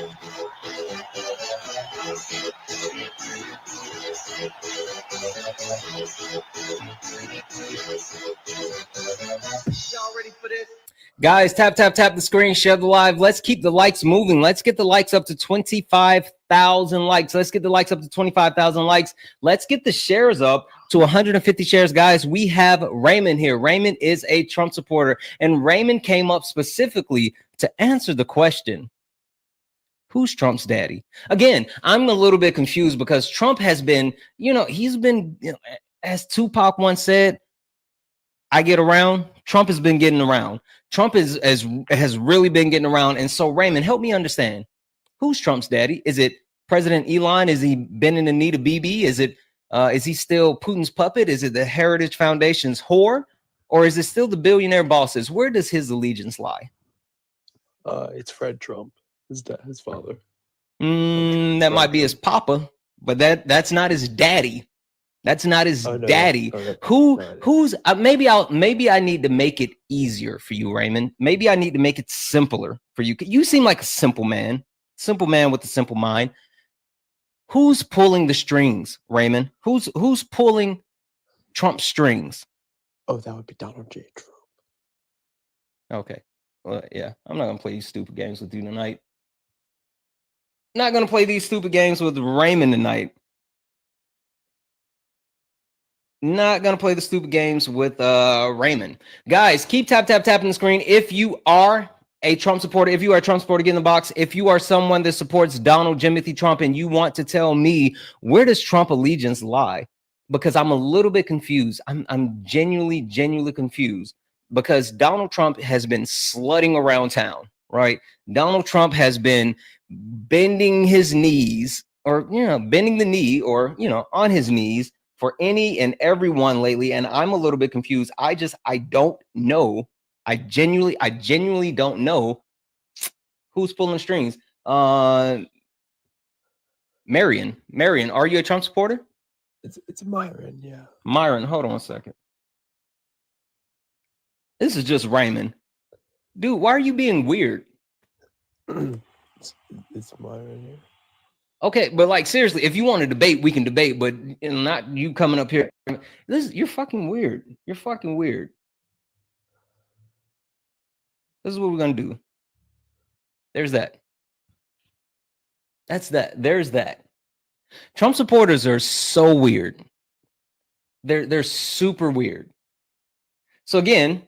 Y'all ready for this? Guys, tap the screen, share the live. Let's keep the likes moving. Let's get the likes up to 25,000 likes. Let's get the likes up to 25,000 likes. Let's get the shares up to 150 shares. Guys, we have Raymond here. Raymond is a Trump supporter, and Raymond came up specifically to answer the question, who's Trump's daddy? Again, I'm a little bit confused because Trump has been, he's been, as Tupac once said, I get around. Trump has been getting around. Trump has really been getting around. And so, Raymond, help me understand. Who's Trump's daddy? Is it President Elon? Is he bending the knee to BB? Is he still Putin's puppet? Is it the Heritage Foundation's whore? Or is it still the billionaire bosses? Where does his allegiance lie? It's Fred Trump, his father. That might be his papa, but that's not his daddy. That's not his daddy. Who's maybe I need to make it easier for you, Raymond. Maybe I need to make it simpler for you. You seem like a simple man with a simple mind. Who's pulling the strings, Raymond? Who's pulling Trump's strings? Oh, that would be Donald J. Trump. Okay. Well, yeah, I'm not gonna play these stupid games with you tonight. Not gonna play these stupid games with Raymond tonight. Not gonna play the stupid games with Raymond. Guys, keep tapping the screen. If you are a Trump supporter, get in the box. If you are someone that supports Donald Jimothy Trump and you want to tell me, where does Trump allegiance lie? Because I'm a little bit confused. I'm genuinely confused because Donald Trump has been slutting around town, right? Donald Trump has been bending his knees or, bending the knee or, on his knees for any and everyone lately, and I'm a little bit confused. I don't know. I genuinely don't know who's pulling the strings. Marion, are you a Trump supporter? It's Myron, yeah. Myron, hold on a second. This is just Raymond. Dude, why are you being weird? It's Myron here. Okay, but like seriously, if you want to debate, we can debate, but not you coming up here. You're fucking weird. You're fucking weird. This is what we're gonna do. There's that. That's that. There's that. Trump supporters are so weird. They're super weird. So again,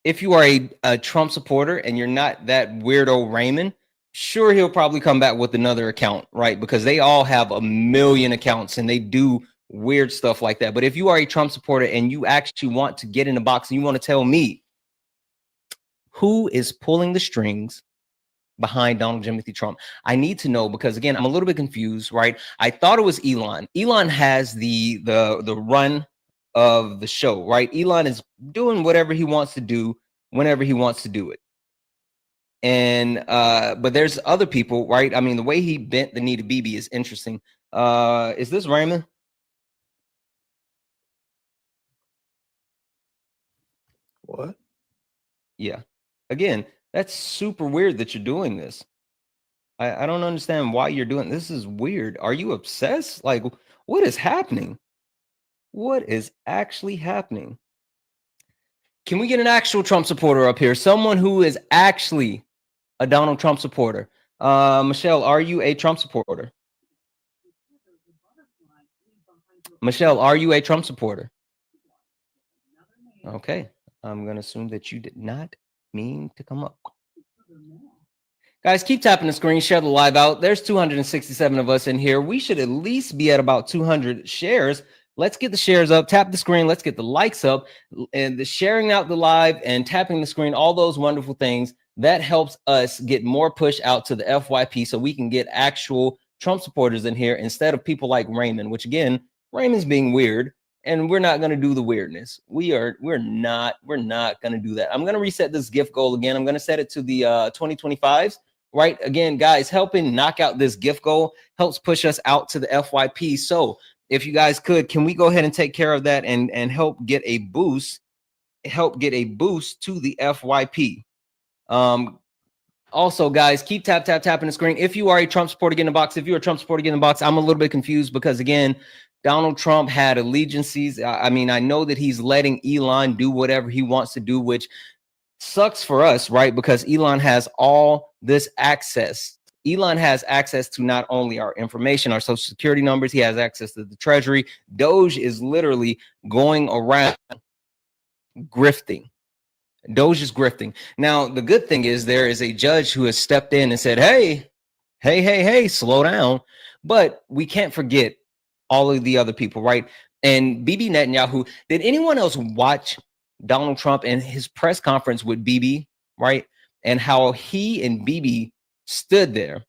if you are a Trump supporter and you're not that weirdo Raymond, sure, he'll probably come back with another account, right? Because they all have a million accounts and they do weird stuff like that. But if you are a Trump supporter and you actually want to get in the box and you want to tell me who is pulling the strings behind Donald Jimothy Trump, I need to know, because again, I'm a little bit confused, right? I thought it was Elon. Elon has the run of the show, right? Elon is doing whatever he wants to do whenever he wants to do it. And but there's other people, right? I mean, the way he bent the knee to BB is interesting. Is this Raymond? What? Yeah. Again, that's super weird that you're doing this. I don't understand why you're doing this. Is weird. Are you obsessed? Like, what is happening? What is actually happening? Can we get an actual Trump supporter up here? Someone who is actually a Donald Trump supporter. Michelle, are you a Trump supporter? Michelle, are you a Trump supporter? Okay. I'm going to assume that you did not mean to come up. Guys, keep tapping the screen, share the live out. There's 267 of us in here. We should at least be at about 200 shares. Let's get the shares up, tap the screen. Let's get the likes up and the sharing out the live and tapping the screen, all those wonderful things. That helps us get more push out to the FYP so we can get actual Trump supporters in here instead of people like Raymond, which again, Raymond's being weird. And we're not going to do the weirdness. We're not going to do that. I'm going to reset this gift goal again. I'm going to set it to the 2025s, right? Again, guys, helping knock out this gift goal helps push us out to the FYP. So if you guys can we go ahead and take care of that and help get a boost to the FYP? Also, guys, keep tapping the screen. If you are a Trump supporter, get in the box. If you're a Trump supporter, get in the box. I'm a little bit confused because, again, Donald Trump had allegiances. I mean, I know that he's letting Elon do whatever he wants to do, which sucks for us, right? Because Elon has all this access. Elon has access to not only our information, our social security numbers, he has access to the treasury. Doge is literally going around grifting. Doge is grifting. Now, the good thing is there is a judge who has stepped in and said, hey, slow down. But we can't forget all of the other people, right? And Bibi Netanyahu, did anyone else watch Donald Trump and his press conference with Bibi, right? And how he and Bibi stood there.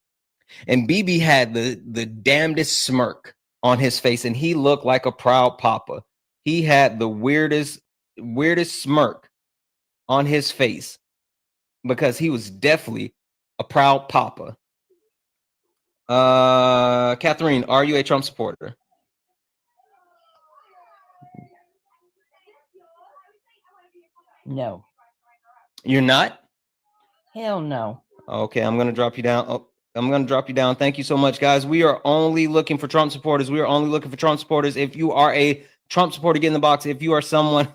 And Bibi had the damnedest smirk on his face, and he looked like a proud papa. He had the weirdest smirk on his face because he was definitely a proud papa. Catherine, are you a Trump supporter? No. You're not? Hell no. Okay, I'm going to drop you down. Oh, I'm going to drop you down. Thank you so much, guys. We are only looking for Trump supporters. We are only looking for Trump supporters. If you are a Trump supporter, get in the box. If you are someone...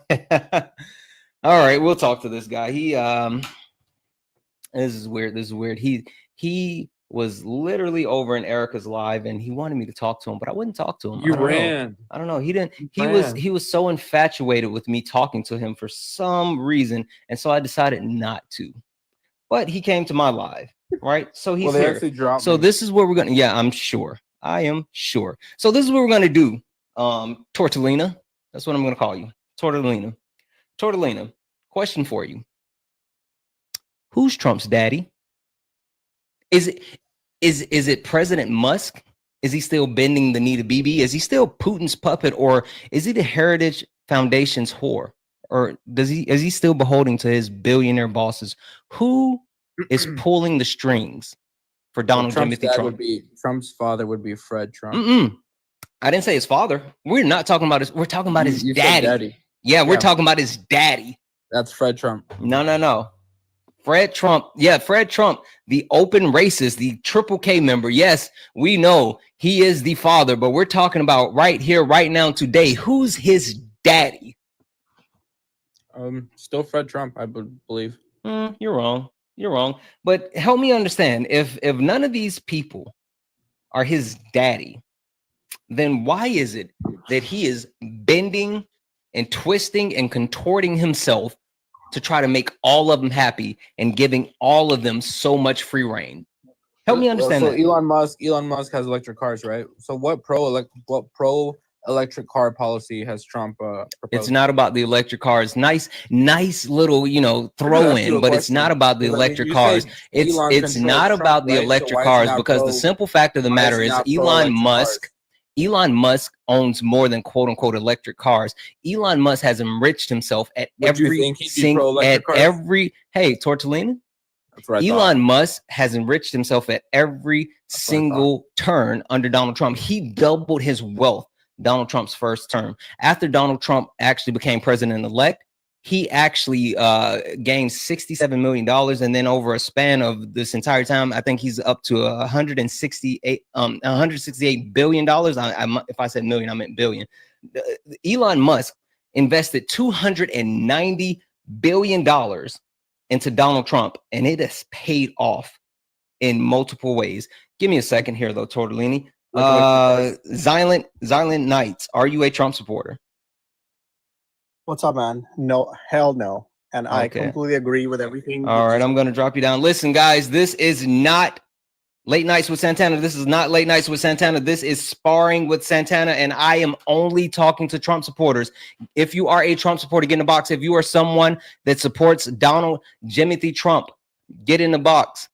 All right, we'll talk to this guy. He this is weird. He was literally over in Erica's live and he wanted me to talk to him, but I wouldn't talk to him. You ran. I don't know. He didn't. He was so infatuated with me talking to him for some reason, and so I decided not to. But he came to my live, right? So he's Well, they here. actually dropped So me. this is what we're gonna. Yeah, I'm sure. I am sure. So this is what we're gonna do. Tortellina. That's what I'm gonna call you. Tortellina. Tortellina, question for you. Who's Trump's daddy? Is it President Musk? Is he still bending the knee to Bibi? Is he still Putin's puppet, or is he the Heritage Foundation's whore? Or is he still beholden to his billionaire bosses? Who is pulling the strings for Donald Timothy Trump? Trump's father would be Fred Trump. I didn't say his father. We're not talking about his. We're talking about his daddy. Yeah, we're talking about his daddy. That's Fred Trump. No. Fred Trump. Yeah, Fred Trump, the open racist, the Triple K member. Yes, we know he is the father, but we're talking about right here, right now, today. Who's his daddy? Still Fred Trump, I believe. You're wrong. You're wrong. But help me understand. If none of these people are his daddy, then why is it that he is bending and twisting and contorting himself to try to make all of them happy and giving all of them so much free reign? Help me understand so that. Elon Musk has electric cars, right? So what pro electric car policy has Trump proposed? It's not about the electric cars. Nice little, throw in, but it's not about the electric cars. It's not about the electric cars, because the simple fact of the matter is Elon Musk owns more than quote unquote electric cars. Elon Musk has enriched himself at hey, Tortellini. Elon Musk has enriched himself at every single turn under Donald Trump. He doubled his wealth Donald Trump's first term. After Donald Trump actually became president-elect, he actually gained $67 million, and then over a span of this entire time, I think he's up to $168 billion. If I said million, I meant billion. Elon Musk invested $290 billion into Donald Trump, and it has paid off in multiple ways. Give me a second here, though, Tortellini. Silent Knights, are you a Trump supporter? What's up, man? No, hell no. And I completely agree with everything. All right, I'm going to drop you down. Listen, guys, this is not Late Nights with Santana. This is not Late Nights with Santana. This is Sparring with Santana, and I am only talking to Trump supporters. If you are a Trump supporter, get in the box. If you are someone that supports Donald Timothy Trump, get in the box.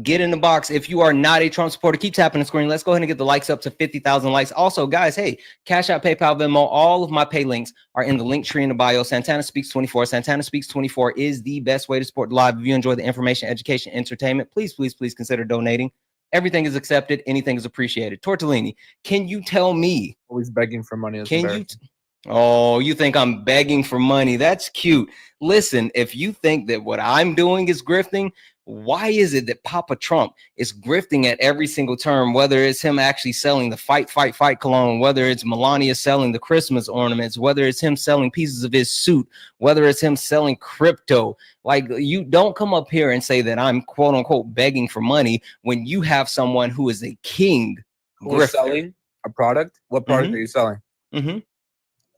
Get in the box. If you are not a Trump supporter, keep tapping the screen. Let's go ahead and get the likes up to 50,000 likes. Also, guys, hey, Cash App, PayPal, Venmo, all of my pay links are in the link tree in the bio. Santana Speaks 24. Santana Speaks 24 is the best way to support the live. If you enjoy the information, education, entertainment, please consider donating. Everything is accepted. Anything is appreciated. Tortellini, can you tell me? Always begging for money. Oh, you think I'm begging for money? That's cute. Listen, if you think that what I'm doing is grifting, why is it that Papa Trump is grifting at every single term, whether it's him actually selling the fight cologne, whether it's Melania selling the Christmas ornaments, whether it's him selling pieces of his suit, whether it's him selling crypto. Like, you don't come up here and say that I'm quote unquote begging for money when you have someone who is a king Who is selling a product? What product are you selling? Mm-hmm.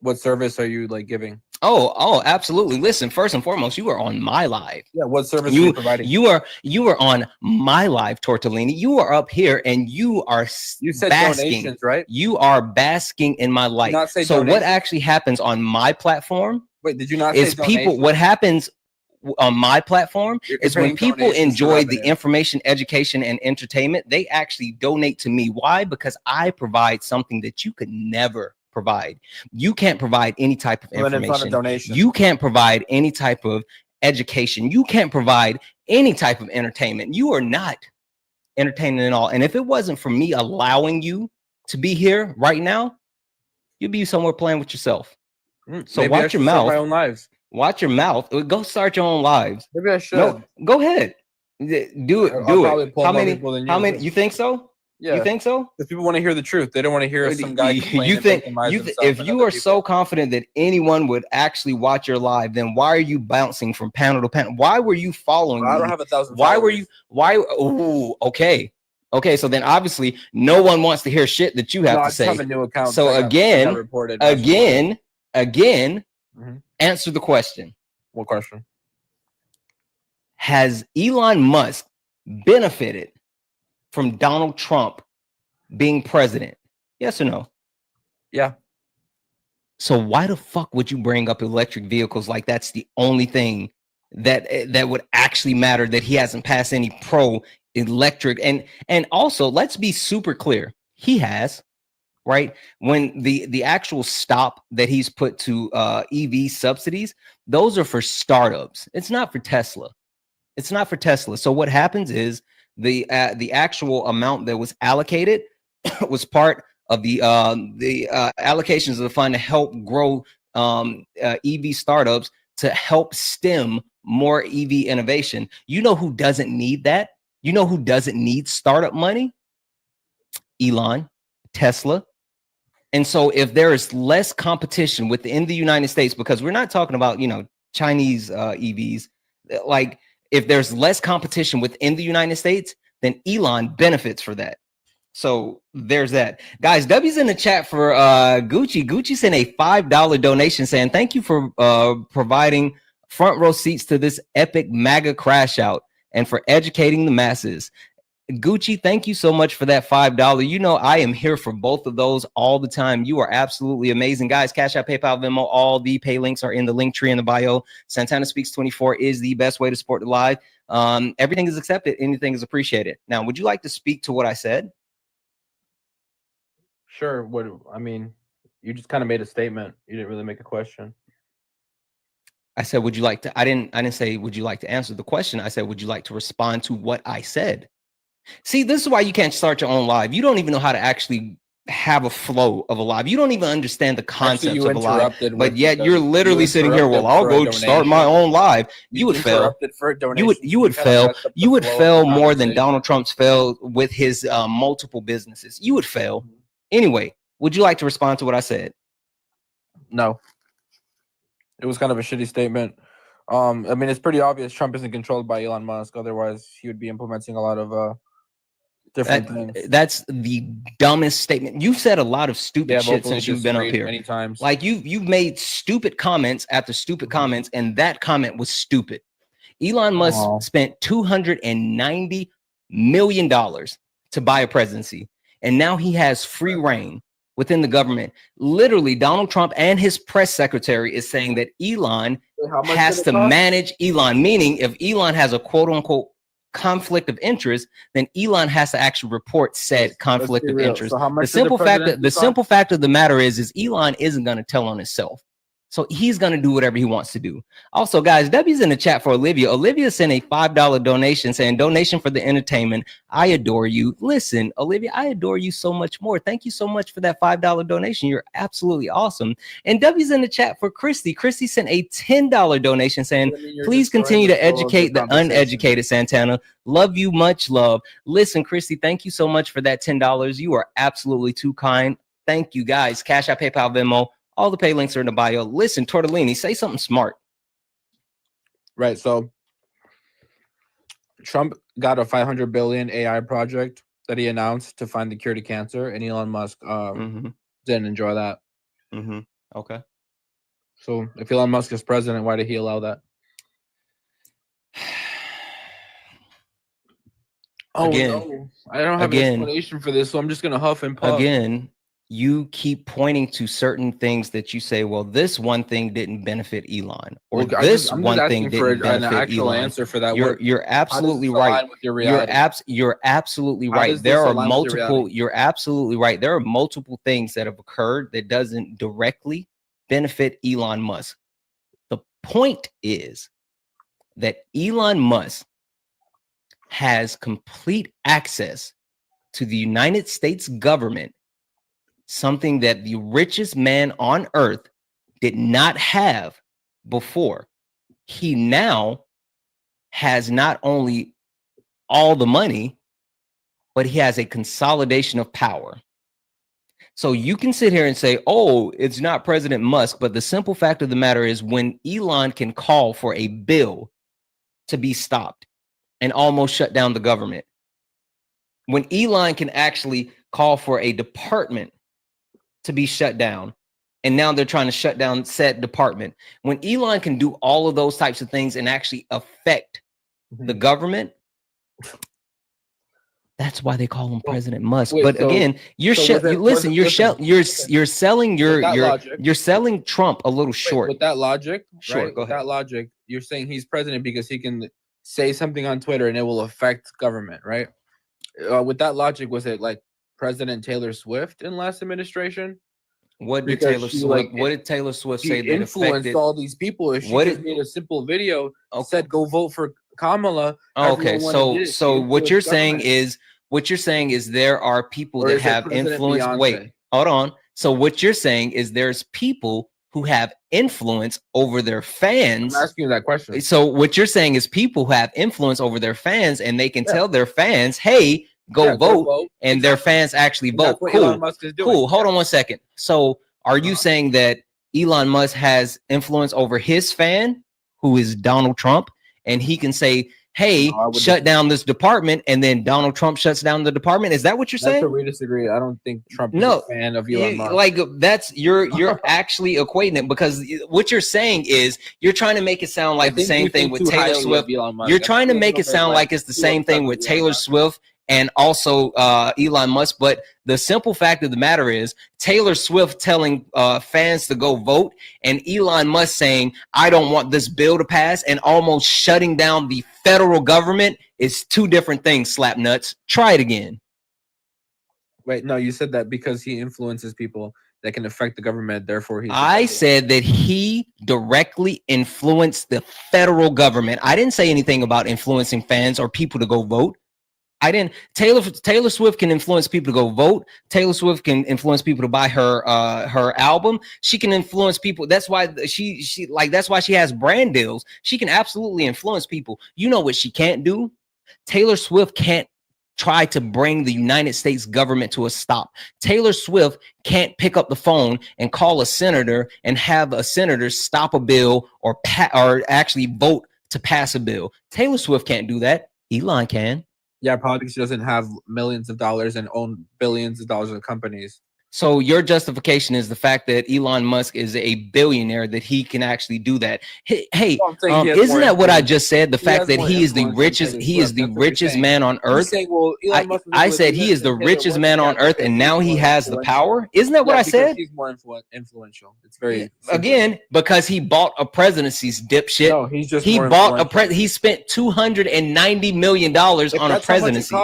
What service are you like giving? Oh, absolutely. Listen, first and foremost, you are on my live. Yeah, what service are you providing? You are on my live, Tortellini. You are up here and you said basking. Donations, right? You are basking in my light. So donations. What actually happens on my platform? Wait, did you not is say people donations? What happens on my platform is when people enjoy the information, education, and entertainment, they actually donate to me. Why? Because I provide something that you could never provide. You can't provide any type of information. You can't provide any type of education. You can't provide any type of entertainment. You are not entertaining at all. And if it wasn't for me allowing you to be here right now, you'd be somewhere playing with yourself. So watch your mouth. My own lives. Watch your mouth. Go start your own lives. Maybe I should. No, go ahead. Do it. Do it. How many? You think so? Yeah. You think so? If people want to hear the truth, they don't want to hear some guy. You think if you are so confident that anyone would actually watch your live, then why are you bouncing from panel to panel? Why were you following? I don't have 1,000. Why were you? Why? Oh, okay. So then obviously no one wants to hear shit that you have to say. I have a new account. So again, answer the question. What question? Has Elon Musk benefited from Donald Trump being president? Yes or no? Yeah. So why the fuck would you bring up electric vehicles like that's the only thing that would actually matter, that he hasn't passed any pro electric? And also, let's be super clear. He has, right? When the actual stop that he's put to EV subsidies, those are for startups. It's not for Tesla. It's not for Tesla. So what happens is the actual amount that was allocated was part of the allocations of the fund to help grow EV startups, to help stem more EV innovation. You know who doesn't need that? You know who doesn't need startup money? Elon, Tesla. And so if there is less competition within the United States, because we're not talking about, Chinese EVs, like if there's less competition within the United States, then Elon benefits for that. So there's that. Guys, W's in the chat for Gucci. Gucci sent a $5 donation saying, thank you for providing front row seats to this epic MAGA crash out and for educating the masses. Gucci, thank you so much for that $5. You know, I am here for both of those all the time. You are absolutely amazing. Guys, Cash App, PayPal, Venmo, all the pay links are in the link tree in the bio. Santana Speaks 24 is the best way to support the live. Everything is accepted. Anything is appreciated. Now, would you like to speak to what I said? Sure. You just kind of made a statement. You didn't really make a question. I said, would you like to? I didn't say, would you like to answer the question? I said, would you like to respond to what I said? See, this is why you can't start your own live. You don't even know how to actually have a flow of a live. You don't even understand the concepts of a live. But yet you're literally sitting here, well, I'll go start my own live. You would fail. You would fail. You would fail more than Donald Trump's failed with his multiple businesses. You would fail. Anyway, would you like to respond to what I said? No. It was kind of a shitty statement. It's pretty obvious Trump isn't controlled by Elon Musk. Otherwise, he would be implementing a lot of different things. That's the dumbest statement. You've said a lot of stupid shit since you've been up here. Many times. Like you've made stupid comments after stupid comments, and that comment was stupid. Elon Musk spent $290 million to buy a presidency, and now he has free reign within the government. Literally, Donald Trump and his press secretary is saying that Elon has to manage Elon, meaning if Elon has a quote unquote conflict of interest, then Elon has to actually report said conflict of interest. So the simple fact of the matter is Elon isn't going to tell on himself. So he's going to do whatever he wants to do. Also, guys, W's in the chat for Olivia. Olivia sent a $5 donation saying, donation for the entertainment. I adore you. Listen, Olivia, I adore you so much more. Thank you so much for that $5 donation. You're absolutely awesome. And W's in the chat for Christy. Christy sent a $10 donation saying, please continue to educate the uneducated, Santana. Love you, much love. Listen, Christy, thank you so much for that $10. You are absolutely too kind. Thank you, guys. Cash App, PayPal, Venmo. All the pay links are in the bio. Listen, Tortellini, say something smart. Right. So Trump got a 500 billion AI project that he announced to find the cure to cancer, and Elon Musk didn't enjoy that. Okay. So if Elon Musk is president, why did he allow that? Again, no. I don't have an explanation for this, so I'm just gonna huff and puff. Again, you keep pointing to certain things that you say, well, this one thing didn't benefit Elon, or Look, this I'm one just thing asking for didn't an benefit actual Elon. answer for that. You're absolutely right. You're absolutely right. There are multiple. You're absolutely right. There are multiple things that have occurred that doesn't directly benefit Elon Musk. The point is that Elon Musk has complete access to the United States government, something that the richest man on earth did not have before. He now has not only all the money, but he has a consolidation of power. So you can sit here and say, oh, it's not President Musk, but the simple fact of the matter is when Elon can call for a bill to be stopped and almost shut down the government, when Elon can actually call for a department to be shut down, and now they're trying to shut down said department. When Elon can do all of those types of things and actually affect the government, that's why they call him President Musk. But again, you're selling you're selling Trump a little short. With that logic, sure, right? Go ahead. That logic, you're saying he's president because he can say something on Twitter and it will affect government, right? With that logic, was it like President Taylor Swift in last administration? What did Taylor Swift say that influenced all these people? If she just made a simple video, said go vote for Kamala. Okay, so what you're saying is there are people that have influence. Wait, hold on. So what you're saying is there's people who have influence over their fans. I'm asking you that question. So what you're saying is people who have influence over their fans, and they can tell their fans, hey, go vote, and their fans actually vote. Cool. Cool. Hold on one second. So are you saying that Elon Musk has influence over his fan, who is Donald Trump, and he can say, hey, shut down this department, and then Donald Trump shuts down the department? Is that what you're saying? That's where we disagree. I don't think Trump is a fan of Elon Musk. Like that's you're actually equating it, because what you're saying is you're trying to make it sound like the same thing with Taylor Swift. You're trying to make it sound like it's the same thing with Taylor Swift and also Elon Musk. But the simple fact of the matter is Taylor Swift telling fans to go vote, and Elon Musk saying, I don't want this bill to pass, and almost shutting down the federal government is two different things, slap nuts. Try it again. Wait, no, you said that because he influences people that can affect the government, therefore I said that he directly influenced the federal government. I didn't say anything about influencing fans or people to go vote. I didn't. Taylor Swift can influence people to go vote. Taylor Swift can influence people to buy her album. She can influence people. That's why that's why she has brand deals. She can absolutely influence people. You know what she can't do? Taylor Swift can't try to bring the United States government to a stop. Taylor Swift can't pick up the phone and call a senator and have a senator stop a bill or actually vote to pass a bill. Taylor Swift can't do that. Elon can. Yeah, probably because she doesn't have millions of dollars and own billions of dollars of companies. So your justification is the fact that Elon Musk is a billionaire, that he can actually do that. Hey, isn't that what I just said? The fact that he is the richest man on earth. Saying, well, I said he is the richest man on earth, and now he has the power. Isn't that what I said? He's more influential. It's very again because he bought a presidency's dipshit. No, he's just he bought he spent $290 million on a presidency.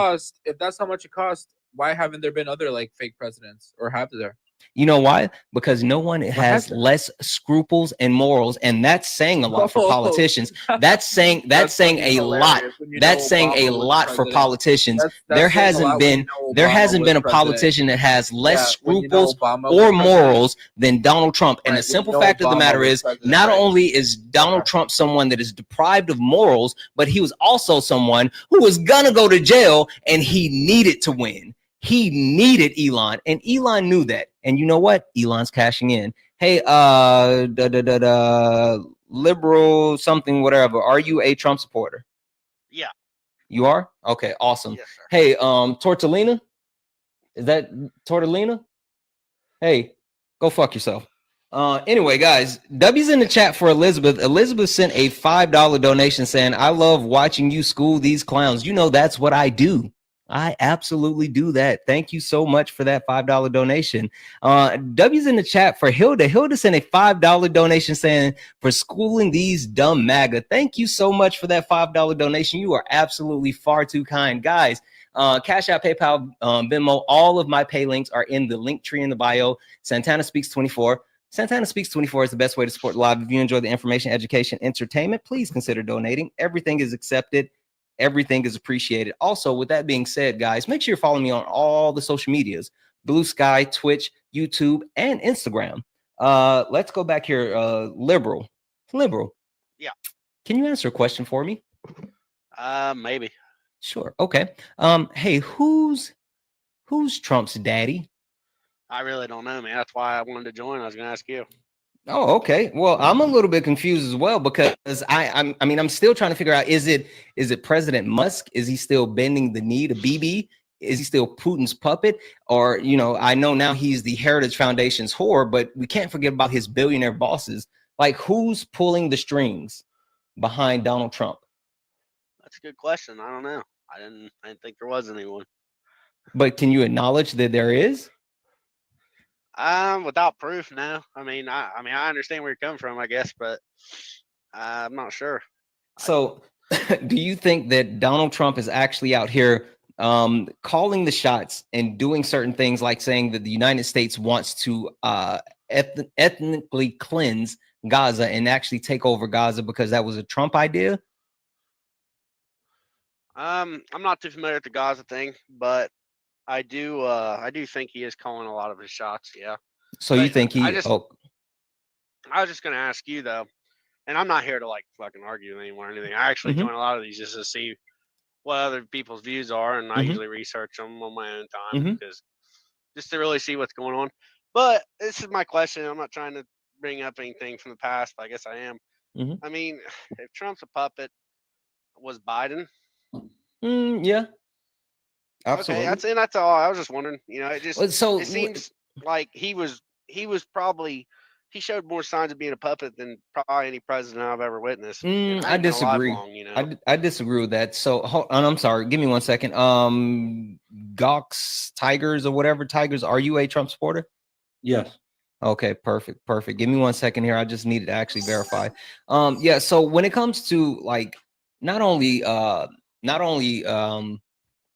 If that's how much it cost, why haven't there been other like fake presidents, or have there? You know why? Because no one has happened? less scruples and morals, and that's saying a lot for Oh. politicians. That's saying that's saying fucking a lot. hilarious when you That's know saying a Obama was lot for president. politicians. That's There saying a hasn't lot when been you know there Obama hasn't was been a president. politician that has less Yeah, when you know scruples Obama or was president. morals than Donald Trump. And Right, the when you simple know fact of the Obama matter was is, president, not right. only is Donald Trump someone that is deprived of morals, but he was also someone who was gonna go to jail, and he needed to win. He needed Elon, and Elon knew that. And you know what? Elon's cashing in. Hey, liberal something, whatever. Are you a Trump supporter? Yeah. You are? Okay, awesome. Yes, sir. Hey, Tortellina? Is that Tortellina? Hey, go fuck yourself. Anyway, guys, W's in the chat for Elizabeth. Elizabeth sent a $5 donation saying, I love watching you school these clowns. You know, that's what I do. I absolutely do that. Thank you so much for that $5 donation. W's in the chat for Hilda. Hilda sent a $5 donation saying, for schooling these dumb MAGA. Thank you so much for that $5 donation. You are absolutely far too kind. Guys, Cash App, PayPal, Venmo, all of my pay links are in the link tree in the bio. Santana Speaks 24. Santana Speaks 24 is the best way to support live. If you enjoy the information, education, entertainment, please consider donating. Everything is accepted. Everything is appreciated. Also, with that being said, guys, make sure you're following me on all the social medias: Blue Sky, Twitch, YouTube, and Instagram. Let's go back here. Liberal. Yeah. Can you answer a question for me? Maybe. Sure. Okay. Hey, who's Trump's daddy? I really don't know, man. That's why I wanted to join. I was gonna ask you. Oh, okay. Well, I'm a little bit confused as well, because I'm still trying to figure out, is it President Musk? Is he still bending the knee to Bibi? Is he still Putin's puppet? Or, I know now he's the Heritage Foundation's whore, but we can't forget about his billionaire bosses. Like, who's pulling the strings behind Donald Trump? That's a good question. I don't know. I didn't think there was anyone. But can you acknowledge that there is? Without proof, no. I mean, I understand where you're coming from, I guess, but I'm not sure. So, do you think that Donald Trump is actually out here calling the shots and doing certain things, like saying that the United States wants to ethnically cleanse Gaza and actually take over Gaza because that was a Trump idea? I'm not too familiar with the Gaza thing, but I do think he is calling a lot of his shots. Yeah. So But you think he? I was just gonna ask you though, and I'm not here to like fucking argue anymore or anything. I actually join a lot of these just to see what other people's views are, and I usually research them on my own time because just to really see what's going on. But this is my question. I'm not trying to bring up anything from the past, but I guess I am. I mean, if Trump's a puppet, was Biden? Yeah. Absolutely. Okay, that's all. I was just wondering. It just it seems like he showed more signs of being a puppet than probably any president I've ever witnessed. I disagree. I disagree with that. So hold on, I'm sorry. Give me 1 second. Gox Tigers or whatever Tigers. Are you a Trump supporter? Yes. Okay, perfect. Give me 1 second here. I just needed to actually verify. Yeah. So when it comes to like not only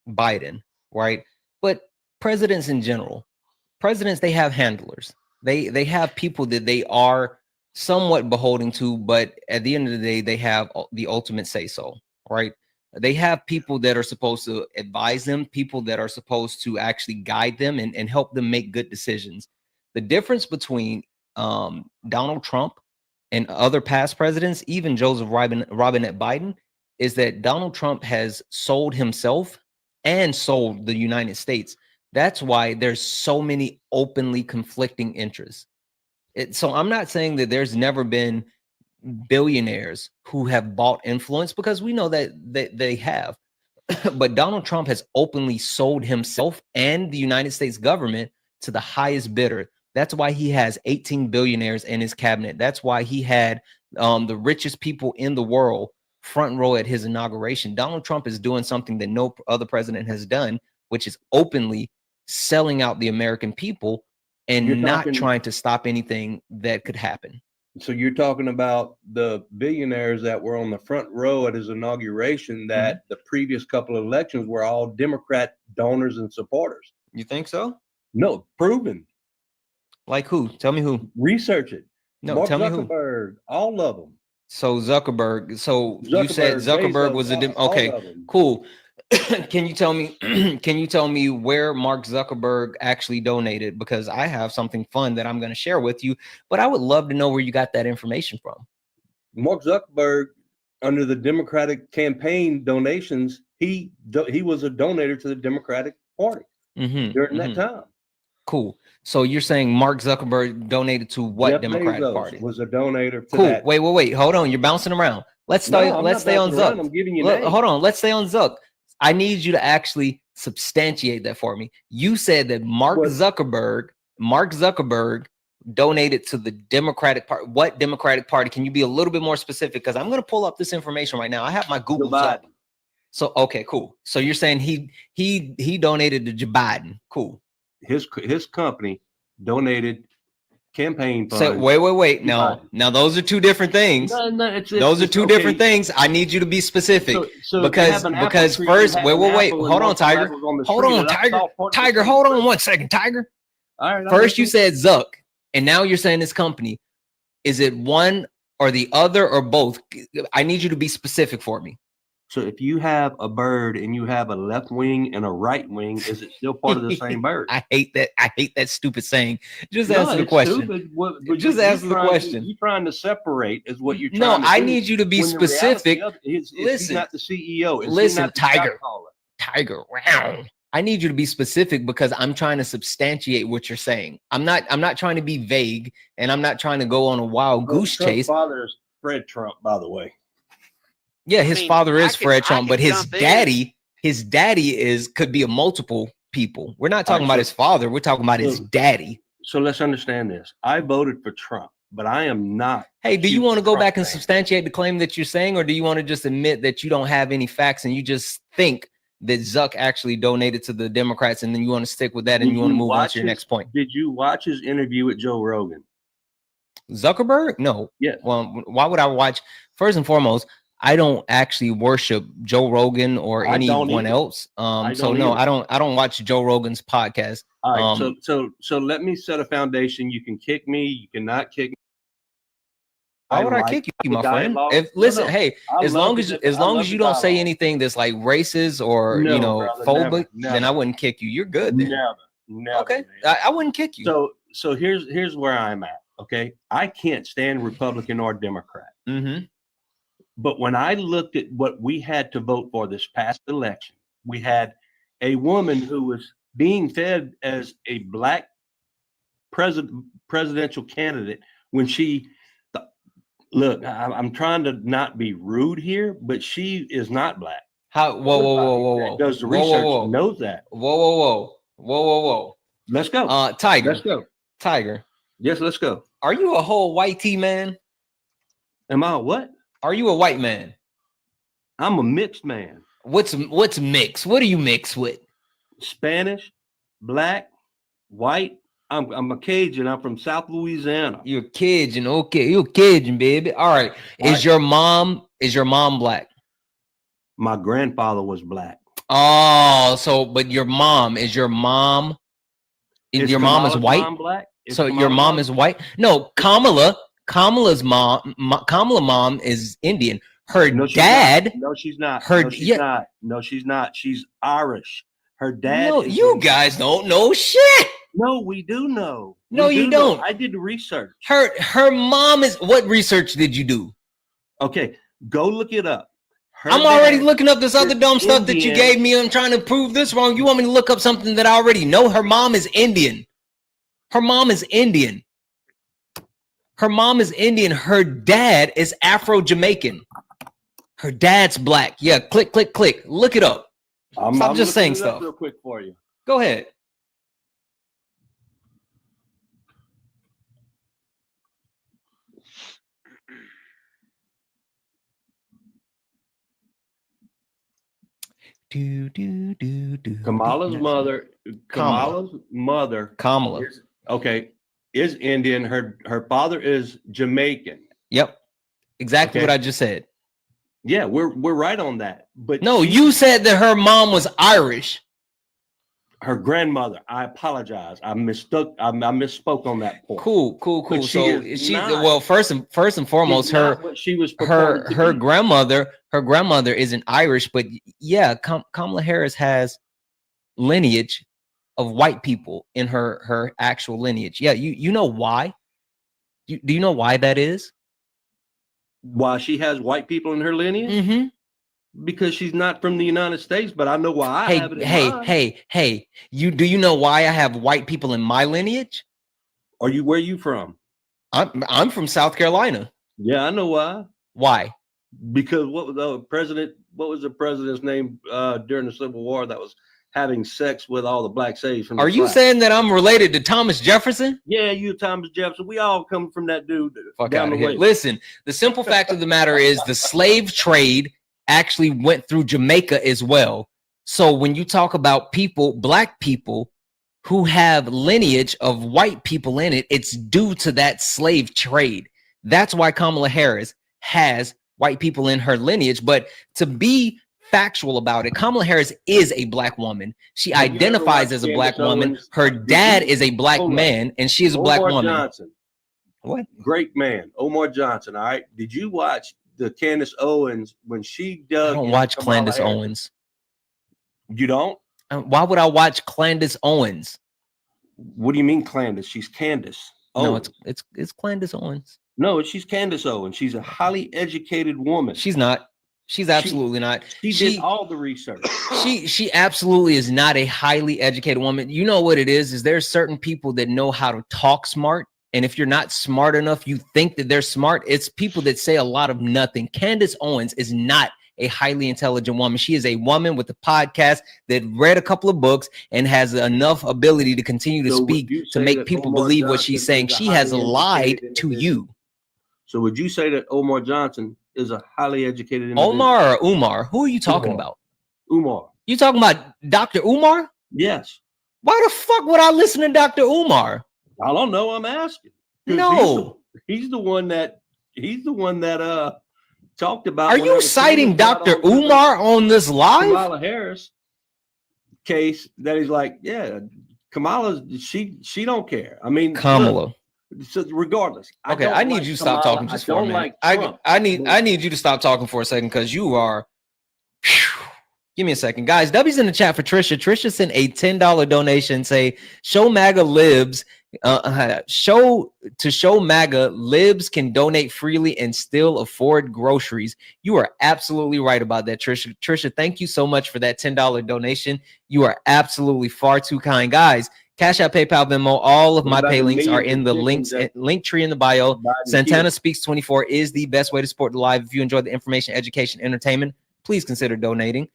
Biden, right, but presidents in general, they have handlers. They have people that they are somewhat beholden to, but at the end of the day, they have the ultimate say so, right? They have people that are supposed to advise them, people that are supposed to actually guide them and help them make good decisions. The difference between Donald Trump and other past presidents, even Joseph Robinette Biden, is that Donald Trump has sold himself and sold the United States. That's why there's so many openly conflicting interests. So I'm not saying that there's never been billionaires who have bought influence, because we know that they have. But Donald Trump has openly sold himself and the United States government to the highest bidder. That's why he has 18 billionaires in his cabinet. That's why he had the richest people in the world front row at his inauguration. Donald Trump is doing something that no other president has done, which is openly selling out the American people and not trying to stop anything that could happen. So you're talking about the billionaires that were on the front row at his inauguration, that the previous couple of elections were all Democrat donors and supporters. You think so? No, proven. Like who? Tell me who. Research it. No, Mark tell me who. Zuckerberg, all of them. So Zuckerberg. So you said Zuckerberg Bezos, was a all okay. of them. Cool. Can you tell me? Can you tell me where Mark Zuckerberg actually donated? Because I have something fun that I'm going to share with you. But I would love to know where you got that information from. Mark Zuckerberg, under the Democratic campaign donations, he was a donator to the Democratic Party during that time. Cool. So you're saying Mark Zuckerberg donated to what Jeff Democratic Bezos Party? was a donator to Cool. that. Wait. Hold on. You're bouncing around. Let's stay. No, I'm let's not stay on bouncing around. Zuck. I'm giving you Look, names. hold on. Let's stay on Zuck. I need you to actually substantiate that for me. You said that Mark Zuckerberg donated to the Democratic Party. What Democratic Party? Can you be a little bit more specific? Because I'm going to pull up this information right now. I have my Google up. So okay, cool. So you're saying he donated to Joe Biden. Cool. His company donated campaign funds. So wait. Now those are two different things. Those are two different things. I need you to be specific. Because first, wait. Hold on, Tiger. Hold on, Tiger. Hold on 1 second, Tiger. All right. First, you said Zuck, and now you're saying this company. Is it one or the other or both? I need you to be specific for me. So if you have a bird and you have a left wing and a right wing, is it still part of the same bird? I hate that stupid saying. Just answer the question. Just answer the question. You're trying to separate is what you're trying to do. No, I need you to be specific. Listen, he's not the CEO. Listen, Tiger. Wow. I need you to be specific because I'm trying to substantiate what you're saying. I'm not trying to be vague, and I'm not trying to go on a wild goose chase. Trump's father is Fred Trump, by the way. Yeah, his father is Fred Trump, but his daddy could be a multiple people. We're not talking about his father. We're talking about his daddy. So let's understand this. I voted for Trump, but I am not. Hey, do you want to go back and substantiate the claim that you're saying, or do you want to just admit that you don't have any facts and you just think that Zuck actually donated to the Democrats, and then you want to stick with that and you want to move on to your next point? Did you watch his interview with Joe Rogan? Zuckerberg? No. Yeah. Well, why would I watch? First and foremost, I don't actually worship Joe Rogan or anyone else. So no, I don't watch Joe Rogan's podcast. All right. So let me set a foundation. You can kick me. You cannot kick me. Why would I kick you, my friend? Hey, as long as you don't say anything that's like racist or phobic, then I wouldn't kick you. You're good. Never. Okay, I wouldn't kick you. So here's where I'm at. Okay, I can't stand Republican or Democrat. Mm-hmm. But when I looked at what we had to vote for this past election, we had a woman who was being fed as a black presidential candidate when she look, I'm trying to not be rude here, but she is not black. How? Whoa. Does the research knows that? Whoa. Let's go. Tiger. Let's go. Tiger. Yes, let's go. Are you a whole white tea man? Am I a what? Are you a white man? I'm a mixed man. What's mixed? What do you mix with? Spanish, black, white. I'm a Cajun. I'm from South Louisiana. You're a Cajun. Okay, you're a Cajun, baby. All right. Is your mom black? My grandfather was black. Oh, but your mom is white? Mom black? So your mom is white? No, Kamala's mom is Indian. Her dad. No, she's not. No, she's not. She's Irish. Her dad. No, you guys don't know shit. No, we do know. No, you don't. I did the research. Her mom is. What research did you do? Okay, go look it up. I'm already looking up this other dumb stuff that you gave me. I'm trying to prove this wrong. You want me to look up something that I already know? Her mom is Indian. Her mom is Indian. Her dad is Afro-Jamaican. Her dad's black. Yeah, click. Look it up. Stop just saying stuff. Real quick for you. Go ahead. Kamala's mother. Kamala. Is Indian. Her father is Jamaican. Yep. Exactly what I just said. Yeah, we're right on that. But no, you said that her mom was Irish. her grandmother. I apologize. I misspoke on that point. Cool. But So is she not- well, first and foremost, She's not what she was purported to her be. grandmother isn't Irish, but yeah, Kamala Harris has lineage of white people in her actual lineage. Yeah, you know why? Do you know why that is? Why she has white people in her lineage? Mm-hmm. Because she's not from the United States, but I know why I have it in mine. Hey, do you know why I have white people in my lineage? Where you from? I'm from South Carolina. Yeah, I know why. Why? Because what was the president's name during the Civil War that was having sex with all the black slaves from the Are you South? saying that I'm related to Thomas Jefferson? Yeah, you Thomas Jefferson. We all come from that dude Fuck down out the of here. way. Listen, the simple fact of the matter is the slave trade actually went through Jamaica as well. So when you talk about people, black people who have lineage of white people in it, it's due to that slave trade. That's why Kamala Harris has white people in her lineage. But to be factual about it, Kamala Harris is a black woman. She Have you ever identifies watched as a Candace black woman. Owens? Her Did dad you- is a black Hold on. man, and she is a black Omar woman. Johnson, What? great man, Omar Johnson. All right. Did you watch the Candace Owens when she dug? I don't into watch Kamala Candace Harris? Owens. You don't? Why would I watch Candace Owens? What do you mean, Candace? She's Candace. No, Owens. it's Candace Owens. No, she's Candace Owens. She's a highly educated woman. She's not. She's absolutely not. She did all the research. She absolutely is not a highly educated woman. You know what it is there's certain people that know how to talk smart. And if you're not smart enough, you think that they're smart. It's people that say a lot of nothing. Candace Owens is not a highly intelligent woman. She is a woman with a podcast that read a couple of books and has enough ability to continue to So would speak you to say make that people Omar believe what Johnson she's saying. is a She has highly lied educated to individual? you. So would you say that Omar Johnson is a highly educated individual? Omar or Umar? Who are you talking Umar. about? Umar. You talking about Dr. Umar? Yes. Why the fuck would I listen to Dr. Umar? I don't know. I'm asking. 'Cause No. He's the one that talked about. Are you whenever citing she was Dr. brought on Umar on this live? Kamala Harris case that he's like, yeah, Kamala's she don't care. I mean, Kamala. look, so regardless. Okay, don't I need like you to stop Kamala. talking just I for a don't minute. like Trump. I need you to stop talking for a second because you are. Give me a second, guys. W's in the chat for Trisha. Trisha sent a $10 donation. Say, show MAGA libs. Show MAGA libs can donate freely and still afford groceries. You are absolutely right about that, Trisha. Trisha, thank you so much for that $10 donation. You are absolutely far too kind, guys. Cash App, PayPal, Venmo. All of What my about pay the links are millions in of the chickens links that link tree in the bio. Biden Santana killed? Speaks 24 is the best way to support the live. If you enjoy the information, education, entertainment, please consider donating.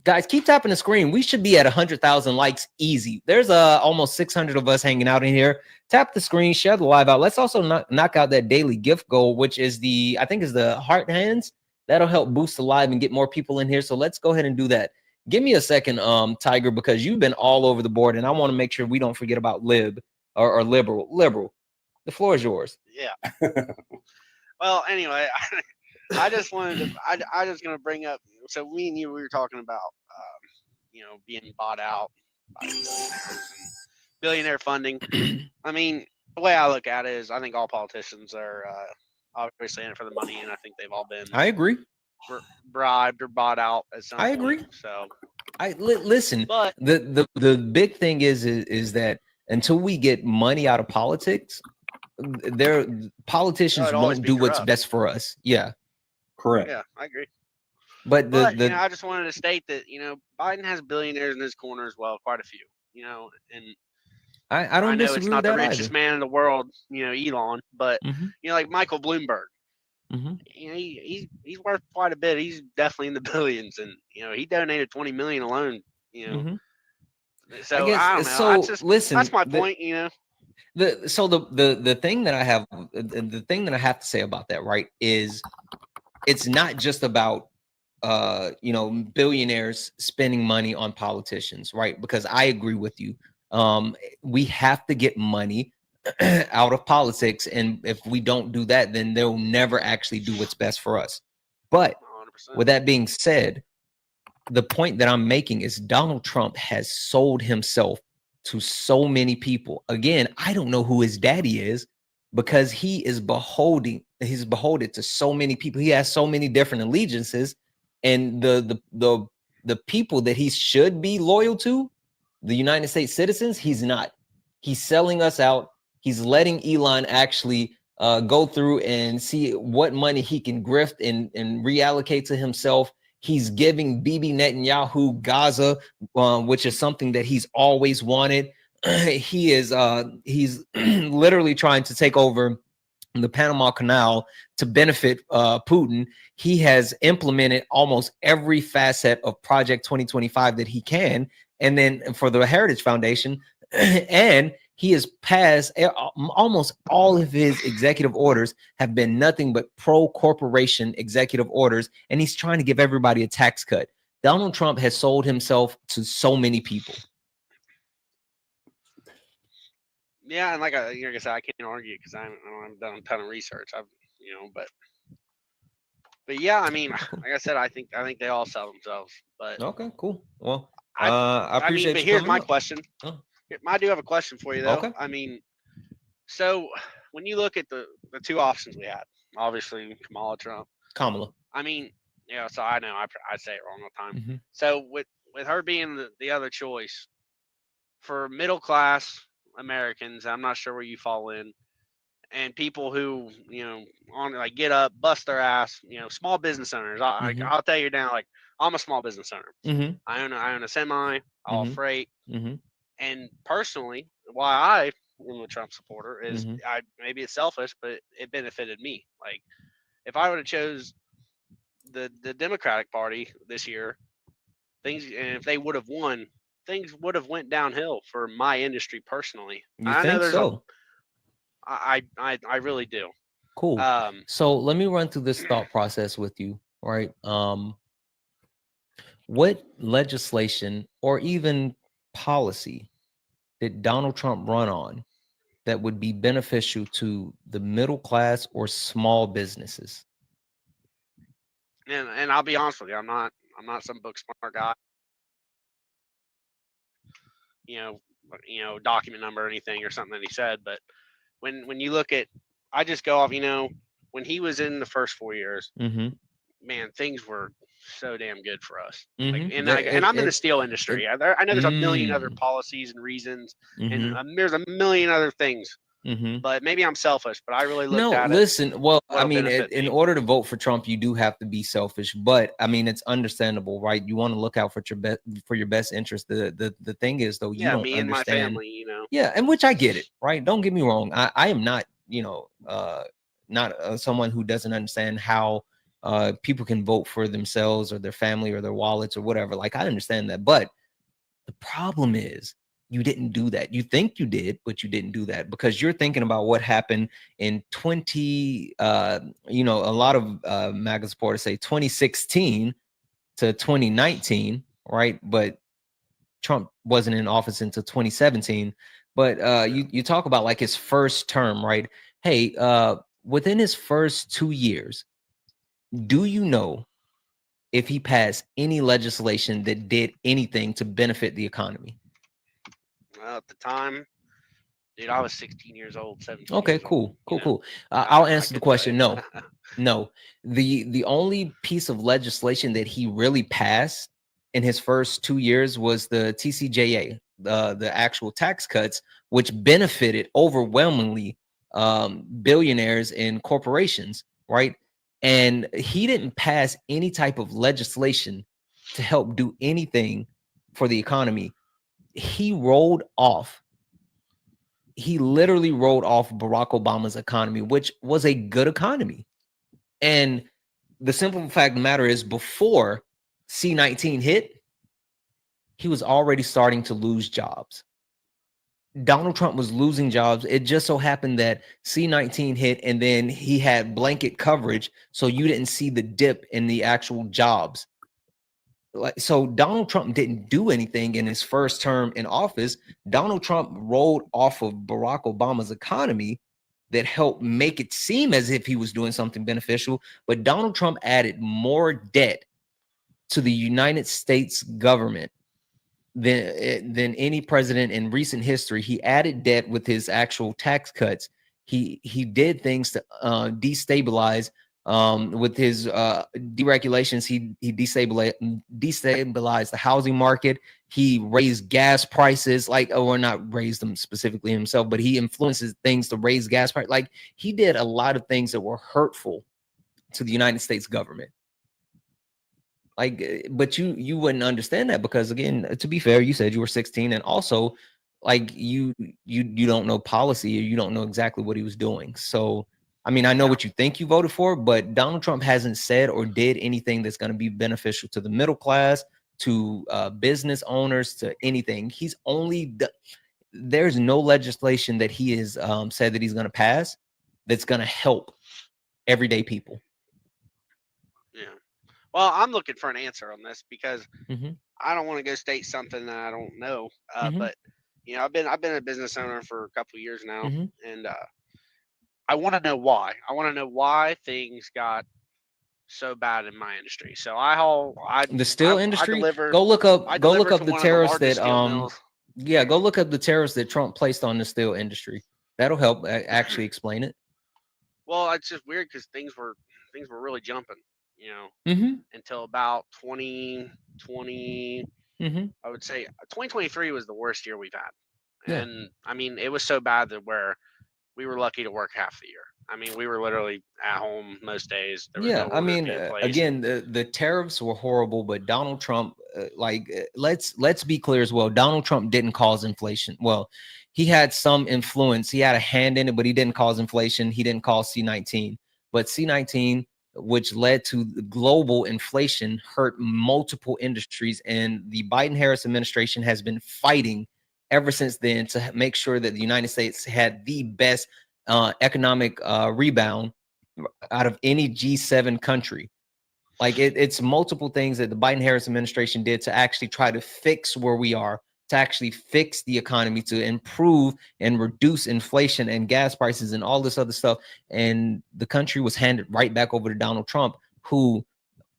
Guys, keep tapping the screen. We should be at 100,000 likes easy. There's almost 600 of us hanging out in here. Tap the screen, share the live out. Let's also knock out that daily gift goal, which is I think is the heart hands. That'll help boost the live and get more people in here. So let's go ahead and do that. Give me a second, Tiger, because you've been all over the board, and I want to make sure we don't forget about lib or liberal. Liberal, the floor is yours. Yeah. Well, anyway, I just wanted to. I just gonna bring up. So we and you, we were talking about, being bought out by billionaires and billionaire funding. I mean, the way I look at it is, I think all politicians are obviously in it for the money, and I think they've all been I agree. bribed or bought out at some I point. agree. So, Listen. but The big thing is that until we get money out of politics, politicians It'll always won't be do what's corrupt. best for us. Yeah. Correct. yeah, I agree. But I just wanted to state that Biden has billionaires in his corner as well, quite a few. And I don't know disagree it's with not the that richest either. man in the world, Elon, but Mhm. like Michael Bloomberg, Mhm. he's worth quite a bit. He's definitely in the billions, and he donated 20 million alone. Mhm. So guess- I don't know. so, listen, that's my the- point. The thing that I have the thing that I have to say about that, right, is it's not just about billionaires spending money on politicians, right? Because I agree with you. We have to get money out of politics, and if we don't do that, then they'll never actually do what's best for us. But 100%. with that being said, the point that I'm making is Donald Trump has sold himself to so many people. Again, I don't know who his daddy is because he's beholden to so many people. He has so many different allegiances, and the people that he should be loyal to, the United States citizens, he's not. He's selling us out. He's letting Elon actually go through and see what money he can grift and reallocate to himself. He's giving Bibi Netanyahu Gaza, which is something that he's always wanted. He's literally trying to take over the Panama Canal to benefit Putin. He has implemented almost every facet of Project 2025 that he can. And then for the Heritage Foundation, and he has passed almost all of his executive orders have been nothing but pro-corporation executive orders, and he's trying to give everybody a tax cut. Donald Trump has sold himself to so many people. Yeah, and like I said, I can't argue because I haven't done a ton of research. But yeah, I mean, like I said, I think they all sell themselves. But okay, cool. Well, I appreciate. But here's my question. Oh. I do have a question for you though. Okay. I mean, so when you look at the two options we had, obviously Kamala. I mean, so I know I say it wrong all the time. Mm-hmm. So with her being the other choice for middle class Americans, I'm not sure where you fall in, and people who on like get up, bust their ass, small business owners. I'll tell you now, like I'm a small business owner. Mm-hmm. I own a semi, all freight, and personally, why I am a Trump supporter is maybe it's selfish, but it benefited me. Like if I would have chose the Democratic Party this year, and if they would have won, things would have went downhill for my industry personally. I think so. I really do. Cool. So let me run through this thought process with you, right? What legislation or even policy did Donald Trump run on that would be beneficial to the middle class or small businesses? And I'll be honest with you, I'm not some book smart guy. Document number or anything or something that he said, but when you look at, I just go off, when he was in the first 4 years, man, things were so damn good for us. Like, and I'm in the steel industry. I know there's a million other policies and reasons, and there's a million other things. But maybe I'm selfish, but I really looked at it. Listen, well, I mean, in order to vote for Trump, you do have to be selfish, but I mean, it's understandable, right? You want to look out for your best interest. The thing is, though, you don't me and understand. My family, Yeah, and which I get it, right? Don't get me wrong. I am not, not someone who doesn't understand how people can vote for themselves or their family or their wallets or whatever. Like, I understand that, but the problem is, you didn't do that. You think you did, but you didn't do that because you're thinking about what happened in a lot of MAGA supporters say 2016 to 2019, right? But Trump wasn't in office until 2017. But you talk about like his first term, right? Hey, within his first 2 years, do you know if he passed any legislation that did anything to benefit the economy? At the time, dude, I was 16 years old, 17. Okay, cool. I'll answer the question. No. The only piece of legislation that he really passed in his first 2 years was the TCJA, the actual tax cuts, which benefited overwhelmingly billionaires and corporations, right? And he didn't pass any type of legislation to help do anything for the economy. He literally rolled off Barack Obama's economy, which was a good economy. And the simple fact of the matter is, before C-19 hit, he was already starting to lose jobs. Donald Trump was losing jobs. It just so happened that C-19 hit, and then he had blanket coverage, so you didn't see the dip in the actual jobs. So Donald Trump didn't do anything in his first term in office. Donald Trump rolled off of Barack Obama's economy that helped make it seem as if he was doing something beneficial. But Donald Trump added more debt to the United States government than any president in recent history. He added debt with his actual tax cuts. He did things to destabilize with his deregulations. He destabilized the housing market. He raised gas prices, like, or not raised them specifically himself, but he influences things to raise gas price. Like, he did a lot of things that were hurtful to the United States government. Like, but you wouldn't understand that because, again, to be fair, you said you were 16, and also, like, you don't know policy, or you don't know exactly what he was doing. So, I mean, I know what you think you voted for, but Donald Trump hasn't said or did anything that's going to be beneficial to the middle class, to business owners, to anything. He's only there's no legislation that he has said that he's going to pass that's going to help everyday people. Yeah. Well, I'm looking for an answer on this because Mhm. I don't want to go state something that I don't know. Mhm. But you know, I've been a business owner for a couple of years now, Mhm. and I want to know why. I want to know why things got so bad in my industry. So The steel I industry. deliver. Go look up. I Go deliver look up to the one of the tariffs that largest steel mills. Yeah, go look up the tariffs that Trump placed on the steel industry. That'll help actually explain it. Well, it's just weird because things were really jumping, you know, Mm-hmm. until about 2020. Mm-hmm. I would say 2023 was the worst year we've had, Yeah. and I mean it was so bad that where we were lucky to work half the year. I mean, we were literally at home most days. There was no Yeah, I order mean, being placed. again, the tariffs were horrible, but Donald Trump, let's be clear as well. Donald Trump didn't cause inflation. Well, he had some influence. He had a hand in it, but he didn't cause inflation. He didn't cause C-19. But C-19, which led to global inflation, hurt multiple industries. And the Biden-Harris administration has been fighting ever since then to make sure that the United States had the best economic rebound out of any G7 country. Like, it's multiple things that the Biden-Harris administration did to actually try to fix where we are, to actually fix the economy, to improve and reduce inflation and gas prices and all this other stuff. And the country was handed right back over to Donald Trump, who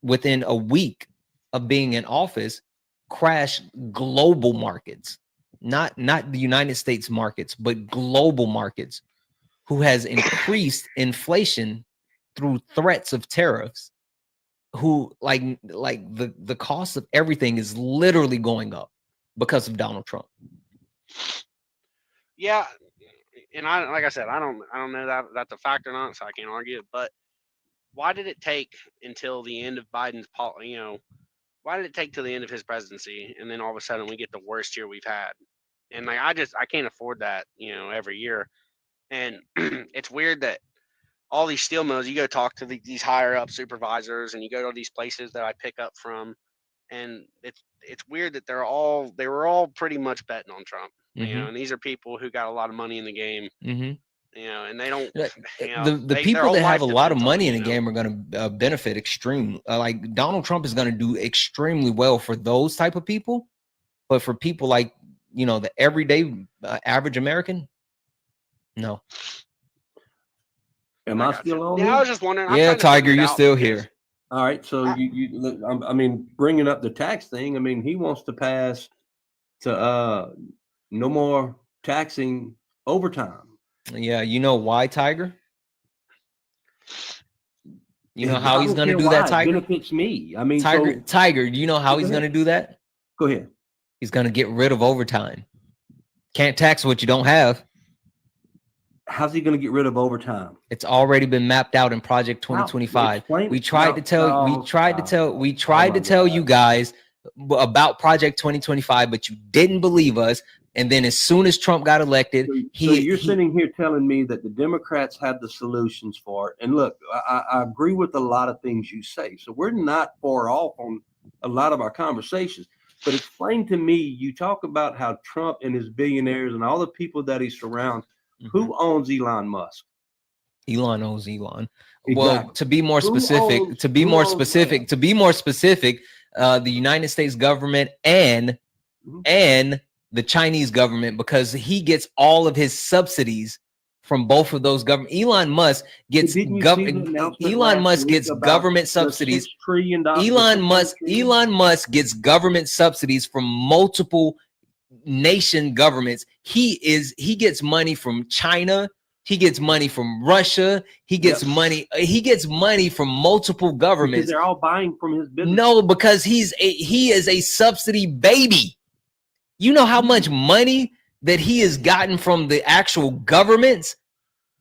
within a week of being in office crashed global markets, not the United States markets, but global markets, who has increased inflation through threats of tariffs, who like the cost of everything is literally going up because of Donald Trump. Yeah, and I like I said, I don't know that that's a fact or not, so I can't argue it. But why did it take until the end of Biden's, why did it take till the end of his presidency, and then all of a sudden we get the worst year we've had? And like I can't afford that, every year. And it's weird that all these steel mills, you go talk to these higher up supervisors, and you go to these places that I pick up from, and it's weird that they were all pretty much betting on Trump, and these are people who got a lot of money in the game, and they don't. The people that have a lot of money in the game are going to benefit extremely. Like, Donald Trump is going to do extremely well for those type of people, but for people like the everyday average American, no. Am I still on? Yeah, I was just wondering. Yeah, Tiger, you're still here. All right, so I mean, bringing up the tax thing. I mean, he wants to pass to no more taxing overtime. Yeah, you know why, Tiger? You know how he's going to do that, Tiger? It benefits me. I mean, Tiger, do you know how he's going to do that? Go ahead. He's going to get rid of overtime. Can't tax what you don't have. How's he going to get rid of overtime? It's already been mapped out in Project 2025. We tried to tell you guys about Project 2025, but you didn't believe us. And then as soon as Trump got elected, so you're sitting here telling me that the Democrats have the solutions for it. And look, I agree with a lot of things you say. So we're not far off on a lot of our conversations. But explain to me, you talk about how Trump and his billionaires and all the people that he surrounds, who owns Elon Musk? Elon owns Elon. Exactly. Well, to be more specific, the United States government and the Chinese government, because he gets all of his subsidies from both of those government. Elon Musk gets Didn't you see the announcement Elon last Musk week gets about government the subsidies. $6 trillion Elon Musk gets government subsidies from multiple nation governments. He gets money from China. He gets money from Russia. He gets money. He gets money from multiple governments. Because they're all buying from his business. No, because he is a subsidy baby. You know how much money that he has gotten from the actual governments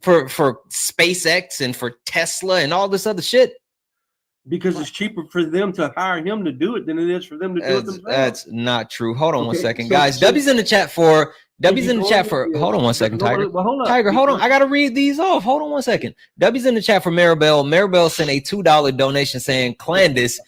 for SpaceX and for Tesla and all this other shit? Because it's cheaper for them to hire him to do it than it is for them to do it themselves. That's not true. Hold on one second, guys. W's in the chat for hold on one second, Tiger. Well, hold up. Tiger, hold on. I gotta read these off. Hold on one second. W's in the chat for Maribel. Maribel sent a $2 donation saying, Clandis,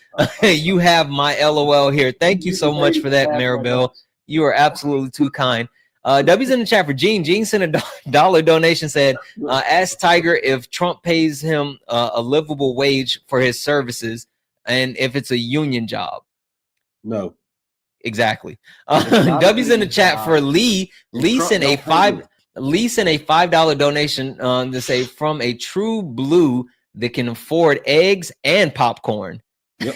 you have my LOL here. Thank you so much for that, Maribel. You are absolutely too kind. W's in the chat for Gene. Gene sent a $1 donation, said, ask Tiger if Trump pays him a livable wage for his services and if it's a union job. No. Exactly. W's in the chat for Lee. Lee sent a $5 donation to say, from a true blue that can afford eggs and popcorn. Yep.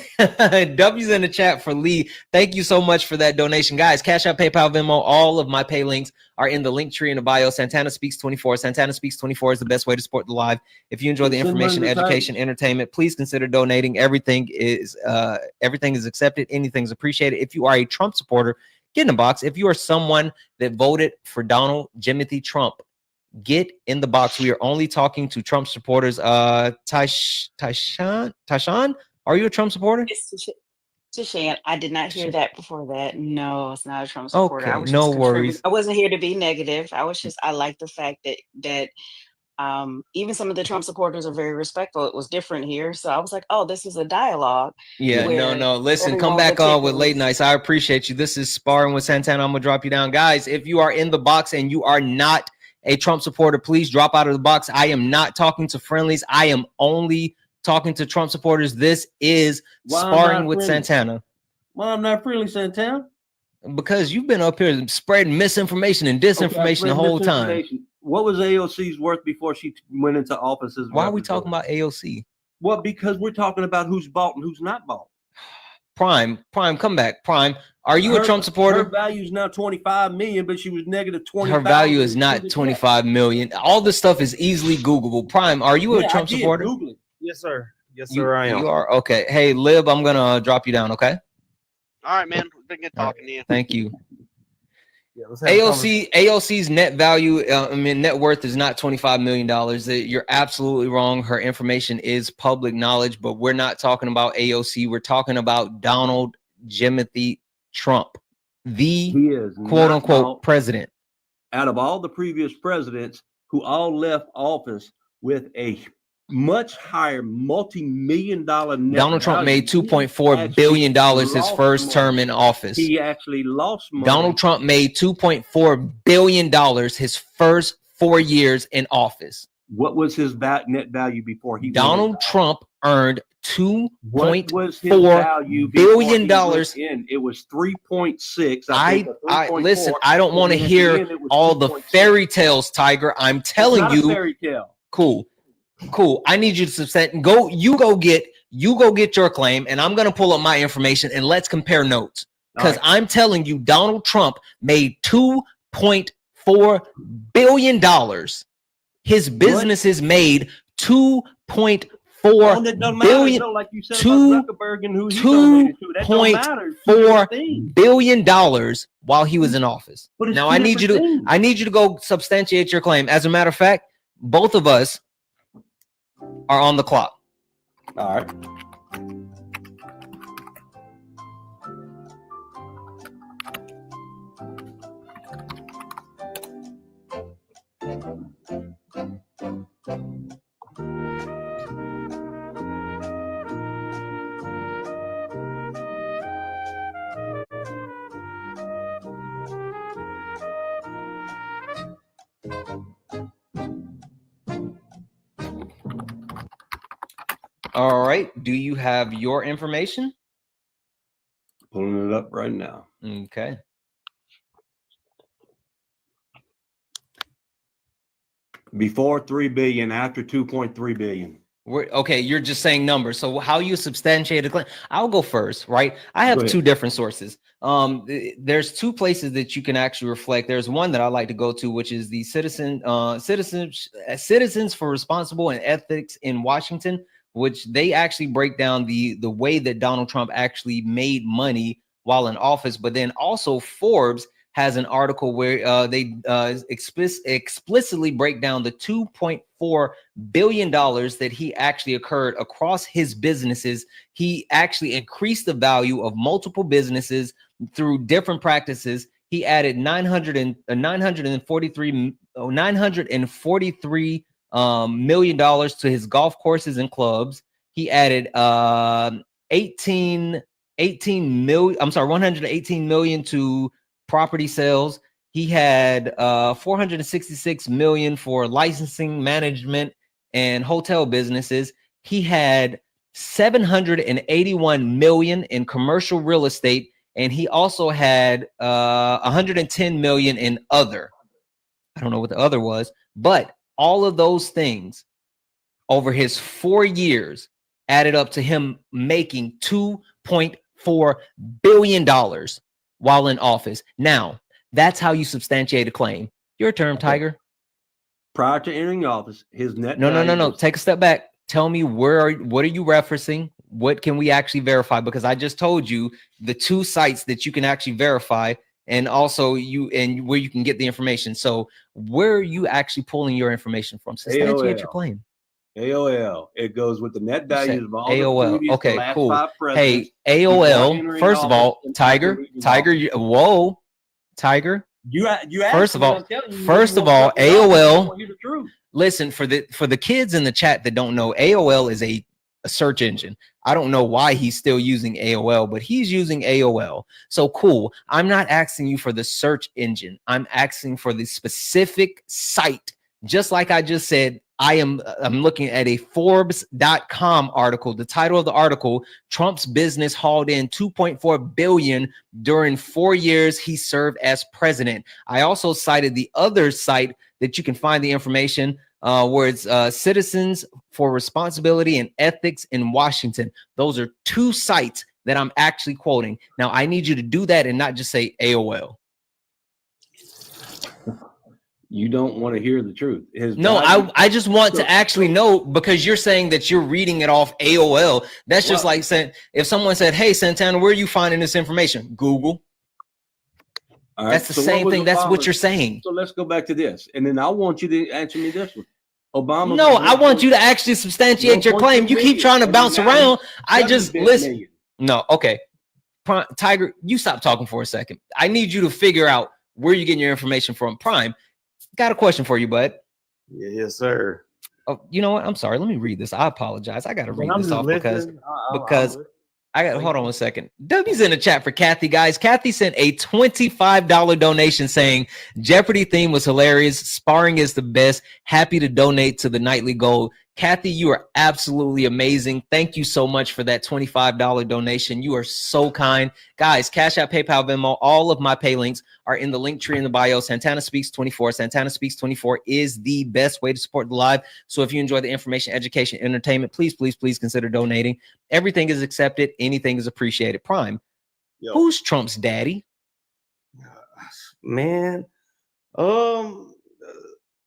W's in the chat for Lee. Thank you so much for that donation, guys. Cash App, PayPal, Venmo, all of my pay links are in the link tree in the bio. Santana Speaks 24. Santana Speaks 24 is the best way to support the live. If you enjoy the information, education, entertainment, please consider donating. Everything is accepted. Anything's appreciated. If you are a Trump supporter, get in the box. If you are someone that voted for Donald Jimothy Trump, get in the box. We are only talking to Trump supporters. Tashan, are you a Trump supporter? It's Tashan. I did not hear that before that. No, it's not a Trump supporter. Okay, I was no just worries. I wasn't here to be negative. I like the fact that even some of the Trump supporters are very respectful. It was different here. So I was like, oh, this is a dialogue. Yeah, no. Listen, come back on with late nights. I appreciate you. This is Sparring with Santana. I'm gonna drop you down. Guys, if you are in the box and you are not a Trump supporter, please drop out of the box. I am not talking to friendlies. I am only talking to Trump supporters. This is Sparring with Santana. Well, I'm not friendly, Santana. Because you've been up here spreading misinformation and disinformation the whole time. What was AOC's worth before she went into office? Why are we talking about AOC? Well, because we're talking about who's bought and who's not bought. Prime, come back. Prime, are you a Trump supporter? Her value is now 25 million, but she was negative 20. Her value is not 25 million. All this stuff is easily Googleable. Prime, are you a Trump supporter? Google it. Yes, sir. Yes, sir. I am. You are? Okay. Hey, Lib, I'm gonna drop you down. Okay. All right, man. Been good talking to you. Thank you. Yeah, AOC's net value, net worth is not $25 million. You're absolutely wrong. Her information is public knowledge, but we're not talking about AOC. We're talking about Donald Jimothy Trump, the quote unquote president. Out of all the previous presidents who all left office with a much higher multi-million-dollar net Donald Trump made $2.4 billion his first term in office. He actually lost money. Donald Trump made $2.4 billion his first 4 years in office. What was his net value before he? Donald Trump earned $2.4 billion. It was 3.6. I listen. I don't want to hear all the fairy tales, Tiger. I'm telling you. Fairy tale. Cool. I need you to substant. Go get your claim, and I'm gonna pull up my information and let's compare notes. Because I'm telling you, Donald Trump made $2.4 billion. His businesses made $2.4 billion. Like you said about Zuckerberg and who he donated to. That don't matter. $2.4 billion while he was in office. Now I need you to go substantiate your claim. As a matter of fact, both of us are on the clock. All right. All right. Do you have your information? Pulling it up right now. Okay. Before 3 billion, after 2.3 billion. Okay, you're just saying numbers. So how you substantiate a claim? I'll go first, right? I Go have ahead. two different sources. There's two places that you can actually reflect. There's one that I like to go to, which is the Citizens for Responsible and Ethics in Washington, which they actually break down the way that Donald Trump actually made money while in office. But then also Forbes has an article where they explicitly break down the $2.4 billion that he actually occurred across his businesses. He actually increased the value of multiple businesses through different practices. He added $943 million to his golf courses and clubs. He added 118 million to property sales. He had 466 million for licensing, management, and hotel businesses. He had 781 million in commercial real estate, and he also had 110 million in other. I don't know what the other was, but all of those things over his 4 years added up to him making $2.4 billion while in office. Now, that's how you substantiate a claim. Your term, Tiger. Prior to entering office, his net No. Take a step back. Tell me what are you referencing? What can we actually verify? Because I just told you the two sites that you can actually verify, and also where you can get the information. So where are you actually pulling your information from? Substantiate your claim. AOL. It goes with the net values of all AOL. the previous, Okay, the last cool. 5 presidents. Hey, AOL. First of all, Tiger. Whoa, Tiger. You First of all, AOL. Listen, for the kids in the chat that don't know, AOL is a search engine. I don't know why he's still using AOL, but he's using AOL. So cool. I'm not asking you for the search engine. I'm asking for the specific site. Just like I just said, I'm looking at a Forbes.com article. The title of the article: Trump's business hauled in 2.4 billion during 4 years he served as president. I also cited the other site that you can find the information where it's Citizens for Responsibility and Ethics in Washington. Those are two sites that I'm actually quoting. Now, I need you to do that and not just say AOL. You don't want to hear the truth. I just want to actually know, because you're saying that you're reading it off AOL. That's just like saying, if someone said, hey, Santana, where are you finding this information? Google. Right, that's the same thing. That's what you're saying. So let's go back to this. And then I want you to answer me this one. Obama. No, I want you to actually substantiate your claim. You keep trying to bounce around. I just listen. No, okay. Tiger, you stop talking for a second. I need you to figure out where you're getting your information from. Prime. Got a question for you, bud. Yeah, yes, sir. Oh, you know what? I'm sorry. Let me read this. I apologize. I got to read this off because I got. Hold on a second. W's in the chat for Kathy, guys. Kathy sent a $25 donation saying Jeopardy theme was hilarious. Sparring is the best. Happy to donate to the Nightly Gold. Kathy, you are absolutely amazing. Thank you so much for that $25 donation. You are so kind. Guys, Cash App, PayPal, Venmo, all of my pay links are in the link tree in the bio. Santana Speaks 24. Santana Speaks 24 is the best way to support the live. So if you enjoy the information, education, entertainment, please consider donating. Everything is accepted. Anything is appreciated. Prime, who's Trump's daddy? Man,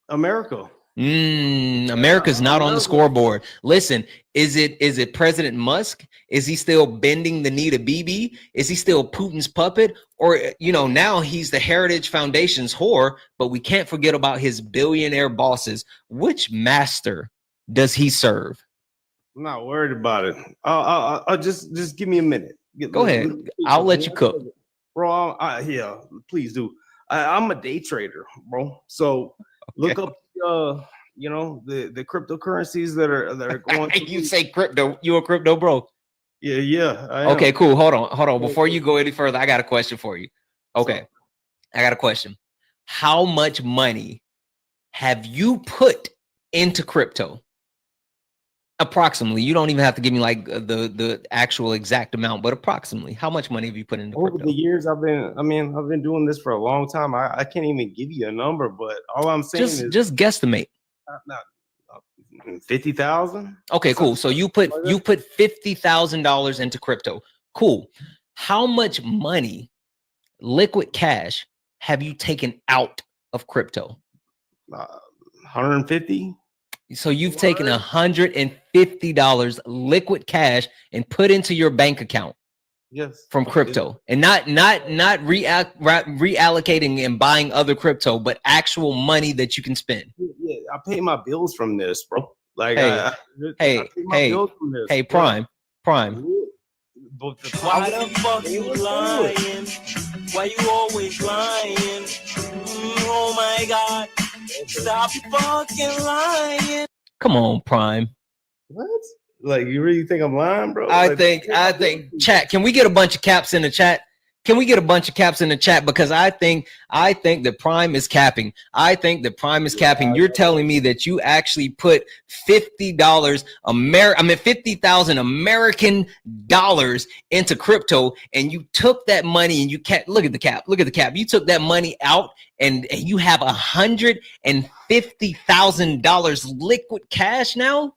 America. America's not on the scoreboard. Listen, is it President Musk? Is he still bending the knee to Bibi? Is he still Putin's puppet? Or, now he's the Heritage Foundation's whore, but we can't forget about his billionaire bosses. Which master does he serve? I'm not worried about it. I'll just give me a minute. Go ahead. I'll let you cook. Bro, yeah, please do. I'm a day trader, bro. So look up the cryptocurrencies that are going to you say crypto, you a crypto bro? Yeah. Okay, cool. Hold on. Before you go any further, I got a question for you. Okay. I got a question. How much money have you put into crypto? Approximately. You don't even have to give me like the actual exact amount, but approximately, how much money have you put into crypto? Over the years, I've been doing this for a long time. I can't even give you a number, but all I'm saying is just guesstimate. 50,000. Okay, cool. So you put $50,000 into crypto. Cool. How much money, liquid cash, have you taken out of crypto? 150. So you've taken $150 liquid cash and put into your bank account. Yes. From crypto, and not reallocating and buying other crypto, but actual money that you can spend. Yeah, I pay my bills from this, bro. Like, hey, I pay my bills from this. Hey, Prime. Why the fuck you lying? Why you always lying? Oh my God! Stop fucking lying. Come on, Prime. What? Like, you really think I'm lying, bro? I think chat. Can we get a bunch of caps in the chat? Can we get a bunch of caps in the chat? Because I think that Prime is capping. I think that Prime is capping. You're telling me that you actually put $50,000 American dollars into crypto, and you took that money and you can't look at the cap. Look at the cap. You took that money out, and you have $150,000 liquid cash now.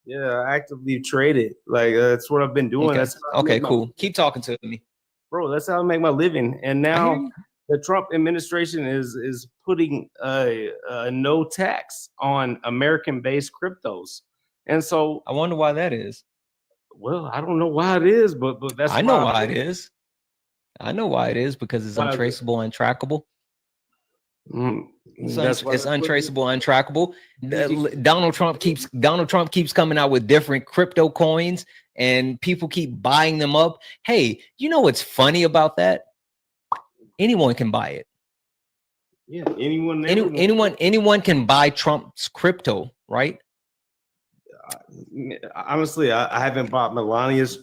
Yeah, I actively traded. Like, that's what I've been doing. Okay, That's cool. Keep talking to me, bro. That's how I make my living. And now the Trump administration is putting a no tax on American-based cryptos, and so I wonder why that is. Well, I don't know why it is, but that's I know why it is. I know why it is, because it's untraceable and trackable. It's untraceable, untrackable. Donald Trump keeps coming out with different crypto coins, and people keep buying them up. Hey, you know what's funny about that? Anyone can buy it. Yeah, anyone can buy Trump's crypto, right? Honestly, I haven't bought Melania's.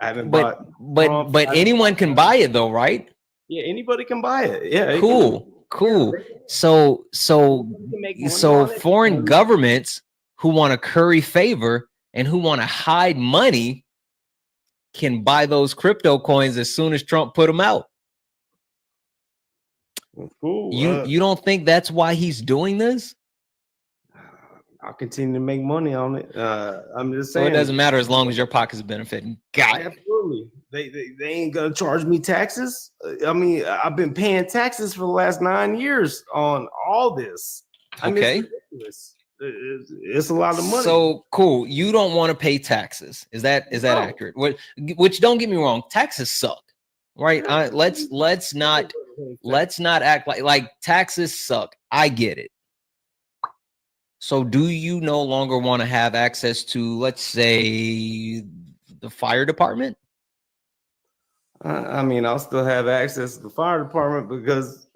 I haven't bought. But anyone can buy it though, right? Yeah, anybody can buy it. Yeah, cool. So foreign governments who want to curry favor and who want to hide money can buy those crypto coins as soon as Trump put them out. Cool. You don't think that's why he's doing this? I'll continue to make money on it. I'm just saying. So it doesn't matter as long as your pocket's benefiting. Got it. Absolutely. They ain't gonna charge me taxes. I mean, I've been paying taxes for the last 9 years on all this. I mean, it's ridiculous. It's a lot of money. So cool. You don't want to pay taxes. Is that accurate? Which don't get me wrong, taxes suck, right? Let's not act like taxes suck. I get it. So do you no longer want to have access to, let's say, the fire department? I mean, I'll still have access to the fire department because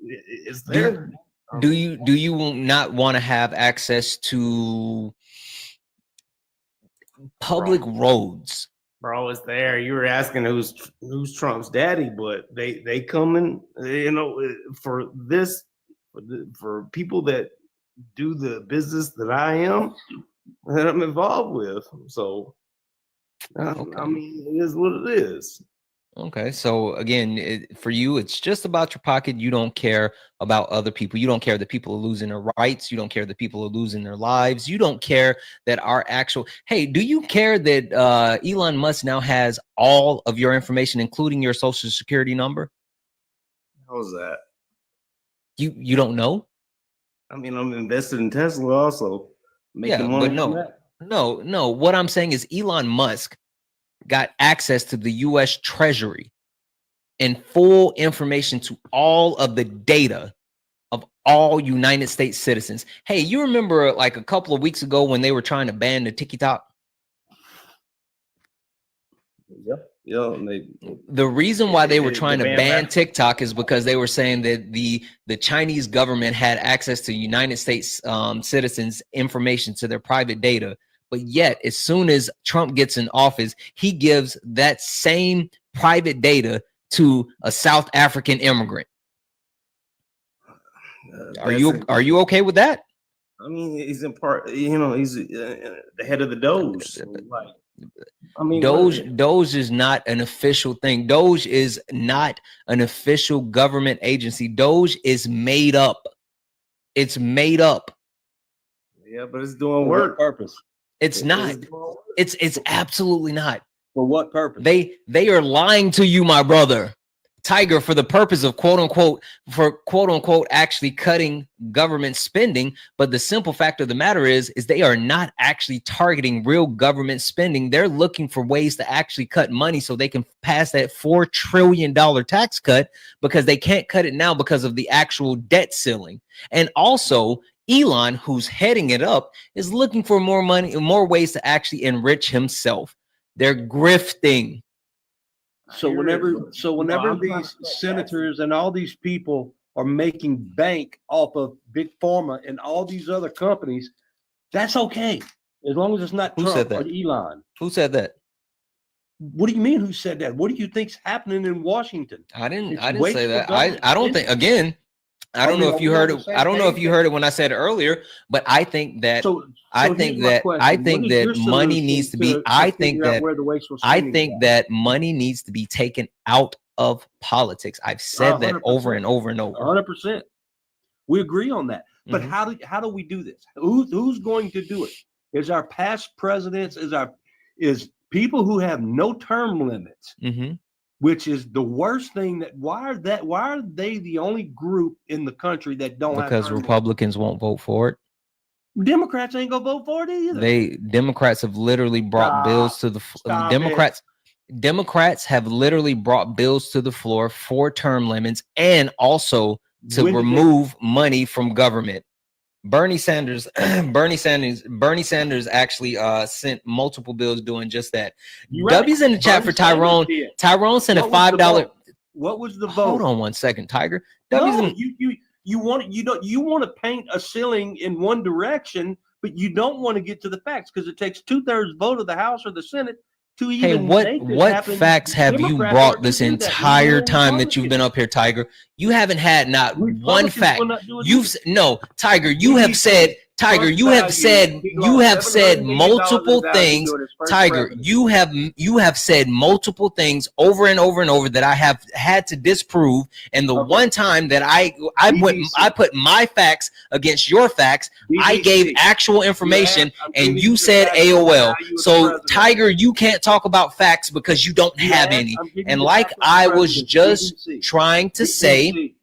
it's there. Do you not want to have access to public roads? Bro, it's there. You were asking who's Trump's daddy, but they coming, for this, for people that do the business that I am, that I'm involved with. So, okay. I mean, it is what it is. Okay, so again, for you, it's just about your pocket. You don't care about other people. You don't care that people are losing their rights. You don't care that people are losing their lives. You don't care that our actual. Hey, do you care that Elon Musk now has all of your information, including your social security number? How's that? You don't know? I mean, I'm invested in Tesla also. Making money but no. What I'm saying is Elon Musk got access to the U.S. Treasury and full information to all of the data of all United States citizens. Hey, you remember like a couple of weeks ago when they were trying to ban the TikTok? Yep. The reason why they were trying to ban TikTok is because they were saying that the Chinese government had access to United States citizens' information, to their private data. But yet, as soon as Trump gets in office, he gives that same private data to a South African immigrant. Are you okay with that? I mean, he's in part. He's the head of the Doge. So I mean, Doge is not an official thing. Doge is not an official government agency. Doge is made up. It's made up. Yeah, but it's doing For work. what purpose? It's not. It's absolutely not. For what purpose? They are lying to you, my brother. Tiger, for the purpose of quote unquote actually cutting government spending, but the simple fact of the matter is they are not actually targeting real government spending. They're looking for ways to actually cut money so they can pass that $4 trillion tax cut, because they can't cut it now because of the actual debt ceiling. And also Elon, who's heading it up, is looking for more money, more ways to actually enrich himself. They're grifting. So whenever these senators and all these people are making bank off of Big Pharma and all these other companies, that's okay. As long as it's not Who Trump said that? or Elon. Who said that? What do you mean who said that? What do you think's happening in Washington? I didn't say wasteful that. government I don't think, again, I don't know if you heard it. I don't know if you heard it when I said it earlier, but I think that I think that money needs to be I think that money needs to be taken out of politics. I've said that over and over and over. 100%. We agree on that. But how do we do this? Who's going to do it? Is our past presidents, is people who have no term limits, which is the worst thing. Why are they the only group in the country that don't have because Republicans won't vote for it. Democrats ain't gonna vote for it either. Democrats have literally brought bills to the Democrats have literally brought bills to the floor for term limits and also to remove money from government. Bernie Sanders actually sent multiple bills doing just that. W's in the chat for Tyrone. Tyrone sent a $5. What was the vote? Hold on one second, Tiger. You want to paint a ceiling in one direction, but you don't want to get to the facts because it takes 2/3 vote of the House or the Senate to even what facts have you brought this entire time that you've been up here, Tiger? You haven't had not one fact. Tiger, you have said multiple things. Tiger, you have said multiple things over and over and over that I have had to disprove. And the one time that I put my facts against your facts, I gave actual information, and you said AOL. So Tiger, you can't talk about facts because you don't have any. And like I was just trying to say,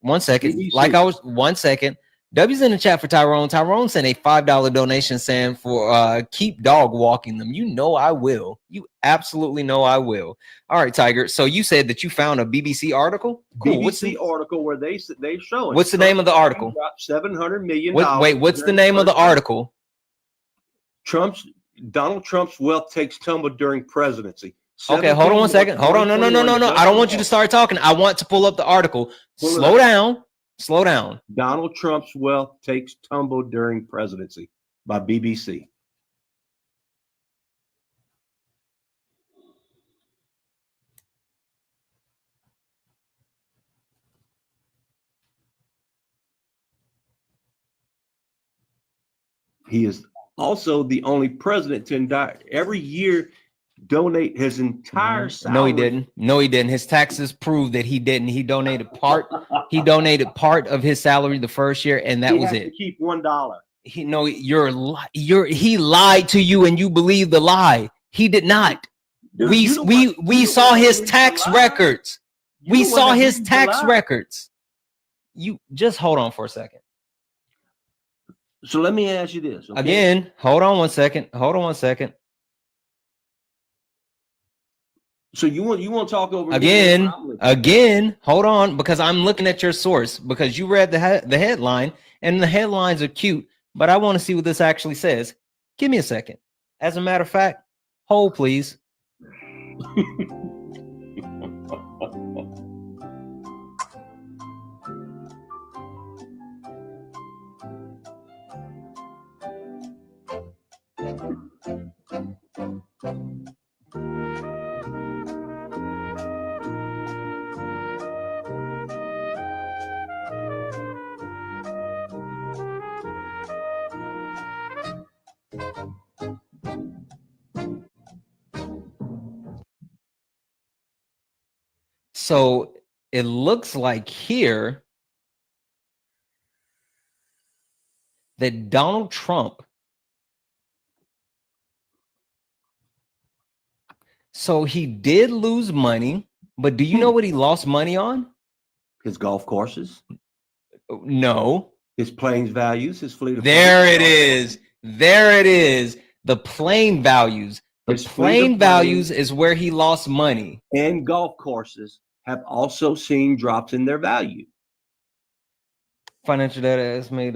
one second. W's in the chat for Tyrone. Tyrone sent a $5 donation saying for keep dog walking them. You know I will. You absolutely know I will. All right, Tiger. So you said that you found a BBC article? Cool. BBC article where they show it. What's the name of the article? $700 million. Wait, what's the name of the article? Donald Trump's wealth takes tumble during presidency. Okay, hold on one second. Hold on. No. I don't want you to start talking. I want to pull up the article. Slow down. Donald Trump's wealth takes tumble during presidency by BBC. He is also the only president to every year donate his entire salary. No, he didn't. His taxes prove that he didn't. He donated part of his salary the first year, and that was it. To keep $1. He lied to you, and you believe the lie. He did not. Dude, we saw his tax records. We saw his tax records. You just hold on for a second. So let me ask you this. Okay? Again, hold on one second. So you want to talk over again? Hold on, because I'm looking at your source, because you read the headline, and the headlines are cute, but I want to see what this actually says. Give me a second. As a matter of fact, hold please. So it looks like here that Donald Trump, so he did lose money, but do you know what he lost money on? His golf courses, No. his planes values, his fleet of There planes. it is. There it is. The plane values. The His fleet of plane values planes is where he lost money. and golf courses have also seen drops in their value. Financial data estimate,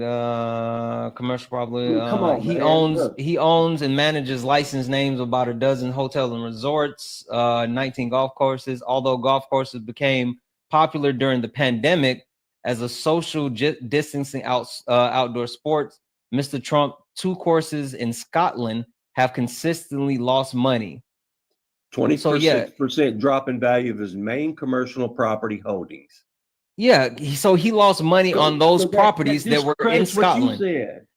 commercial probably. Come on, he man. owns Look. he owns and manages licensed names of about a dozen hotels and resorts, 19 golf courses. Although golf courses became popular during the pandemic as a social distancing outdoor sports, Mr. Trump 2 courses in Scotland have consistently lost money. 26% drop in value of his main commercial property holdings. Yeah, so he lost money on those properties that were in Scotland.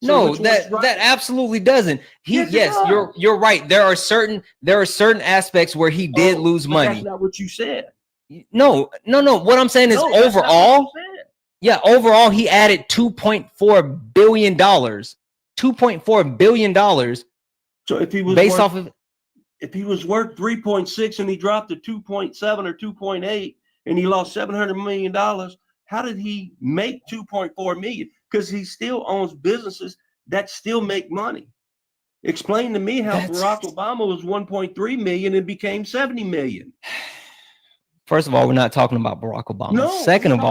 No, that absolutely doesn't. You're right. There are certain aspects where he did lose money. That's not what you said. No. What I'm saying is overall, overall he added $2.4 billion. $2.4 billion. So if he was based off of, if he was worth 3.6 and he dropped to 2.7 or 2.8 and he lost $700 million, how did he make 2.4 million? Because he still owns businesses that still make money. Explain to me how Barack Obama was 1.3 million and became 70 million. First of all, we're not talking about Barack Obama. No, second of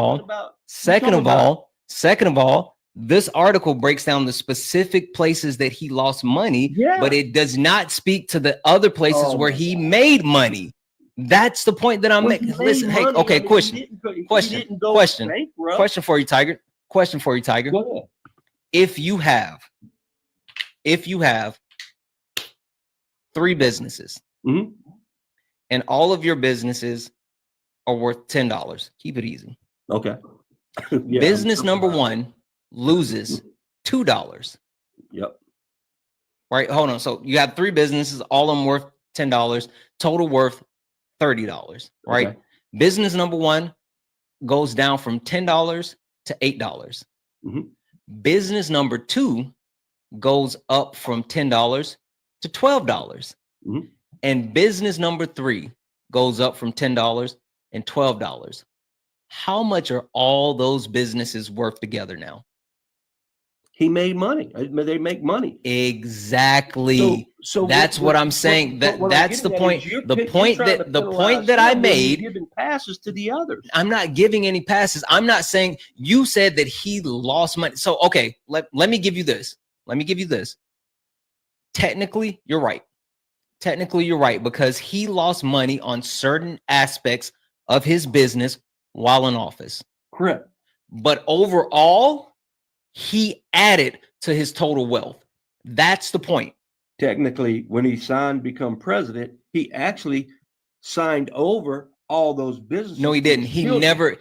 all, this article breaks down the specific places that he lost money, but it does not speak to the other places where he made money. That's the point that I'm making. Listen, hey, okay, question for you, Tiger. Question for you, Tiger. Go ahead. If you have 3 businesses, and all of your businesses are worth $10, keep it easy. Okay. Business number 1 loses $2. Yep. Right. Hold on. So you have 3 businesses, all of them worth $10, total worth $30. Right. Okay. Business number 1 goes down from $10 to $8. Business number 2 goes up from $10 to $12. And business number 3 goes up from $10 and $12. How much are all those businesses worth together now? He made money. They make money. Exactly. So that's what I'm saying. That's the point. The point that I made. Giving passes to the others. I'm not giving any passes. I'm not saying. You said that he lost money. So okay, let me give you this. Technically, you're right. Because he lost money on certain aspects of his business while in office. Correct. But overall, he added to his total wealth. That's the point. Technically, when he signed become president, he actually signed over all those businesses. No, he didn't. He never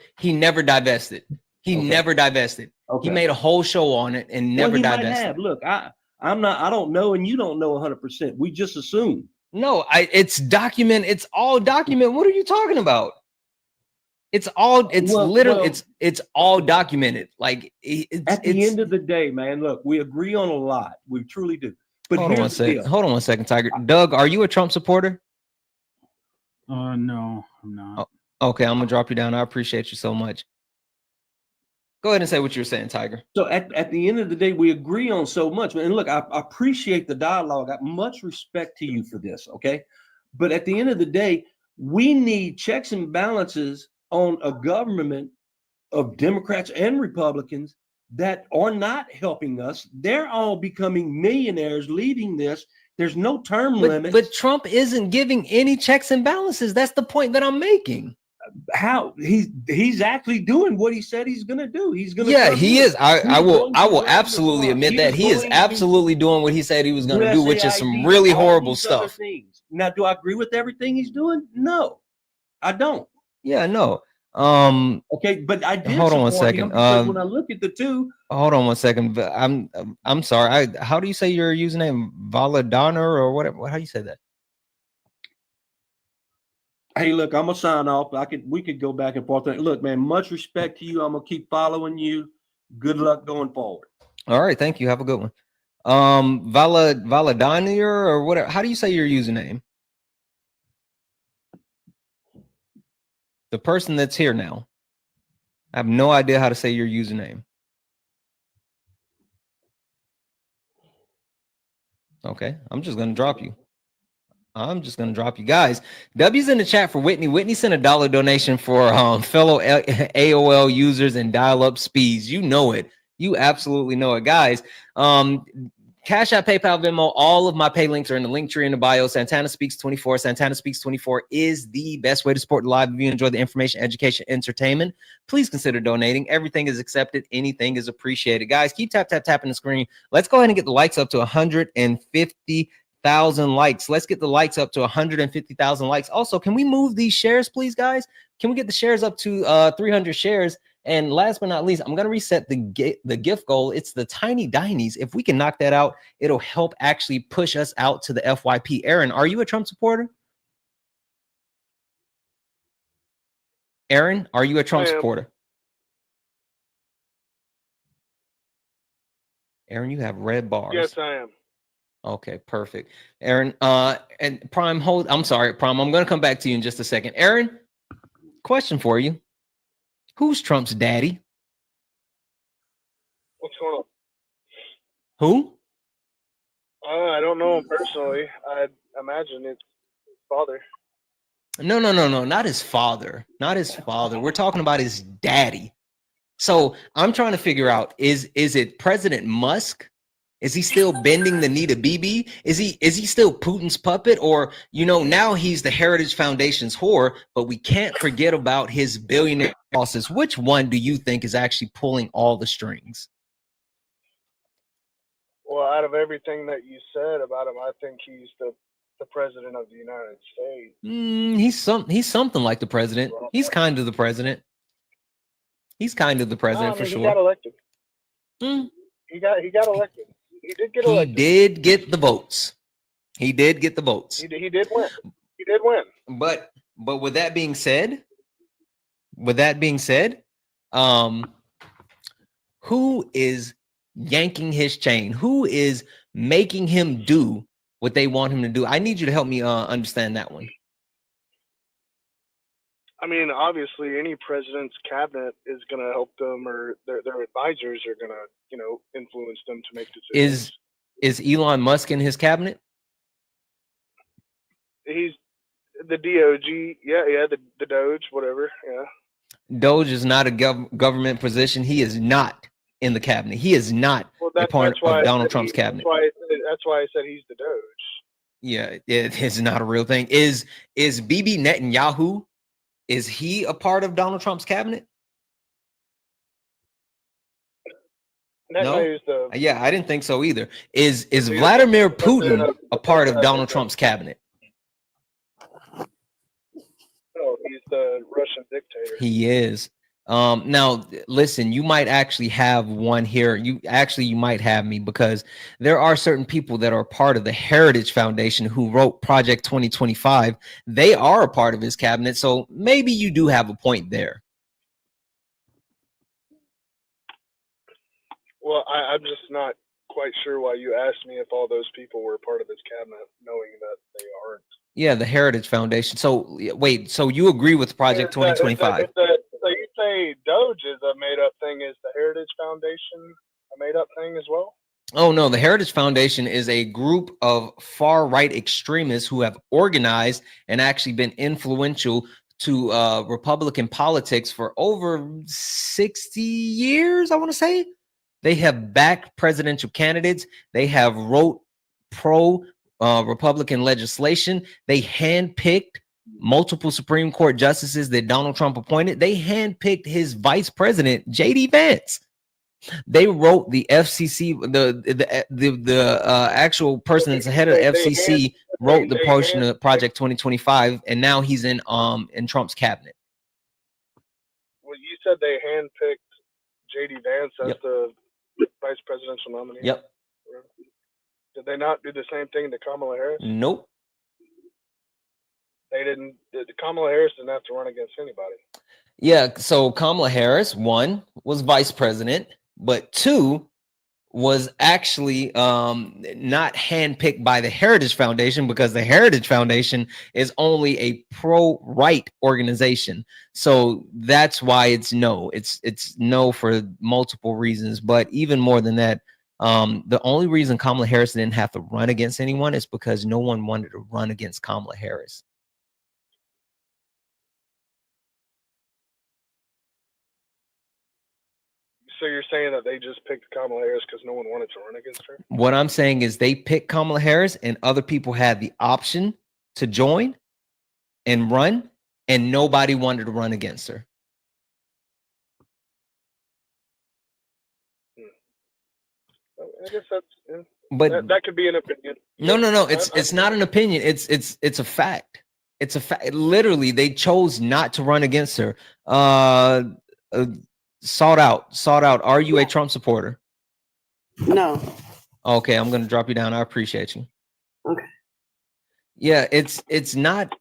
divested. Never divested. Okay. He made a whole show on it and never divested. Might have. Look, I don't know, and you don't know 100%. We just assume. No, it's document. It's all document. What are you talking about? It's all. It's it's all documented. Like at the end of the day, man. Look, we agree on a lot. We truly do. But hold on one second, Tiger. Doug, are you a Trump supporter? No, I'm not. Oh, okay, I'm gonna drop you down. I appreciate you so much. Go ahead and say what you were saying, Tiger. So at the end of the day, we agree on so much. And look, I appreciate the dialogue. I have much respect to you for this. Okay, but at the end of the day, we need checks and balances on a government of Democrats and Republicans that are not helping us. They're all becoming millionaires leaving this. There's no term limit. But Trump isn't giving any checks and balances. That's the point that I'm making. How he's actually doing what he said he's going to do. He's going to. Yeah, he is. I will absolutely admit that he is absolutely doing what he said he was going to do, which is some really horrible stuff. Now, do I agree with everything he's doing? No, I don't. Yeah, no. Okay, but I did. Hold on one second. When I look at the two, hold on one second. I'm sorry. How do you say your username? Valadana or whatever? How do you say that? Hey, look, I'm gonna sign off. We could go back and forth. Look, man, much respect to you. I'm gonna keep following you. Good luck going forward. All right, thank you. Have a good one. Valadanier or whatever. How do you say your username? The person that's here now. I have no idea how to say your username. Okay, I'm just gonna drop you. Guys. W's in the chat for Whitney. Whitney sent a $1 donation for fellow AOL users and dial-up speeds. You know it. You absolutely know it, guys. Cash App, PayPal, Venmo, all of my pay links are in the link tree in the bio. Santana Speaks 24. Santana Speaks 24 is the best way to support the live. If you enjoy the information, education, entertainment, please consider donating. Everything is accepted. Anything is appreciated. Guys, keep tapping the screen. Let's go ahead and get the likes up to 150,000 likes. Let's get the likes up to 150,000 likes. Also, can we move these shares, please, guys? Can we get the shares up to 300 shares? And last but not least, I'm going to reset the gift goal. It's the Tiny Dinies. If we can knock that out, it'll help actually push us out to the FYP. Aaron, are you a Trump supporter? Aaron, are you a Trump supporter? Aaron, you have red bars. Yes, I am. Okay, perfect. Aaron, and Prime, I'm sorry, Prime. I'm going to come back to you in just a second. Aaron, question for you. Who's Trump's daddy? What's going on? Who? I don't know him personally. I imagine it's his father. No, not his father. Not his father. We're talking about his daddy. So I'm trying to figure out, is it President Musk? Is he still bending the knee to BB? Is he still Putin's puppet? Or, now he's the Heritage Foundation's whore, but we can't forget about his billionaire bosses. Which one do you think is actually pulling all the strings? Well, out of everything that you said about him, I think he's the president of the United States. He's something like the president. He's kind of the president. He's kind of the president for sure. He got elected. He got elected. He did get elected. He did get the votes. He did get the votes. He did win. He did win. But with that being said, who is yanking his chain? Who is making him do what they want him to do? I need you to help me understand that one. I mean, obviously, any president's cabinet is going to help them, or their advisors are going to, influence them to make decisions. Is Elon Musk in his cabinet? He's the DOG, yeah, the Doge, whatever, yeah. Doge is not a government position. He is not in the cabinet. He is not a part of Donald Trump's cabinet. That's why I said he's the Doge. Yeah, it is not a real thing. Is Bibi Netanyahu? Is he a part of Donald Trump's cabinet? No. Yeah, I didn't think so either. Is Vladimir Putin a part of Donald Trump's cabinet? No, he's the Russian dictator. He is. Now listen, you might actually have one here. You might have me, because there are certain people that are part of the Heritage Foundation who wrote Project 2025. They are a part of his cabinet, so maybe you do have a point there. Well, I'm just not quite sure why you asked me if all those people were part of his cabinet, knowing that they aren't. Yeah, the Heritage Foundation. So wait, so you agree with Project 2025? So you say Doge is a made-up thing? Is the Heritage Foundation a made-up thing as well? Oh, no. The Heritage Foundation is a group of far-right extremists who have organized and actually been influential to Republican politics for over 60 years, I want to say. They have backed presidential candidates. They have wrote pro-Republican legislation. They handpicked multiple Supreme Court justices that Donald Trump appointed. They handpicked his vice president, J.D. Vance. They wrote the FCC, the actual person that's the head of the FCC wrote the portion of Project 2025, and now he's in Trump's cabinet. Well, you said they handpicked J.D. Vance as the vice presidential nominee. Yep. Did they not do the same thing to Kamala Harris? Nope. They didn't. Kamala Harris didn't have to run against anybody. Yeah. So Kamala Harris, one, was vice president, but two, was actually not handpicked by the Heritage Foundation, because the Heritage Foundation is only a pro-right organization. So that's why it's no. It's no for multiple reasons. But even more than that, the only reason Kamala Harris didn't have to run against anyone is because no one wanted to run against Kamala Harris. So you're saying that they just picked Kamala Harris because no one wanted to run against her? What I'm saying is they picked Kamala Harris and other people had the option to join and run, and nobody wanted to run against her. I guess that's, But that could be an opinion. No. It's not an opinion. It's a fact. It's a fact. Literally, they chose not to run against her. Sought out. Are you a Trump supporter? No. Okay, I'm gonna drop you down. I appreciate you. Okay. Yeah, it's not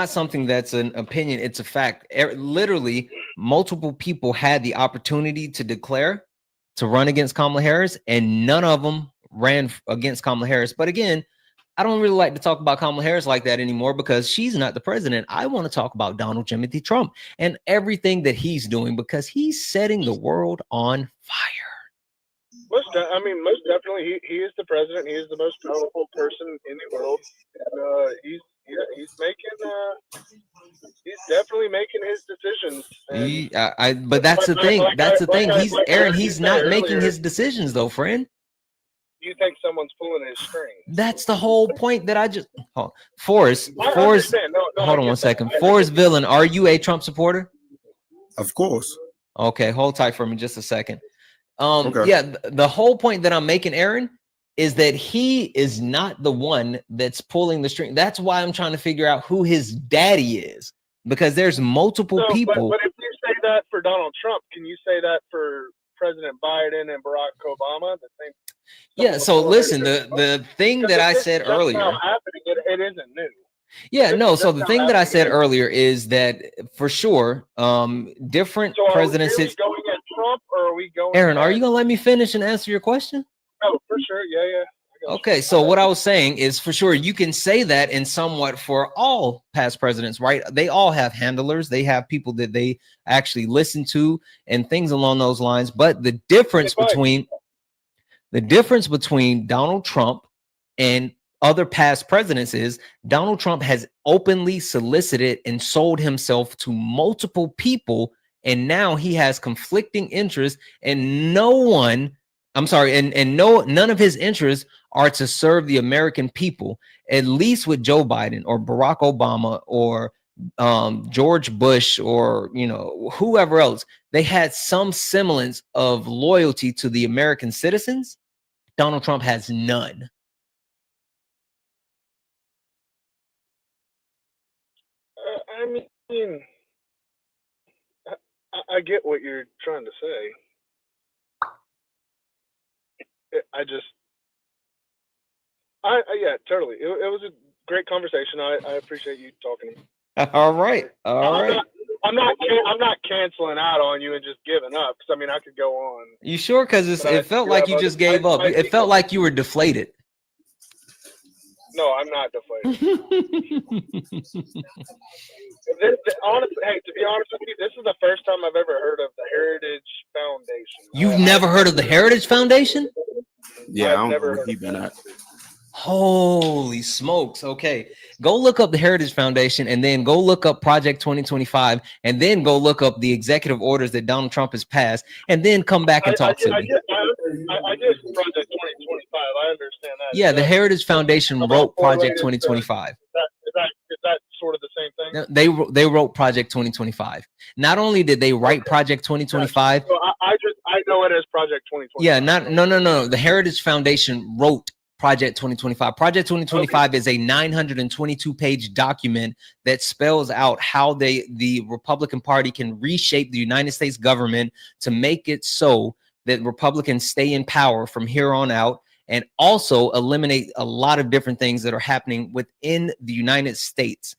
something that's an opinion. It's a fact. Literally, multiple people had the opportunity to declare to run against Kamala Harris, and none of them ran against Kamala Harris. But again, I don't really like to talk about Kamala Harris like that anymore because she's not the president. I want to talk about Donald Timothy Trump and everything that he's doing, because he's setting the world on fire. Most definitely, he is the president. He is the most powerful person in the world. And, he's definitely making his decisions. But that's the thing. That's the thing. He's not making his decisions though, friend. You think someone's pulling his strings? That's the whole point that I just. Forrest. Hold on one second. Forrest Villain, are you a Trump supporter? Of course. Okay, hold tight for me just a second. Okay. Yeah, the whole point that I'm making, Aaron, is that he is not the one that's pulling the string. That's why I'm trying to figure out who his daddy is, because there's multiple people. But if you say that for Donald Trump, can you say that for President Biden and Barack Obama? The same. Yeah. So listen, the thing that I said earlier. It isn't new. Yeah, no. So the thing that I said earlier is that for sure, different presidents. Are we going at Trump, or are we going? Aaron, are you gonna let me finish and answer your question? Oh, for sure. Yeah. Okay, so what I was saying is for sure you can say that in somewhat for all past presidents, right? They all have handlers, they have people that they actually listen to and things along those lines. But the difference between Donald Trump and other past presidents is Donald Trump has openly solicited and sold himself to multiple people, and now he has conflicting interests, and none of his interests are to serve the American people. At least with Joe Biden or Barack Obama or George Bush or whoever else, they had some semblance of loyalty to the American citizens. Donald Trump has none. I mean, I get what you're trying to say. Yeah, totally. It was a great conversation. I appreciate you talking to me. All right. I'm not canceling out on you and just giving up, because I mean I could go on. You sure? Because it felt like you just gave up. It felt like you were deflated. No, I'm not deflated. Honestly, hey, to be honest with you, this is the first time I've ever heard of the Heritage Foundation. You've never heard of the Heritage Foundation? Yeah, I don't know where you've been at. Holy smokes. Okay. Go look up the Heritage Foundation, and then go look up Project 2025, and then go look up the executive orders that Donald Trump has passed, and then come back and talk to me. I did Project 2025. I understand that. Yeah, the Heritage Foundation wrote Project 2025. Is that sort of the same thing? They wrote Project 2025. Not only did they write Project 2025. So I know it as Project 2025. Yeah, no. The Heritage Foundation wrote Project 2025. Project 2025 is a 922-page document that spells out how the Republican Party can reshape the United States government to make it so that Republicans stay in power from here on out, and also eliminate a lot of different things that are happening within the United States.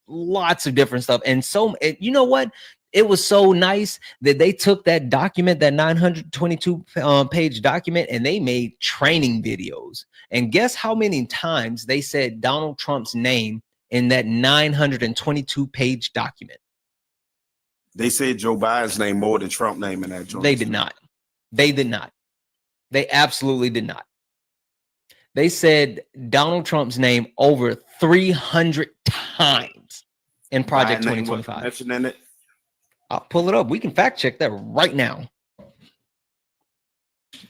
Lots of different stuff. And so, you know what? it was so nice that they took that document, that 922 page document, and they made training videos. And guess how many times they said Donald Trump's name in that 922 page document? They said Joe Biden's name more than Trump name in that joint. They did not. They did not. They absolutely did not. They said Donald Trump's name over 300 times in Project 2025. Mentioning it. I'll pull it up. We can fact check that right now.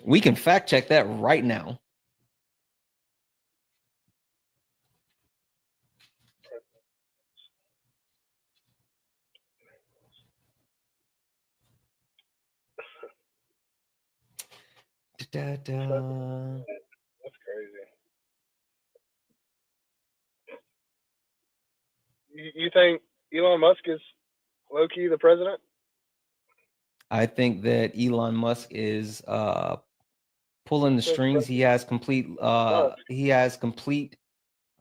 We can fact check that right now. That's crazy. You think Elon Musk is low-key the president? I think that Elon Musk is pulling the strings. He has complete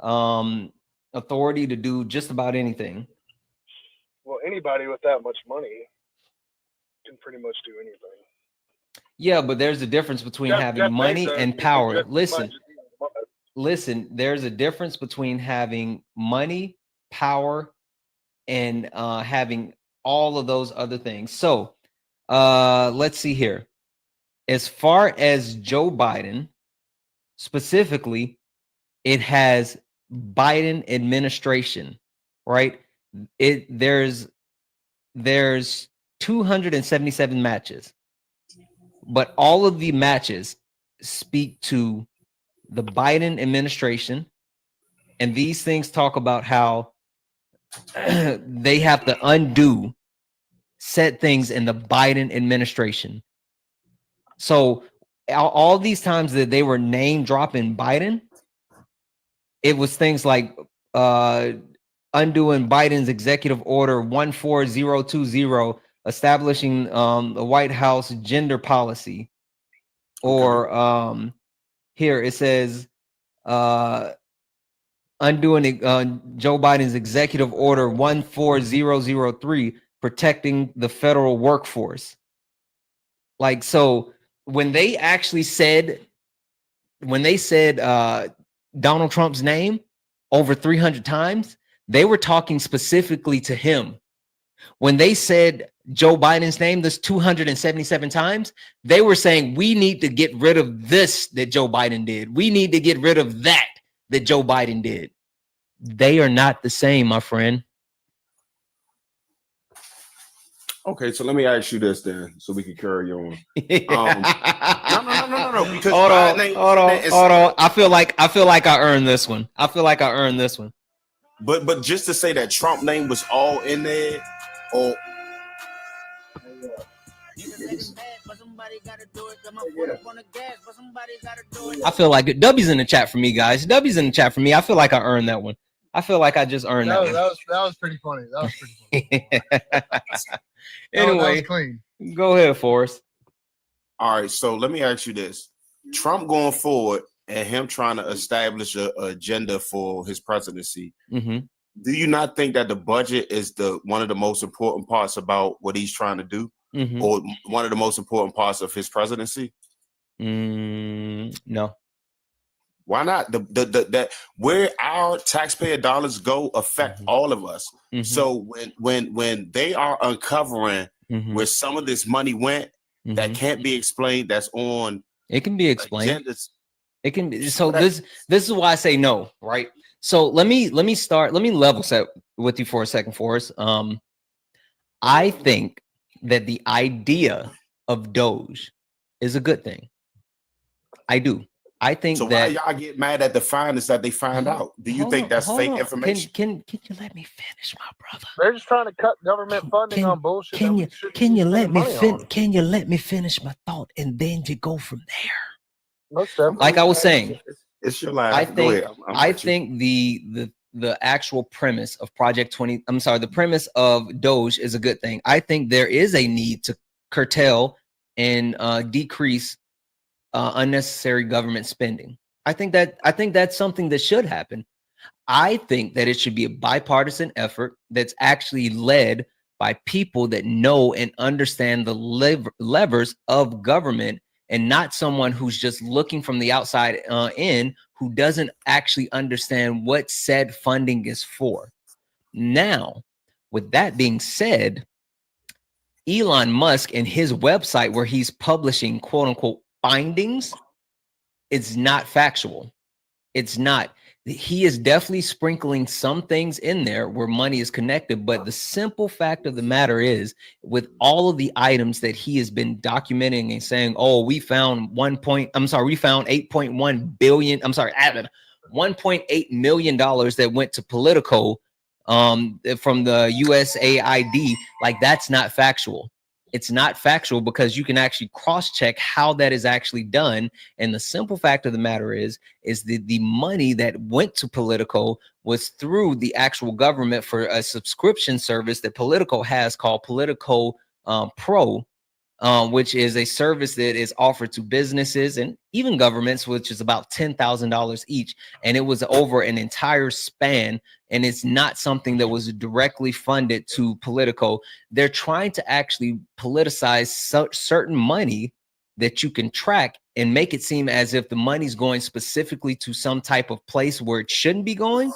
authority to do just about anything. Well, anybody with that much money can pretty much do anything. Yeah, but there's a difference between having money and power. Listen, there's a difference between having money, power, and having all of those other things. So let's see here. As far as Joe Biden, specifically, it has Biden administration, right? There's 277 matches, but all of the matches speak to the Biden administration, and these things talk about how they have to undo set things in the Biden administration. So all these times that they were name dropping Biden, it was things like undoing Biden's executive order 14020, establishing the White House gender policy, or here it says undoing Joe Biden's executive order 14003, protecting the federal workforce. Like, so when they actually said, Donald Trump's name over 300 times, they were talking specifically to him. When they said Joe Biden's name this 277 times, they were saying, we need to get rid of this that Joe Biden did. We need to get rid of that Joe Biden did. They are not the same, my friend. Okay, so let me ask you this then, so we can carry on. No. Because hold on. I feel like I earned this one. But just to say that Trump name was all in there, or I feel like W's in the chat for me, guys. W's in the chat for me. I feel like I earned that one. I feel like I just earned that one. That was pretty funny. Anyway, that was clean. Go ahead, Forrest. All right, so let me ask you this. Trump going forward and him trying to establish an agenda for his presidency, do you not think that the budget is one of the most important parts about what he's trying to do, or one of the most important parts of his presidency? No. Why not? That where our taxpayer dollars go affect all of us. So when they are uncovering where some of this money went, that can't be explained, that's on. It can be explained. It can be. So this is why I say no, right? So let me level set with you for a second, Forrest. I think that the idea of Doge is a good thing. I do. I think so. That, why y'all get mad at the findings that they find out? Do you think that's fake information? Can you let me finish, my brother? They're just trying to cut government funding on bullshit. Can you let me finish my thought, and then you go from there? Like I was saying, it's your line. I think the actual premise of the premise of Doge is a good thing. I think there is a need to curtail and decrease unnecessary government spending. I think that's something that should happen. I think that it should be a bipartisan effort that's actually led by people that know and understand the levers of government, and not someone who's just looking from the outside in, who doesn't actually understand what said funding is for. Now, with that being said, Elon Musk and his website where he's publishing quote unquote findings, it's not factual. It's not. He is definitely sprinkling some things in there where money is connected, but the simple fact of the matter is, with all of the items that he has been documenting and saying, oh, we found we found 8.1 billion, $1.8 million that went to Politico from the USAID, like that's not factual. It's not factual because you can actually cross-check how that is actually done. And the simple fact of the matter is the money that went to Politico was through the actual government for a subscription service that Politico has called Politico Pro, which is a service that is offered to businesses and even governments, which is about $10,000 each. And it was over an entire span. And it's not something that was directly funded to Politico. They're trying to actually politicize certain money that you can track and make it seem as if the money's going specifically to some type of place where it shouldn't be going.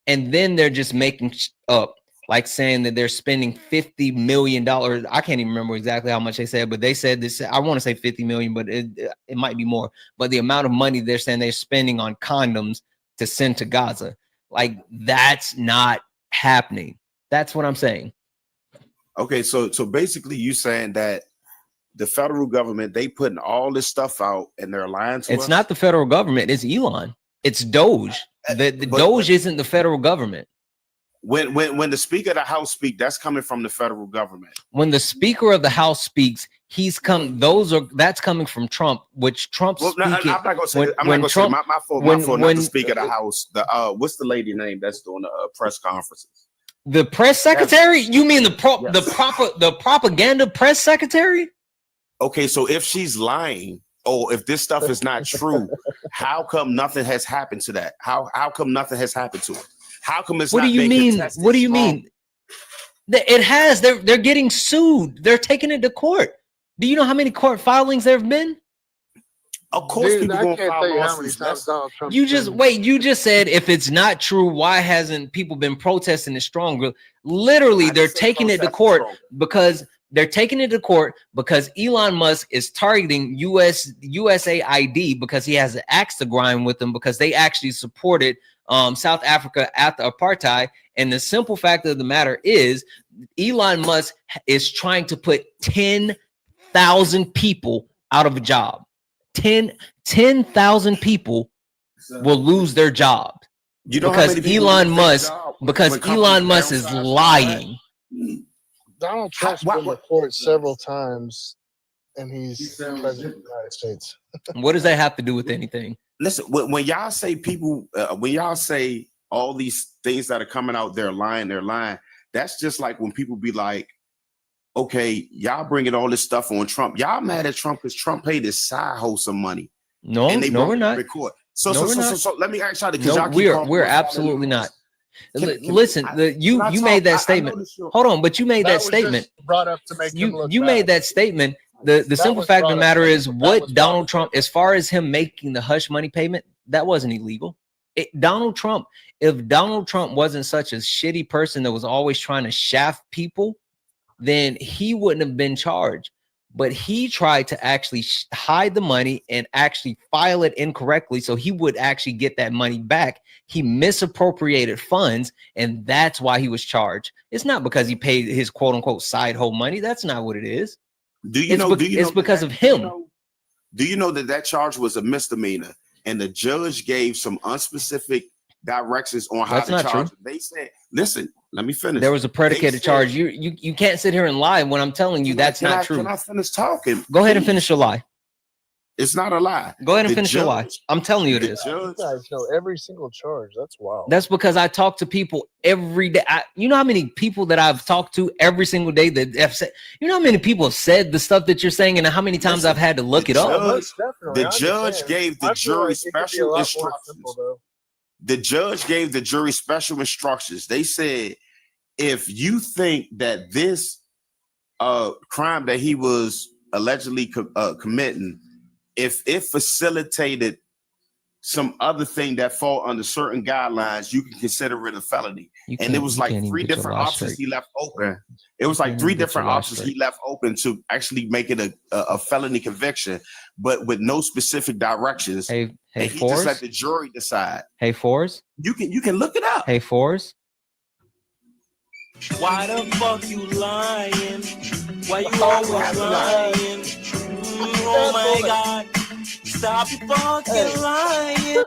And then they're just making up, like saying that they're spending $50 million. I can't even remember exactly how much they said, but they said this, I want to say 50 million, but it might be more. But the amount of money they're saying they're spending on condoms to send to Gaza, like that's not happening. That's what I'm saying. Okay, so basically you saying that the federal government, they putting all this stuff out and they're lying to us? It's not the federal government, it's Elon. It's Doge. The Doge isn't the federal government. When the Speaker of the House speaks, that's coming from the federal government. When the Speaker of the House speaks, that's coming from Trump, which Trump's speaking. I'm not gonna say my fault, not the Speaker of the House. What's the lady name that's doing the press conferences? The press secretary? You mean the propaganda press secretary? Okay, so if she's lying, or if this stuff is not true, how come nothing has happened to that? How come nothing has happened to it? How come it's what not? Do you mean? What do you mean? It has. They're getting sued. They're taking it to court. Do you know how many court filings there have been? Of course, Dude, people I gonna can't file tell you how many lawsuits. times Donald Trump. You just said if it's not true, why hasn't people been protesting it stronger? Literally, they're taking it to court because Elon Musk is targeting USAID because he has an axe to grind with them because they actually supported South Africa after apartheid. And the simple fact of the matter is Elon Musk is trying to put 10,000 people out of a job. 10,000 people will lose their job because Elon Musk is lying. Donald Trump's been reported several times, and he's president of the United States. What does that have to do with anything? Listen, when y'all say people, when y'all say all these things that are coming out, they're lying. That's just like when people be like, okay, y'all bringing all this stuff on Trump. Y'all mad at Trump because Trump paid his side hoe some money. No, we're not. So let me ask y'all because we're absolutely not. Listen, you made that statement. Hold on, but you made that statement. Brought up to make you made that statement. The simple fact of the matter is what Donald Trump, as far as him making the hush money payment, that wasn't illegal. If Donald Trump wasn't such a shitty person that was always trying to shaft people, then he wouldn't have been charged. But he tried to actually hide the money and actually file it incorrectly so he would actually get that money back. He misappropriated funds, and that's why he was charged. It's not because he paid his quote unquote side hoe money. That's not what it is. It's because of him. Do you know that charge was a misdemeanor and the judge gave some unspecific directions on how to charge him? They said, listen, let me finish. There was a predicated charge. You can't sit here and lie when I'm telling you that's not true. Can I finish talking? Go ahead and finish your lie. It's not a lie. Go ahead and finish your lie. I'm telling you it is. You guys know every single charge. That's wild. That's because I talk to people every day. You know how many people that I've talked to every single day that have said, you know how many people have said the stuff that you're saying and how many times I've had to look it up? The judge gave the jury special instructions. The judge gave the jury special instructions. They said, if you think that this crime that he was allegedly committing, if it facilitated some other thing that fall under certain guidelines, you can consider it a felony. And it was like 3 different options he left open. It was like 3 different options he left open to actually make it a felony conviction, but with no specific directions. Hey, and he just let the jury decide. Hey, Fours. You can look it up. Hey, Fours. Why the fuck you lying? Why you always lying? Oh my God. Stop your fucking lying.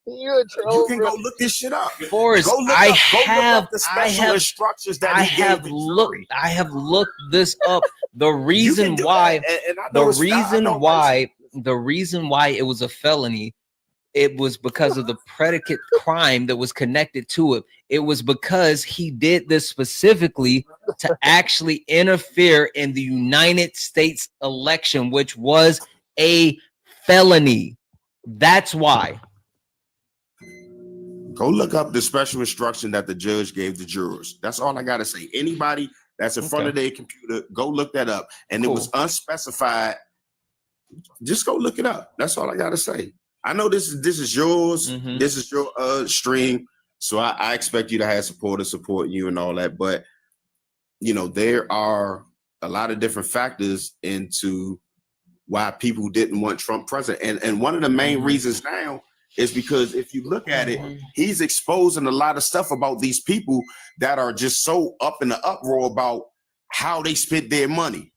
You can go look this shit up. Forrest, I have looked this up. The reason why it was a felony, it was because of the predicate crime that was connected to it. It was because he did this specifically to actually interfere in the United States election, which was a felony. That's why. Go look up the special instruction that the judge gave the jurors. That's all I gotta say. Anybody that's in front of their computer, go look that up. And it was unspecified. Just go look it up. That's all I gotta say. I know this is yours. This is your stream. So I expect you to have supporters supporting you and all that. But you know, there are a lot of different factors into why people didn't want Trump president. And one of the main reasons now is because if you look at it, he's exposing a lot of stuff about these people that are just so up in the uproar about how they spent their money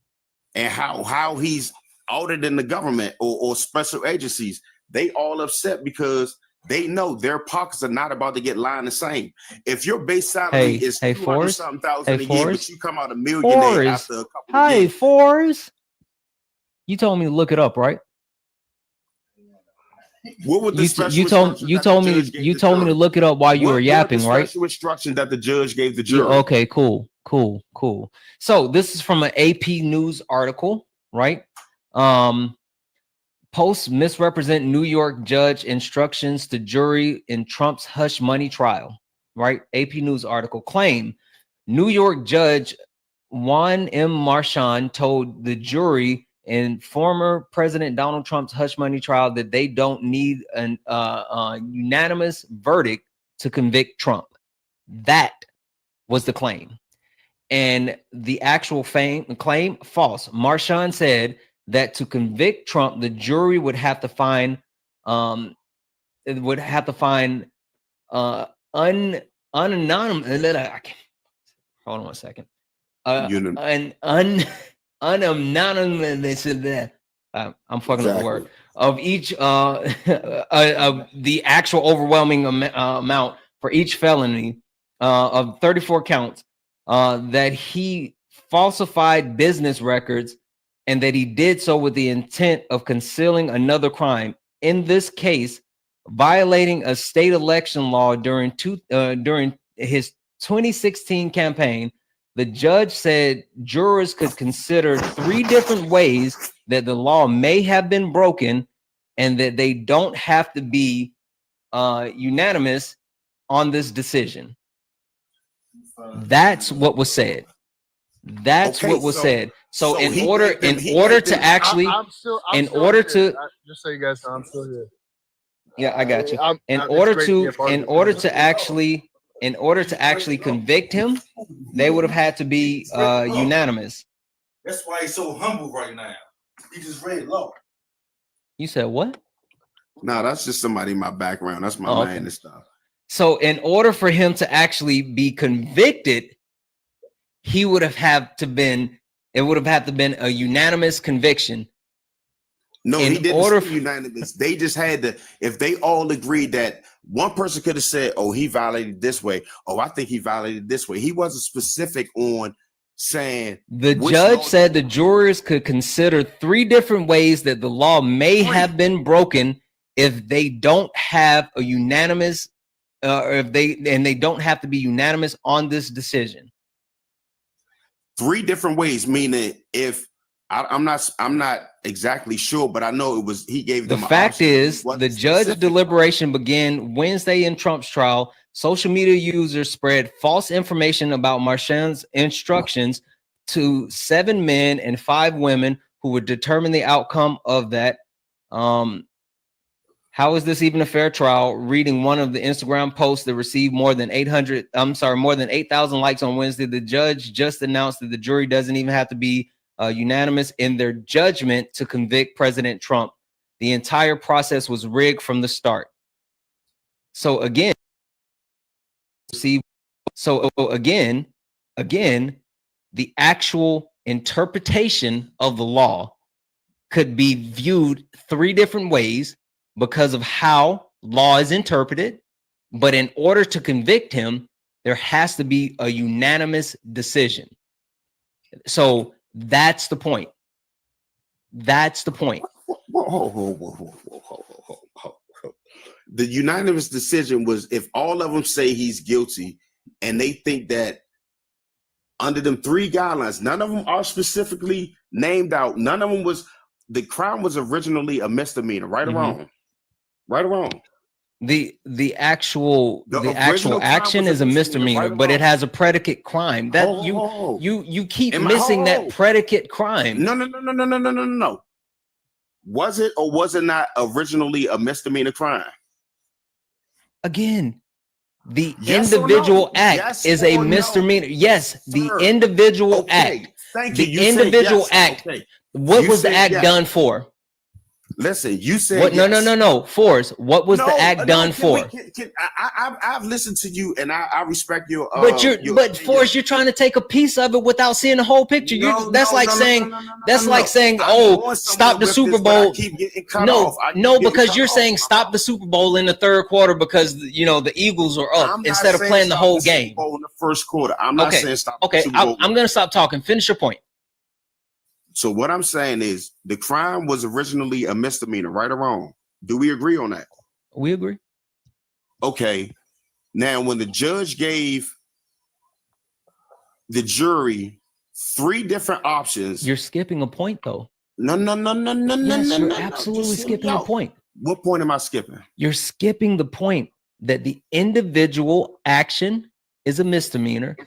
and how he's auditing the government or special agencies. They all upset because they know their pockets are not about to get lined the same. If your base salary is $200,000 a year, but you come out a millionaire after a couple of years. Forrest. You told me to look it up, right? What would the you told me to look it up while you were yapping, right? Special instruction that the judge gave the jury. Okay, cool. So this is from an AP News article, right? Post misrepresent New York judge instructions to jury in Trump's hush money trial, right? AP News article claim New York judge Juan M. Marchand told the jury in former President Donald Trump's hush money trial that they don't need an unanimous verdict to convict Trump. That was the claim. And the actual claim, false. Marchand said that to convict Trump, the jury would have to find unanimous. Hold on one second. Unanimous. I'm fucking up the word of each of the actual overwhelming amount for each felony of 34 counts that he falsified business records and that he did so with the intent of concealing another crime. In this case, violating a state election law during his 2016 campaign. The judge said jurors could consider 3 different ways that the law may have been broken and that they don't have to be unanimous on this decision. That's what was said. That's what was said. So in order to actually, just so you guys know, I'm still here. Yeah, I got you. In order to actually convict him, they would have had to be unanimous. That's why he's so humble right now. He just read low. You said what? No, that's just somebody in my background. That's my man and stuff. So in order for him to actually be convicted, it would have had to been a unanimous conviction. No, he didn't say unanimous. They just had to, if they all agreed that one person could have said, oh, he violated this way. Oh, I think he violated this way. He wasn't specific on saying. The judge said the jurors could consider 3 different ways that the law may have been broken if they don't have a unanimous, or they don't have to be unanimous on this decision. 3 different ways, meaning if I'm not exactly sure, but I know it was he gave them. The fact is, the judge's deliberation began Wednesday in Trump's trial. social media users spread false information about Marchand's instructions to 7 men and 5 women who would determine the outcome of that. How is this even a fair trial? Reading one of the Instagram posts that received more than 8,000 likes on Wednesday, the judge just announced that the jury doesn't even have to be unanimous in their judgment to convict President Trump. The entire process was rigged from the start. So again, the actual interpretation of the law could be viewed 3 different ways because of how law is interpreted. But in order to convict him, there has to be a unanimous decision. So that's the point. That's the point. The unanimous decision was if all of them say he's guilty and they think that under them 3 guidelines, none of them are specifically named out. None of them was, the crime was originally a misdemeanor, right or wrong? Right or wrong? The actual action is a misdemeanor, right, but it has a predicate crime. That you keep missing that predicate crime. No. Was it or was it not originally a misdemeanor crime? Again, the individual act is a misdemeanor. Yes, the individual act. Thank you. The individual act. What was the act done for? Listen, you said what? No. Forrest, what was the act done for? I've listened to you and I respect your. But Forrest, you're trying to take a piece of it without seeing the whole picture. That's like saying, oh, stop the Super Bowl. No, because you're saying stop the Super Bowl in the 3rd quarter because the Eagles are up instead of playing the whole game. In the 1st quarter, I'm not saying stop. Okay, I'm gonna stop talking. Finish your point. So what I'm saying is the crime was originally a misdemeanor, right or wrong? Do we agree on that? We agree. Okay. Now, when the judge gave the jury 3 different options. You're skipping a point, though. No. Yes, you're absolutely skipping a point. What point am I skipping? You're skipping the point that the individual action is a misdemeanor,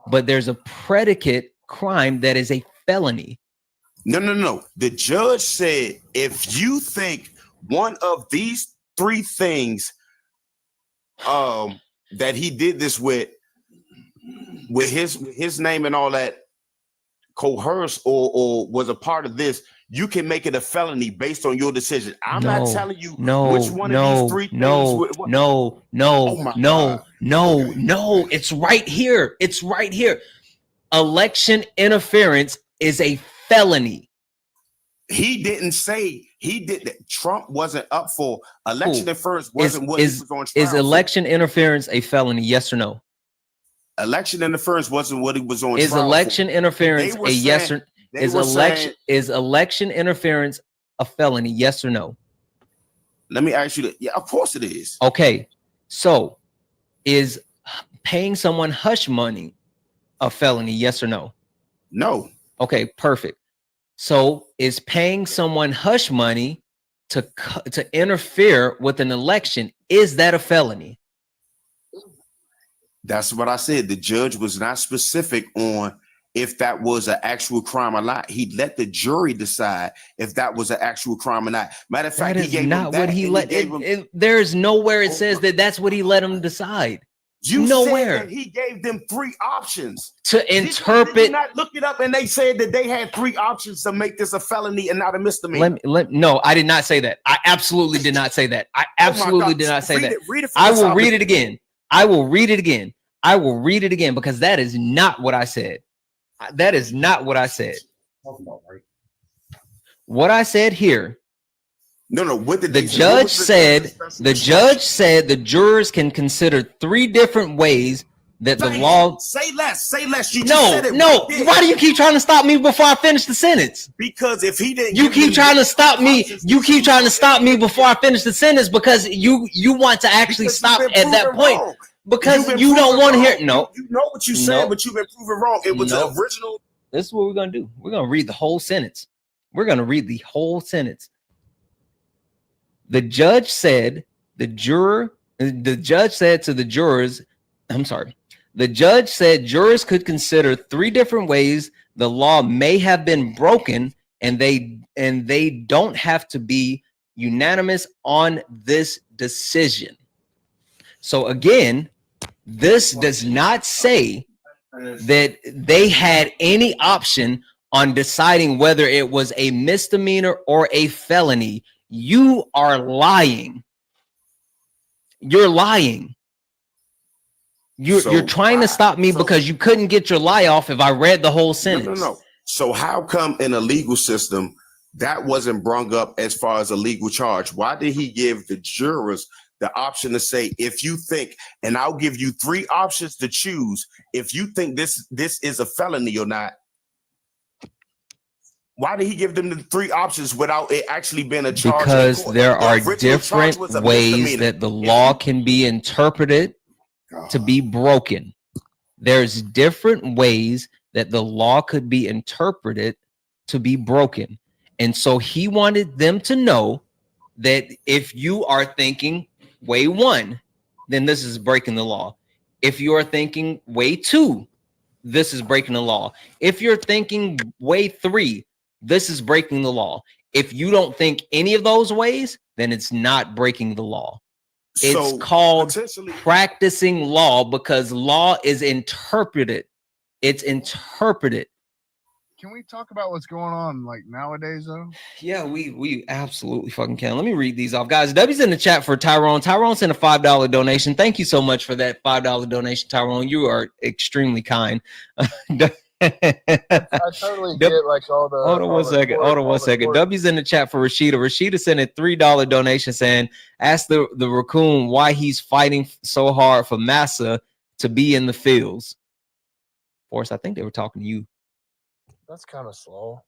but there's a predicate crime that is a felony. No. The judge said if you think one of these 3 things that he did this with his name and all that coerced or was a part of this, you can make it a felony based on your decision. I'm not telling you which one of these 3 things. No. It's right here. It's right here. Election interference is a felony. He didn't say he did that. Trump wasn't up for election interference. Wasn't what he was on trial. Is election interference a felony? Yes or no? Election interference wasn't what he was on trial. Is election interference a yes or is election interference a felony? Yes or no? Let me ask you that. Yeah, of course it is. Okay, so is paying someone hush money a felony? Yes or no? No. Okay, perfect. So is paying someone hush money to interfere with an election, is that a felony? That's what I said. The judge was not specific on if that was an actual crime or not. He let the jury decide if that was an actual crime or not. Matter of fact, he gave not what he let. There is nowhere it says that that's what he let him decide. You nowhere. said that he gave them 3 options to interpret. Did you not look it up, and they said that they had 3 options to make this a felony and not a misdemeanor. No, I did not say that. I absolutely did not say that. I absolutely did not say that. Read it I will read it again. I will read it again. I will read it again because that is not what I said. That is not what I said. What I said here. No. What did the judge said? The judge said the jurors can consider 3 different ways that the law. Say less. You no. said it. No. Why do you keep trying to stop me before I finish the sentence? Because if he didn't, you keep trying to stop me. You keep trying to stop me before I finish the sentence because you want to actually stop at that point. Wrong. Because you don't want to hear. No. You know what you said, but you've been proven wrong. It was the original. This is what we're gonna do. We're gonna read the whole sentence. We're gonna read the whole sentence. The judge said the The judge said to the jurors, I'm sorry. The judge said jurors could consider 3 different ways the law may have been broken, and they don't have to be unanimous on this decision. So again, this does not say that they had any option on deciding whether it was a misdemeanor or a felony. You are lying. You're lying. You're trying to stop me because you couldn't get your lie off if I read the whole sentence. No. So how come in a legal system that wasn't brung up as far as a legal charge? Why did he give the jurors the option to say, if you think, and I'll give you 3 options to choose, if you think this is a felony or not? Why did he give them the 3 options without it actually being a charge? Because there are different ways that the law can be interpreted to be broken. There's different ways that the law could be interpreted to be broken. And so he wanted them to know that if you are thinking way 1, then this is breaking the law. If you are thinking way 2, this is breaking the law. If you're thinking way 3, this is breaking the law. If you don't think any of those ways, then it's not breaking the law. It's called practicing law, because law is interpreted. It's interpreted. Can we talk about what's going on like nowadays though? Yeah, we absolutely fucking can. Let me read these off. Guys, W's in the chat for Tyrone. Tyrone sent a $5 donation. Thank you so much for that $5 donation, Tyrone. You are extremely kind. I totally get like all the. Hold on one second. W's in the chat for Rashida. Rashida sent a $3 donation saying, ask the raccoon why he's fighting so hard for Massa to be in the fields. Forrest, I think they were talking to you. That's kind of slow.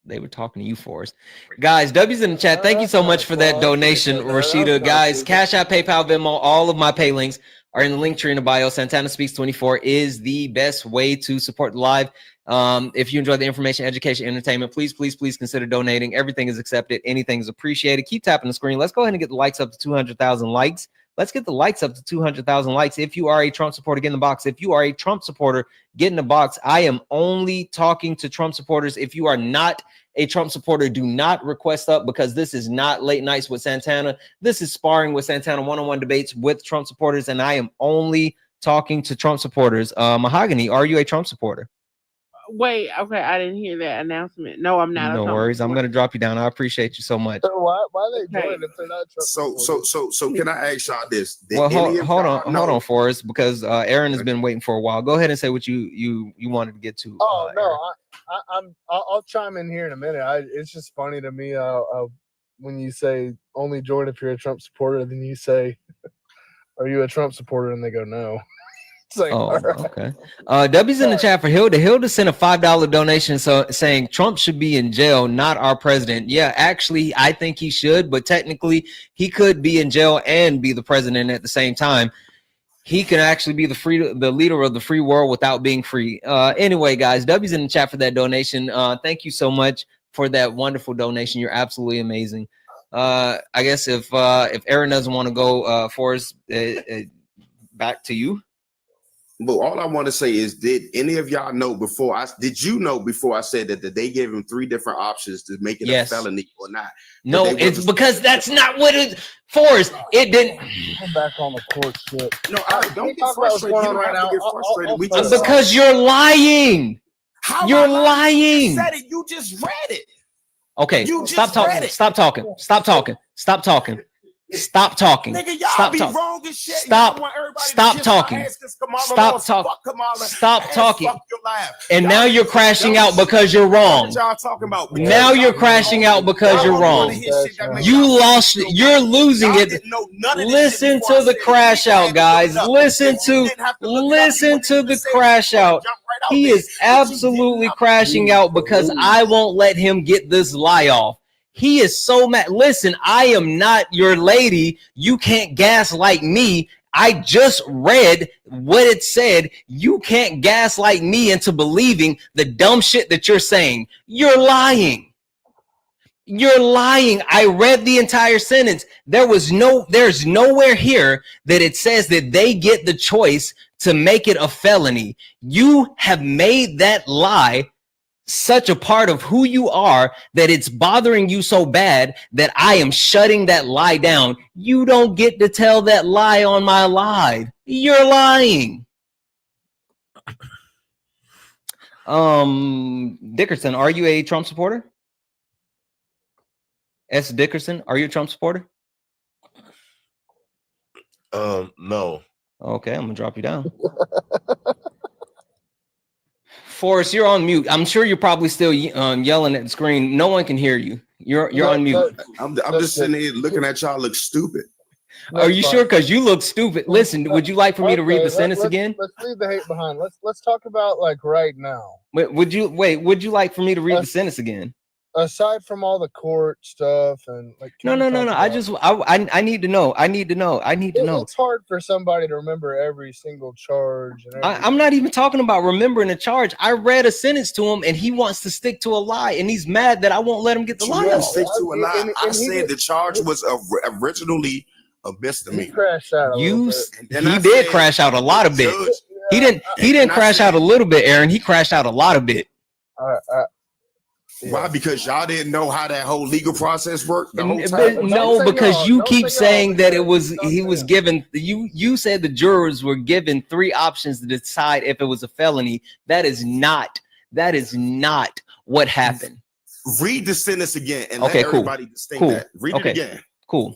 They were talking to you, Forrest. Guys, W's in the chat. Thank you so much for that donation, Rashida. Guys, Cash App, PayPal, Venmo, all of my pay links are in the link tree in the bio. Santana Speaks 24 is the best way to support the live. If you enjoy the information, education, entertainment, please consider donating. Everything is accepted. Anything is appreciated. Keep tapping the screen. Let's go ahead and get the likes up to 200,000 likes. Let's get the likes up to 200,000 likes. If you are a Trump supporter, get in the box. If you are a Trump supporter, get in the box. I am only talking to Trump supporters. If you are not a Trump supporter, do not request up, because this is not Late Nights with Santana. This is Sparring with Santana, one-on-one debates with Trump supporters, and I am only talking to Trump supporters. Mahogany, are you a Trump supporter? Wait, okay, I didn't hear that announcement. No, I'm not. No worries. I'm going to drop you down. I appreciate you so much. So why they join if they're not Trump supporters? So can I ask y'all this? Well, hold on, Forrest, because Aaron has been waiting for a while. Go ahead and say what you wanted to get to. Oh no, I'll chime in here in a minute. It's just funny to me when you say only join if you're a Trump supporter, then you say, "Are you a Trump supporter?" and they go, "No." Like, okay. W's in the chat for Hilda. Hilda sent a $5 donation saying Trump should be in jail, not our president. Yeah, actually, I think he should, but technically he could be in jail and be the president at the same time. He can actually be the leader of the free world without being free. Anyway, guys, W's in the chat for that donation. Thank you so much for that wonderful donation. You're absolutely amazing. I guess if Aaron doesn't want to go, Forrest, back to you. But all I want to say is, did any of y'all know before I said that they gave him 3 different options to make it a felony or not? No, it's because that's not what it Forrest. It didn't. I'm back on the court shit. No, don't get frustrated. You don't have to get frustrated. Because you're lying. You're lying. You said it. You just read it. Okay, stop talking. Stop talking. Stop talking. Stop talking. Stop talking. Nigga, y'all stop be talking. wrong as shit. Stop talking. Stop talking. Stop talking. And now you're crashing out because you're wrong. Now you're crashing out because you're wrong. You lost. You're losing it. Listen to the crash out, guys. Listen to the crash out. He is absolutely crashing out because I won't let him get this lie off. He is so mad. Listen, I am not your lady. You can't gaslight me. I just read what it said. You can't gaslight me into believing the dumb shit that you're saying. You're lying. You're lying. I read the entire sentence. There's nowhere here that it says that they get the choice to make it a felony. You have made that lie such a part of who you are that it's bothering you so bad that I am shutting that lie down. You don't get to tell that lie on my live. You're lying. Dickerson, are you a Trump supporter? S. Dickerson, are you a Trump supporter? No. Okay, I'm gonna drop you down. Forrest, you're on mute. I'm sure you're probably still yelling at the screen. No one can hear you. You're on mute. I'm just sitting here looking at y'all look stupid. Are you sure? Because you look stupid. Listen, would you like for me to read the sentence again? Let's leave the hate behind. Let's talk about like right now. Would you like for me to read the sentence again? Aside from all the court stuff and like no. I need to know. I need to know. It's hard for somebody to remember every single charge. And I'm not even talking about remembering a charge. I read a sentence to him, and he wants to stick to a lie, and he's mad that I won't let him get the lie out. Stick to a lie. I said the charge was originally a misdemeanor. He crashed out. He did crash out a lot of bit. He didn't crash out a little bit, Aaron. He crashed out a lot of bit. Why? Because y'all didn't know how that whole legal process worked the whole time? No, because you keep saying that he was given. You said the jurors were given 3 options to decide if it was a felony. That is not what happened. Read the sentence again and let everybody distinct that. Read it again. Cool.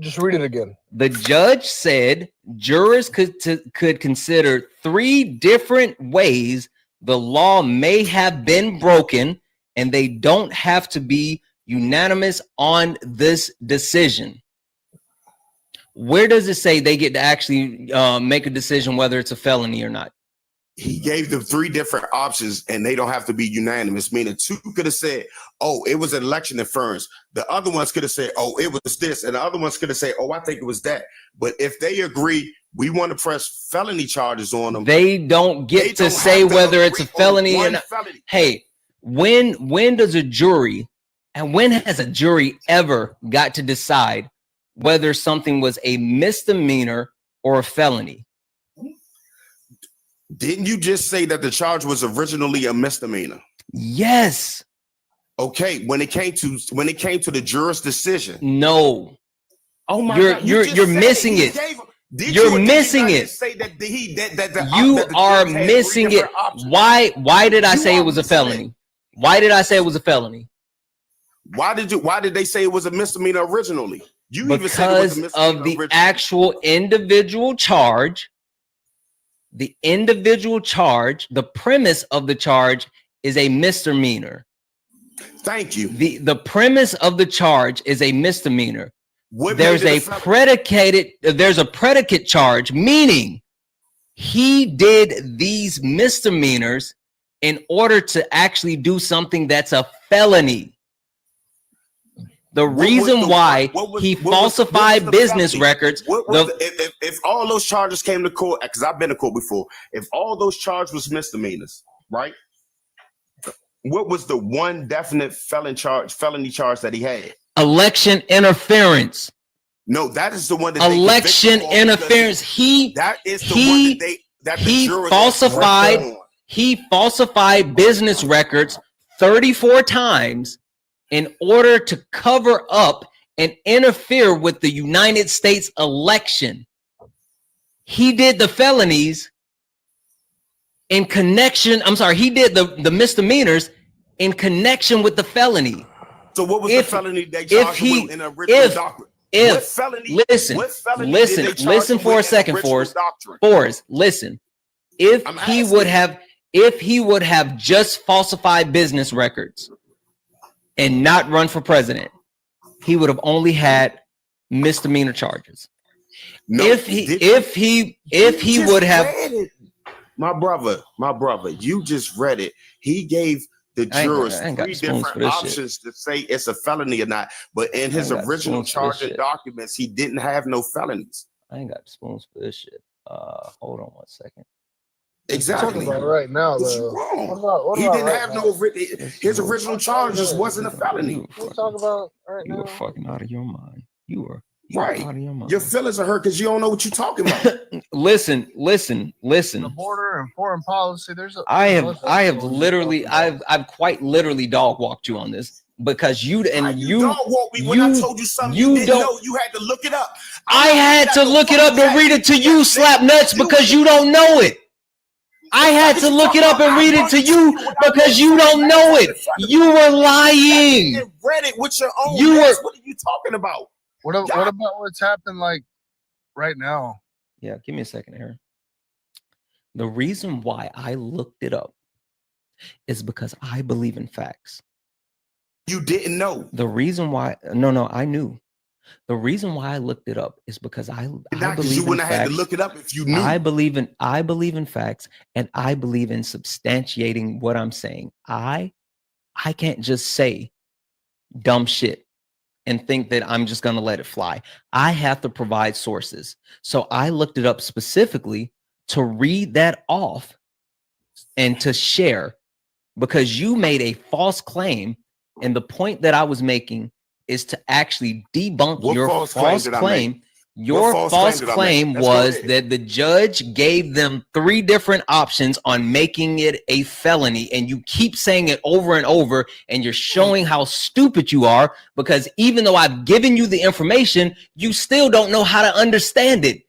Just read it again. The judge said jurors could consider 3 different ways the law may have been broken, and they don't have to be unanimous on this decision. Where does it say they get to actually make a decision whether it's a felony or not? He gave them 3 different options, and they don't have to be unanimous, meaning 2 could have said, oh, it was an election interference. The other ones could have said, oh, it was this. And the other ones could have said, oh, I think it was that. But if they agree, we want to press felony charges on them. They don't get to say whether it's a felony or not. Hey, when does a jury, and when has a jury ever got to decide whether something was a misdemeanor or a felony? Didn't you just say that the charge was originally a misdemeanor? Yes. Okay, when it came to the juror's decision. No. Oh my God, you're missing it. You're missing it. You are missing it. Why did I say it was a felony? Why did I say it was a felony? Why did they say it was a misdemeanor originally? Because of the actual individual charge. The individual charge, the premise of the charge is a misdemeanor. Thank you. The premise of the charge is a misdemeanor. There's a predicate charge, meaning he did these misdemeanors in order to actually do something that's a felony. The reason why he falsified business records. If all those charges came to court, because I've been to court before, if all those charges was misdemeanors, right? What was the one definite felony charge that he had? Election interference. No, that is the one that election interference. He falsified business records 34 times in order to cover up and interfere with the United States election. He did the felonies in connection. I'm sorry, he did the misdemeanors in connection with the felony. So what was the felony they charged him with in the original doctrine? Listen for a second, Forrest. Listen. If he would have just falsified business records and not run for president, he would have only had misdemeanor charges. No, if he would have, my brother, you just read it. He gave the jurors 3 different options to say it's a felony or not. But in his original charging documents, he didn't have no felonies. I ain't got spoons for this shit. Hold on one second. Exactly. Talking about right now, It's though. wrong. He didn't have no. His original charges wasn't a felony. We're talking about right You now. are fucking out of your mind. You are Right. out of your mind. Your feelings are hurt because you don't know what you're talking about. Listen. The border and foreign policy. I have literally, I've quite literally dog walked you on this because you dog walked me when I told you something you didn't know. You had to look it up. I had to look it up to read it to you, slap nuts, because you don't know it. I had to look it up and read it to you because you don't know it. You were lying. You read it with your own. What are you talking about? What about what's happened like right now? Yeah, give me a second here. The reason why I looked it up is because I believe in facts. You didn't know. The reason why, no, I knew. The reason why I looked it up is because I believe you wouldn't in have had facts. to look it up if you knew. I believe in facts, and I believe in substantiating what I'm saying. I can't just say dumb shit and think that I'm just going to let it fly. I have to provide sources. So I looked it up specifically to read that off and to share, because you made a false claim, and the point that I was making is to actually debunk your false claim. Your false claim was that the judge gave them 3 different options on making it a felony, and you keep saying it over and over, and you're showing how stupid you are, because even though I've given you the information, you still don't know how to understand it.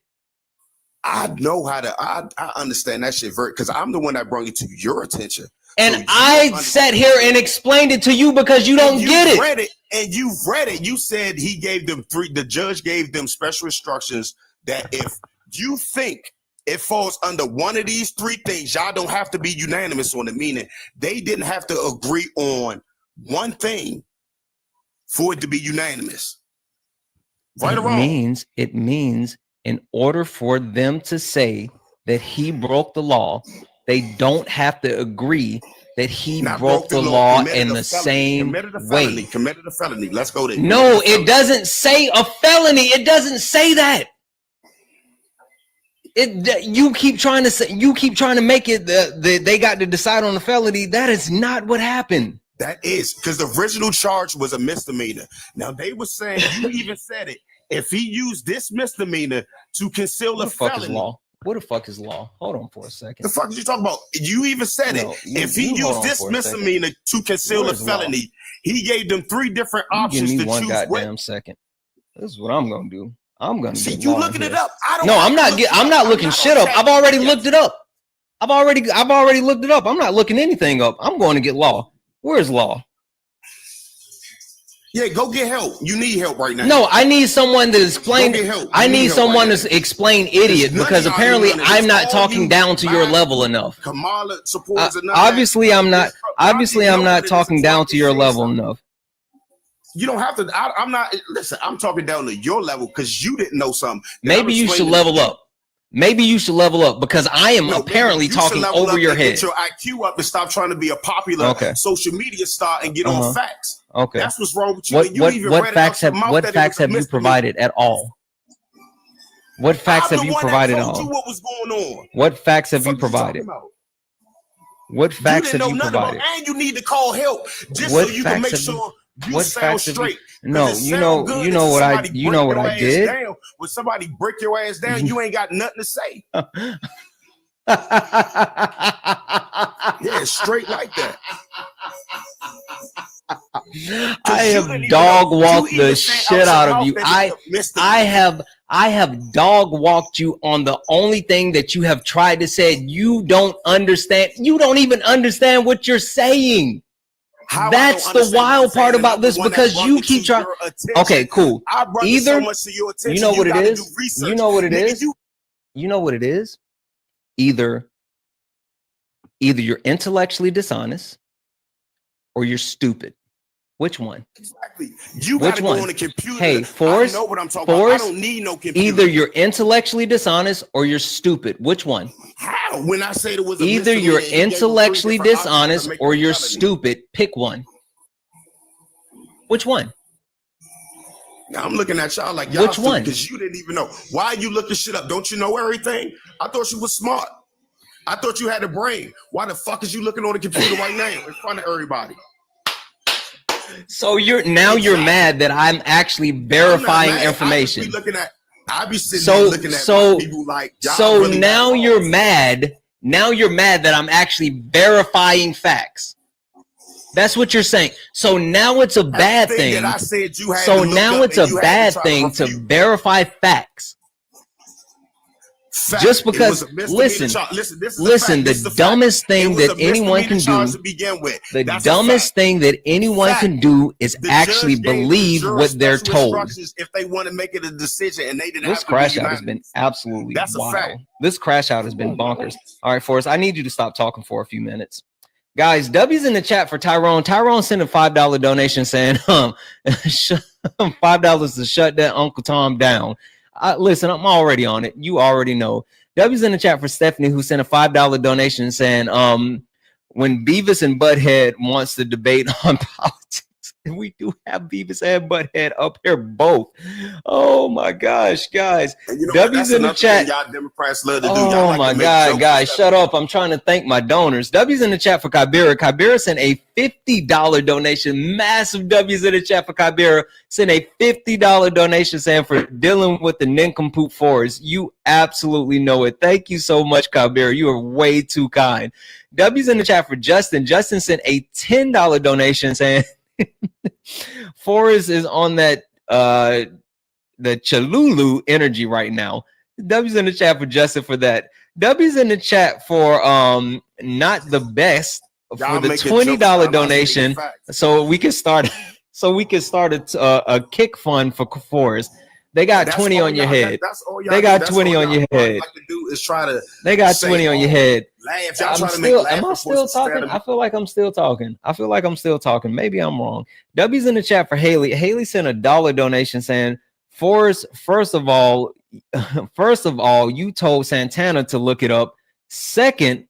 I know how to. I understand that shit very, because I'm the one that brought it to your attention. And so I sat here and explained it to you because you don't get it. Read it, and you read it. You said he gave them 3. The judge gave them special instructions that if you think it falls under one of these 3 things, y'all don't have to be unanimous on it. Meaning they didn't have to agree on one thing for it to be unanimous. Right or wrong? It means in order for them to say that he broke the law, they don't have to agree that he broke the law in the same way. Committed a felony. Let's go there. No, it doesn't say a felony. It doesn't say that. You keep trying to make it they got to decide on the felony. That is not what happened. That is because the original charge was a misdemeanor. Now they were saying, you even said it, if he used this misdemeanor to conceal a felony. What the fuck is law? Hold on for a second. The fuck are you talking about? You even said it. If he used this misdemeanor to conceal a felony, he gave them 3 different options to choose. Give me one goddamn second. This is what I'm gonna do. I'm gonna see you looking it up. I'm not looking shit up. I've already looked it up. I've already looked it up. I'm not looking anything up. I'm going to get law. Where's law? Yeah, go get help. You need help right now. No, I need someone to explain. I need someone to explain idiot, because apparently I'm not talking down to your level enough. Kamala supports obviously I'm not. Obviously I'm not talking down to your level enough. You don't have to. I'm not. Listen, I'm talking down to your level because you didn't know something. Maybe you should level up. Maybe you should level up, because I am apparently talking over your head. Get your IQ up and stop trying to be a popular social media star and get on facts. Okay, that's what's wrong with you. What facts have you provided at all? What facts have you provided at all? What was going on? What facts have you provided? What facts have you provided? And you need to call help just so you can make sure you sound straight. No, you know what I did. When somebody break your ass down, you ain't got nothing to say. Yeah, straight like that. I have dog walked the shit out of you. I have dog walked you on the only thing that you have tried to say. You don't understand. You don't even understand what you're saying. That's the wild part about this, because you keep trying. Okay, cool. Either you know what it is. You know what it is. You know what it is. Either you're intellectually dishonest or you're stupid. Which one? Exactly. You got to go on the computer. Hey, Forrest, I know what I'm talking about. I don't need no computer. Either you're intellectually dishonest or you're stupid. Which one? How? When I say there was either you're intellectually dishonest or you're stupid. Pick one. Which one? Now I'm looking at y'all like y'all which one? Because you didn't even know. Why are you looking shit up? Don't you know everything? I thought you was smart. I thought you had a brain. Why the fuck is you looking on the computer right now in front of everybody? So you're mad that I'm actually verifying information. I be sitting there looking at people like y'all. So really now you're mad. Now you're mad that I'm actually verifying facts. That's what you're saying. So now it's a bad thing. That I said you had so to look now up it's a and you bad had to thing to verify facts. Fact. Just because, listen, the dumbest thing that anyone can do, the dumbest thing that anyone can do is actually believe what they're told. If they want to make it a decision and they didn't this crash out has been absolutely wild. This crash out has been bonkers. All right, Forrest, I need you to stop talking for a few minutes. Guys, W's in the chat for Tyrone. Tyrone sent a $5 donation saying, $5 to shut that Uncle Tom down. Listen, I'm already on it. You already know. W's in the chat for Stephanie, who sent a $5 donation saying, when Beavis and Butthead wants to debate on politics, and we do have Beavis and Butthead up here both. Oh my gosh, guys. W's in the chat. Y'all Democrats love to do. Oh my God, guys, shut up. I'm trying to thank my donors. W's in the chat for Kybera. Kybera sent a $50 donation. Massive W's in the chat for Kybera. Sent a $50 donation saying for dealing with the nincompoop forest. You absolutely know it. Thank you so much, Kybera. You are way too kind. W's in the chat for Justin. Justin sent a $10 donation saying Forrest is on that the Cholulu energy right now. W's in the chat for Justin for that. W's in the chat for not the best for the $20 donation, so we can start a kick fund for Forrest. They got 20 on your head. They got 20 on your head. They got 20 on your head. Am I still talking? I feel like I'm still talking. Maybe I'm wrong. W's in the chat for Haley. Haley sent a $1 donation saying, Forrest, first of all, you told Santana to look it up. Second,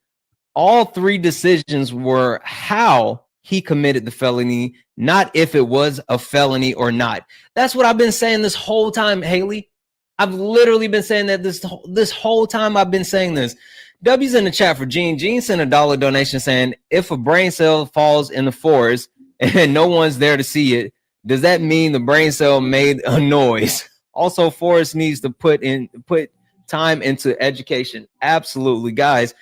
all 3 decisions were how he committed the felony, not if it was a felony or not. That's what I've been saying this whole time, Haley. I've literally been saying that this whole time I've been saying this. W's in the chat for Gene. Gene sent a $1 donation saying, if a brain cell falls in the forest and no one's there to see it, does that mean the brain cell made a noise? Also, Forrest needs to put time into education. Absolutely, guys.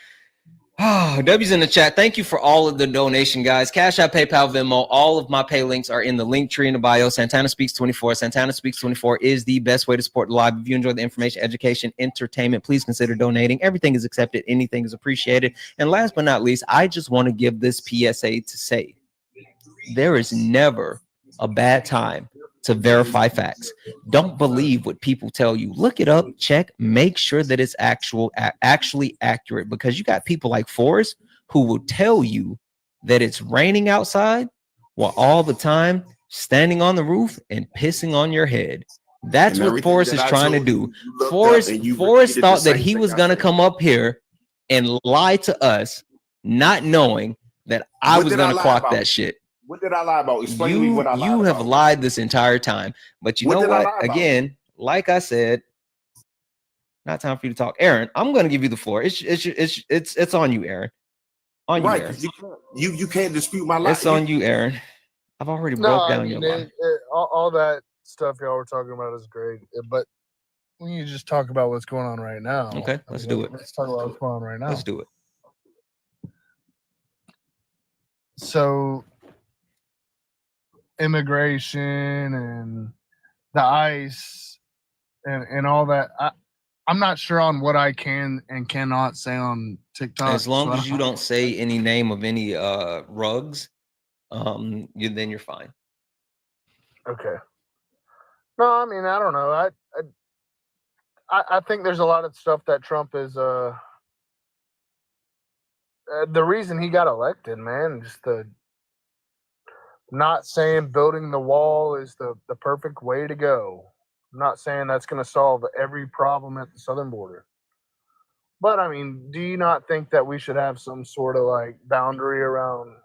W's in the chat. Thank you for all of the donation, guys. Cash App, PayPal, Venmo. All of my pay links are in the link tree in the bio. Santana Speaks 24. Santana Speaks 24 is the best way to support the live. If you enjoy the information, education, entertainment, please consider donating. Everything is accepted. Anything is appreciated. And last but not least, I just want to give this PSA to say there is never a bad time to verify facts. Don't believe what people tell you. Look it up, check, make sure that it's actually accurate, because you got people like Forrest who will tell you that it's raining outside while all the time standing on the roof and pissing on your head. That's what Forrest is trying to do. Forrest thought that he was going to come up here and lie to us, not knowing that I was going to clock that shit. What did I lie about? Explain to me what I lied about. You have lied this entire time. But you know what? Again, like I said, not time for you to talk. Aaron, I'm going to give you the floor. It's on you, Aaron. On you, Aaron. You can't dispute my lie. It's on you, Aaron. I've already broke down your lie. All that stuff y'all were talking about is great, but we need to just talk about what's going on right now. Okay, let's do it. Let's talk about what's going on right now. Let's do it. So, immigration and the ICE and all that. I'm not sure on what I can and cannot say on TikTok. As long as you don't say any name of any rugs, then you're fine. Okay. No, I mean, I don't know. I think there's a lot of stuff that Trump is the reason he got elected, man. Just the not saying building the wall is the perfect way to go. I'm not saying that's going to solve every problem at the southern border. But, I mean, do you not think that we should have some sort of, like, boundary around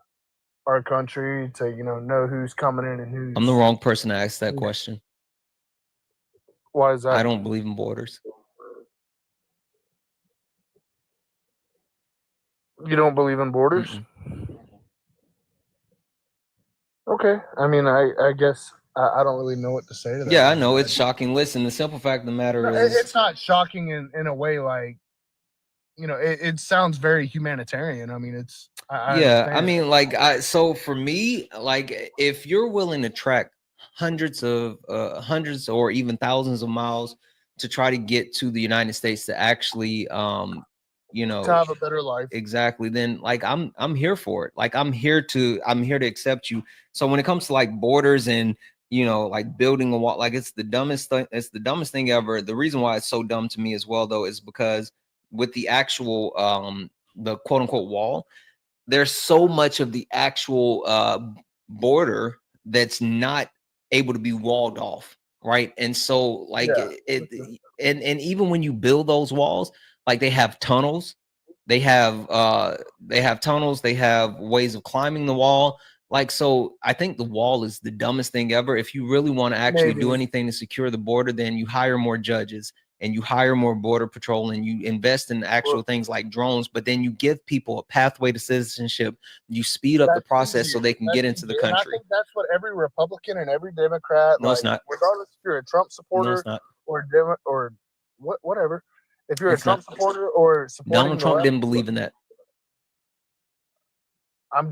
our country to, know who's coming in and who's... I'm the wrong person to ask that question. Why is that? I don't believe in borders. You don't believe in borders? Okay. I mean, I guess I don't really know what to say to that. Yeah, I know it's shocking. Listen, the simple fact of the matter is, it's not shocking in a way like, it sounds very humanitarian. I mean, it's I mean, like, so for me, like, if you're willing to trek hundreds or even thousands of miles to try to get to the United States to actually, to have a better life, exactly, then like I'm here for it. Like I'm here to accept you. So when it comes to like borders and like building a wall, like it's the dumbest thing. It's the dumbest thing ever. The reason why it's so dumb to me as well, though, is because with the actual the quote unquote wall, there's so much of the actual border that's not able to be walled off, right? And so like and even when you build those walls, like they have tunnels, they have tunnels, they have ways of climbing the wall. Like, so I think the wall is the dumbest thing ever. If you really want to actually do anything to secure the border, then you hire more judges and you hire more border patrol and you invest in actual things like drones, but then you give people a pathway to citizenship. You speed up the process so they can get into the country. I think that's what every Republican and every Democrat, no, it's not. Regardless if you're a Trump supporter, no, it's not. or whatever. If you're a Trump supporter or supporting Donald Trump didn't believe in that. I'm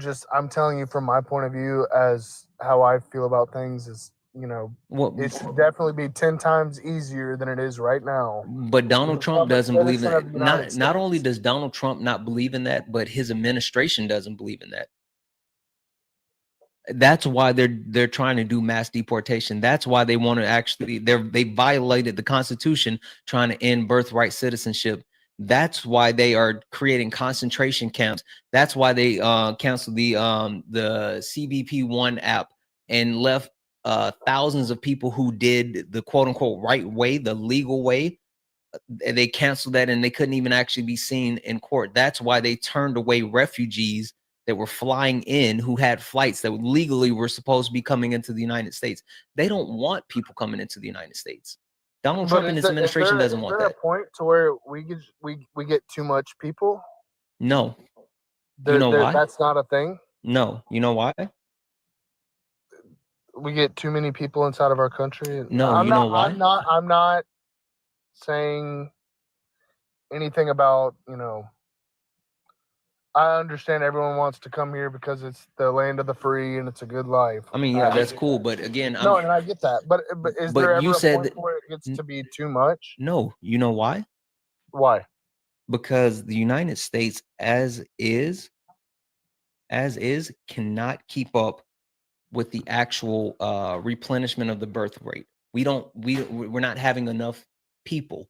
telling you from my point of view as how I feel about things is, it should definitely be 10 times easier than it is right now. But Donald Trump doesn't believe in it. Not only does Donald Trump not believe in that, but his administration doesn't believe in that. That's why they're trying to do mass deportation. That's why they want to actually they violated the Constitution trying to end birthright citizenship. That's why they are creating concentration camps. That's why they canceled the CBP1 app and left thousands of people who did the quote unquote right way, the legal way. They canceled that and they couldn't even actually be seen in court. That's why they turned away refugees that were flying in who had flights that legally were supposed to be coming into the United States. They don't want people coming into the United States. Donald Trump and his administration doesn't want that. Is there a point to where we get too much people? No. You know why? That's not a thing? No. You know why? We get too many people inside of our country? No. You know why? I'm not saying anything about, I understand everyone wants to come here because it's the land of the free and it's a good life. I mean, yeah, that's cool, but again, and I get that. But is there ever a point where it gets to be too much? No. You know why? Why? Because the United States as is cannot keep up with the actual replenishment of the birth rate. We're not having enough people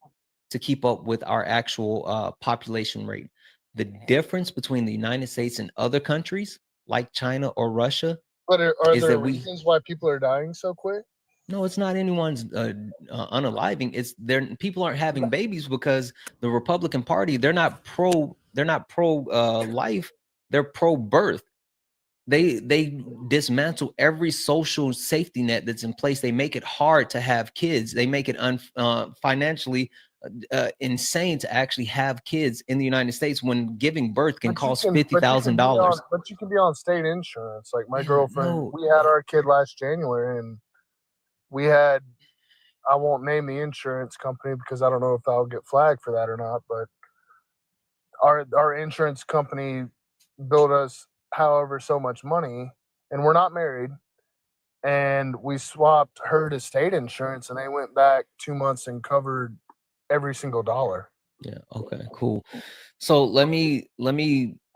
to keep up with our actual population rate. The difference between the United States and other countries like China or Russia. But are there reasons why people are dying so quick? No, it's not anyone's unaliving. It's people aren't having babies because the Republican Party, they're not pro life, they're pro birth. They dismantle every social safety net that's in place. They make it hard to have kids. They make it financially insane to actually have kids in the United States when giving birth can cost $50,000. But you can be on state insurance. Like my girlfriend, we had our kid last January, and we had, I won't name the insurance company because I don't know if I'll get flagged for that or not, but our insurance company billed us however so much money, and we're not married, and we swapped her to state insurance, and they went back 2 months and covered every single dollar. Yeah. Okay, cool. So let me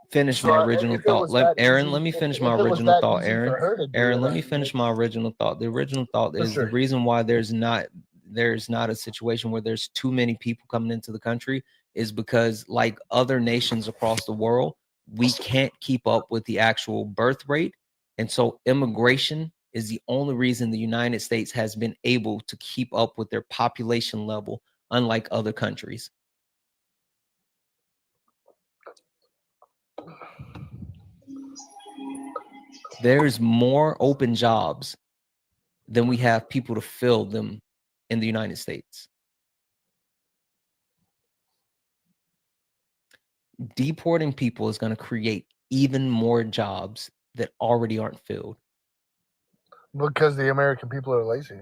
finish my original thought. Let me finish my original thought, Aaron, let me finish my original thought. The original thought is the reason why there's not a situation where there's too many people coming into the country is because, like other nations across the world, we can't keep up with the actual birth rate. And so immigration is the only reason the United States has been able to keep up with their population level, unlike other countries. There's more open jobs than we have people to fill them in the United States. deporting people is going to create even more jobs that already aren't filled. Because the American people are lazy.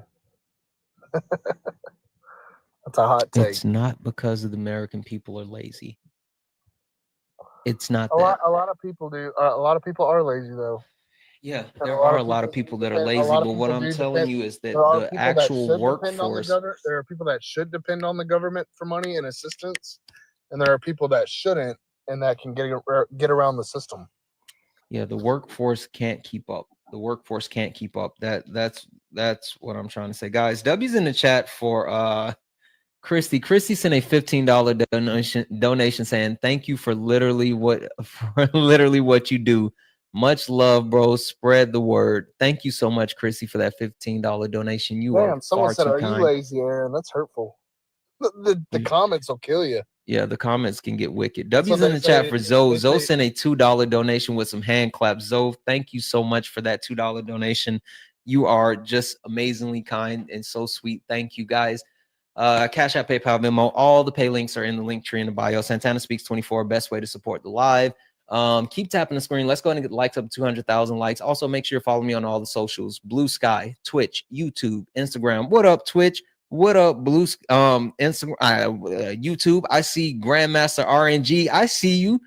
That's a hot take. It's not because of the American people are lazy. It's not A that. lot of people do. A lot of people are lazy though. Yeah, And there are a lot of people that are lazy, but what I'm telling you is that the actual workforce. There are people that should depend on the government for money and assistance, and there are people that shouldn't and that can get around the system. Yeah, the workforce can't keep up. The workforce can't keep up. That's what I'm trying to say, guys. W's in the chat for Christy. Christy sent a $15 donation saying thank you for literally what you do. Much love, bro. Spread the word. Thank you so much, Christy, for that $15 donation. You are someone far said, too "Are kind." you lazy, Aaron?" That's hurtful. The comments will kill you. Yeah, the comments can get wicked. W's in the chat for Zoe. Zoe sent a $2 donation with some hand claps. Zoe, thank you so much for that $2 donation. You are just amazingly kind and so sweet. Thank you, guys. Cash App, PayPal, Venmo, all the pay links are in the link tree in the bio. Santana Speaks 24, best way to support the live. Keep tapping the screen. Let's go ahead and get the likes up to 200,000 likes. Also, make sure you follow me on all the socials: Blue Sky, Twitch, YouTube, Instagram. What up, Twitch? What up, Blue? Instagram, YouTube. I see Grandmaster RNG. I see you.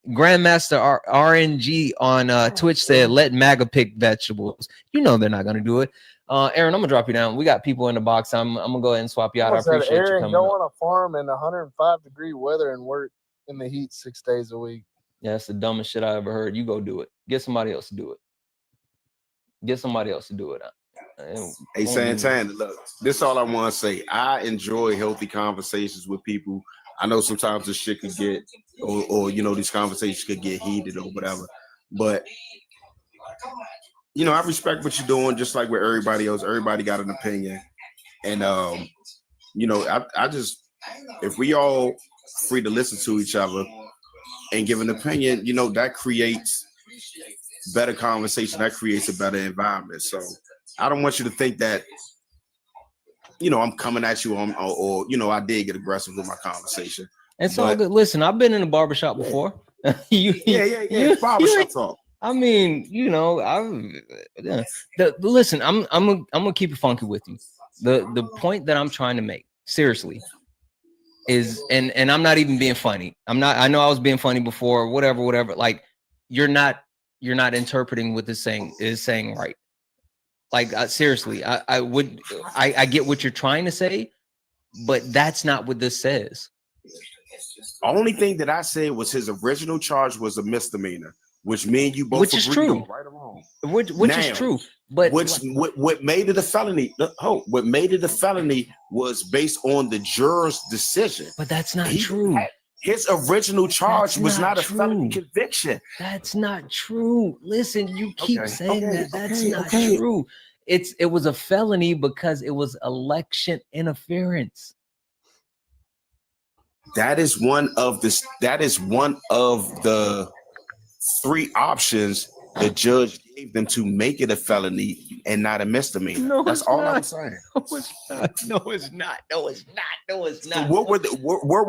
Grandmaster RNG on Twitch said, "Let MAGA pick vegetables." You know they're not gonna do it. Aaron, I'm gonna drop you down. We got people in the box. I'm gonna go ahead and swap you out. I appreciate Aaron, you coming. go on a farm in 105-degree weather and work in the heat 6 days a week. Yeah, that's the dumbest shit I ever heard. You go do it. Get somebody else to do it. Get somebody else to do it. Hey, Santana, look, this is all I want to say. I enjoy healthy conversations with people. I know sometimes this shit could get, or you know, these conversations could get heated or whatever. But you know, I respect what you're doing, just like with everybody else. Everybody got an opinion, and you know, I just, if we all free to listen to each other and give an opinion, you know, that creates better conversation. That creates a better environment. So I don't want you to think that, you know, I'm coming at you on, or you know, I did get aggressive with my conversation. It's all good. Listen, I've been in a barbershop before. Yeah. Barbershop talk. I mean, you know, listen, I'm gonna keep it funky with you. The point that I'm trying to make, seriously, is, and I'm not even being funny. I know I was being funny before, whatever. Like, you're not interpreting what this is saying right. Like, seriously, I get what you're trying to say, but that's not what this says. Only thing that I said was his original charge was a misdemeanor, which me and you both which is true, right or wrong. Which is true, but what made it a felony? What made it a felony was based on the juror's decision. But that's not true. His original charge was not a felony conviction. That's not true. Listen, you keep saying that. That's not true. It was a felony because it was election interference. That is one of the 3 options the judge gave them to make it a felony and not a misdemeanor. No, that's all I'm saying. No, it's not. So what were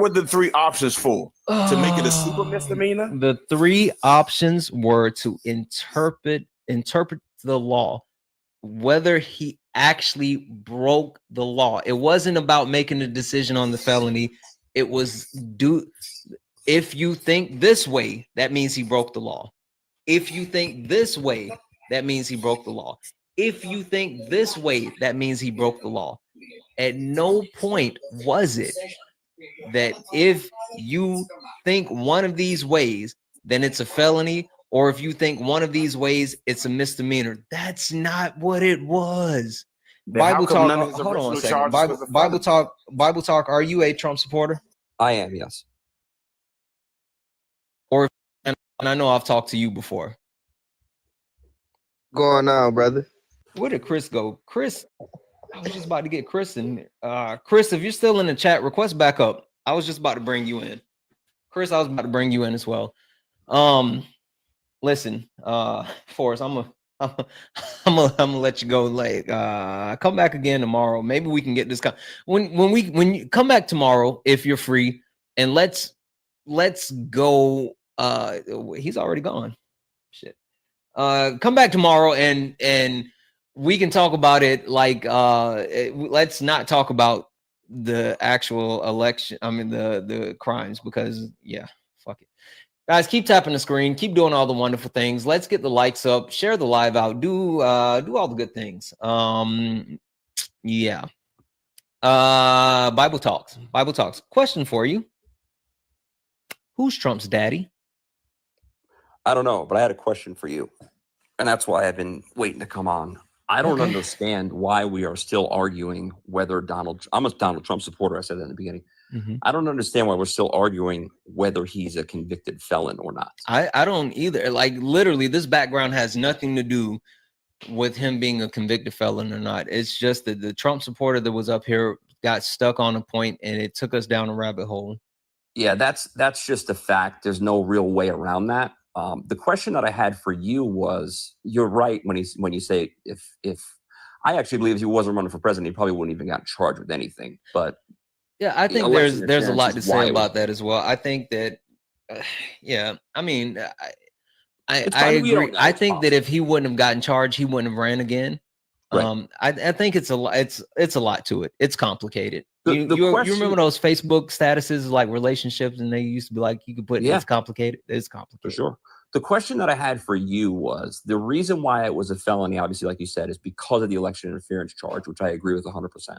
the 3 options for? To make it a super misdemeanor? The 3 options were to interpret the law, whether he actually broke the law. It wasn't about making a decision on the felony. It was if you think this way, that means he broke the law. If you think this way, that means he broke the law. If you think this way, that means he broke the law. At no point was it that if you think one of these ways, then it's a felony, or if you think one of these ways, it's a misdemeanor. That's not what it was. Bible talk. Hold on a second. Bible talk. Are you a Trump supporter? I am, yes. Or, and I know I've talked to you before. Going on, brother? Where did Chris go? Chris, I was just about to get Chris in. Chris, if you're still in the chat, request back up. I was just about to bring you in. Chris, I was about to bring you in as well. Listen, Forrest, I'm gonna let you go. Like, come back again tomorrow. Maybe we can get this. When you come back tomorrow, if you're free, and let's let's go. He's already gone. Shit. Come back tomorrow and we can talk about it. Like, let's not talk about the actual election. I mean, the crimes, because yeah, fuck it. Guys, keep tapping the screen, keep doing all the wonderful things. Let's get the likes up, share the live out, do all the good things. Yeah. Bible talks. Question for you. Who's Trump's daddy? I don't know, but I had a question for you. And that's why I've been waiting to come on. I don't understand why we are still arguing whether I'm a Donald Trump supporter. I said that in the beginning. I don't understand why we're still arguing whether he's a convicted felon or not. I don't either. Like, literally, this background has nothing to do with him being a convicted felon or not. It's just that the Trump supporter that was up here got stuck on a point and it took us down a rabbit hole. Yeah, that's just a fact. There's no real way around that. The question that I had for you was, you're right when you say if I actually believe if he wasn't running for president, he probably wouldn't even got charged with anything. But yeah, I think there's a lot to say about that as well. I think that, yeah, I mean, I agree. I think that if he wouldn't have gotten charged, he wouldn't have ran again. Right. I think it's a lot to it. It's complicated. You remember those Facebook statuses like relationships, and they used to be like, you could put it's complicated. It's complicated. For sure. The question that I had for you was, the reason why it was a felony, obviously, like you said, is because of the election interference charge, which I agree with 100%.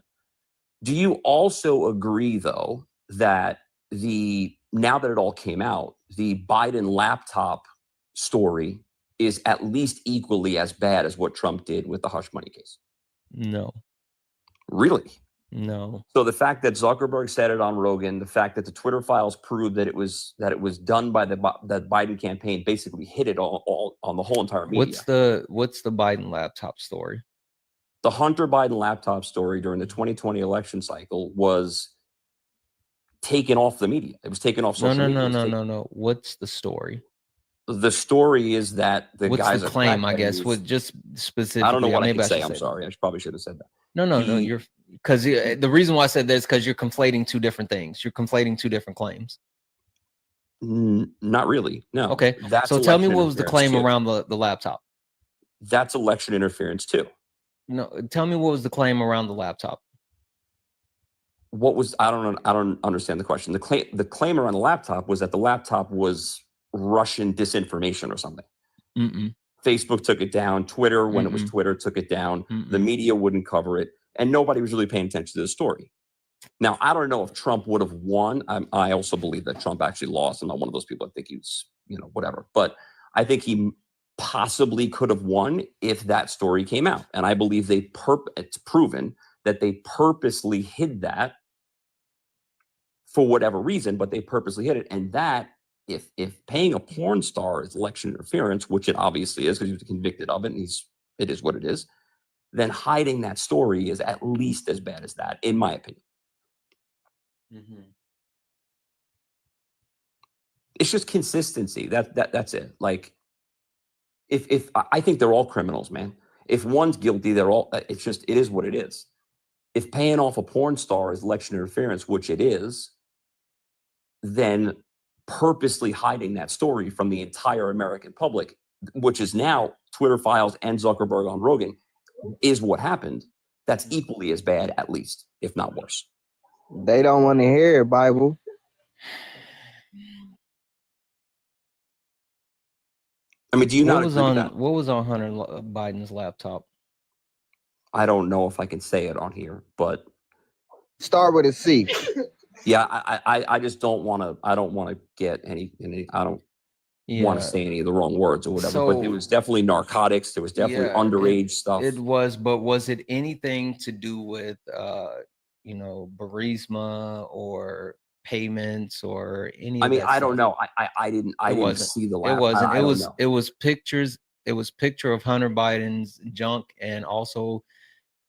Do you also agree, though, that now that it all came out, the Biden laptop story is at least equally as bad as what Trump did with the hush money case? No. Really? No. So the fact that Zuckerberg said it on Rogan, the fact that the Twitter files proved that it was done by the Biden campaign, basically hit it all on the whole entire media. What's the Biden laptop story? The Hunter Biden laptop story during the 2020 election cycle was taken off the media. It was taken off social media. No. What's the story? The story is that the What's guys the claim, I guess, with just specifically. I don't know what I can say. I'm sorry. I probably should have said that. No. You're because the reason why I said that is because you're conflating two different things. You're conflating two different claims. Not really. No. Okay. So tell me what was the claim around the laptop? That's election interference too. No. Tell me what was the claim around the laptop? What was I don't understand the question. The claim around the laptop was that the laptop was Russian disinformation or something. Facebook took it down. Twitter, when it was Twitter, took it down. The media wouldn't cover it, and nobody was really paying attention to the story. Now, I don't know if Trump would have won. I also believe that Trump actually lost. I'm not one of those people. I think he's, whatever. But I think he possibly could have won if that story came out. And I believe it's proven that they purposely hid that for whatever reason, but they purposely hid it. And that, if paying a porn star is election interference, which it obviously is because he was convicted of it, and it is what it is, then hiding that story is at least as bad as that, in my opinion. It's just consistency. That's it. Like, if I think they're all criminals, man. If one's guilty, they're all. It is what it is. If paying off a porn star is election interference, which it is, then purposely hiding that story from the entire American public, which is now Twitter files and Zuckerberg on Rogan, is what happened. That's equally as bad, at least, if not worse. They don't want to hear it, Bible. I mean, do you not agree with that? What was on Hunter Biden's laptop? I don't know if I can say it on here, but start with a C. Yeah, I just don't want to. I don't want to get any. I don't want to say any of the wrong words or whatever. But it was definitely narcotics. There was definitely underage stuff. It was, but was it anything to do with, Burisma or payments or any? I mean, I don't know. I didn't see the laptop. It wasn't. It was pictures. It was picture of Hunter Biden's junk and also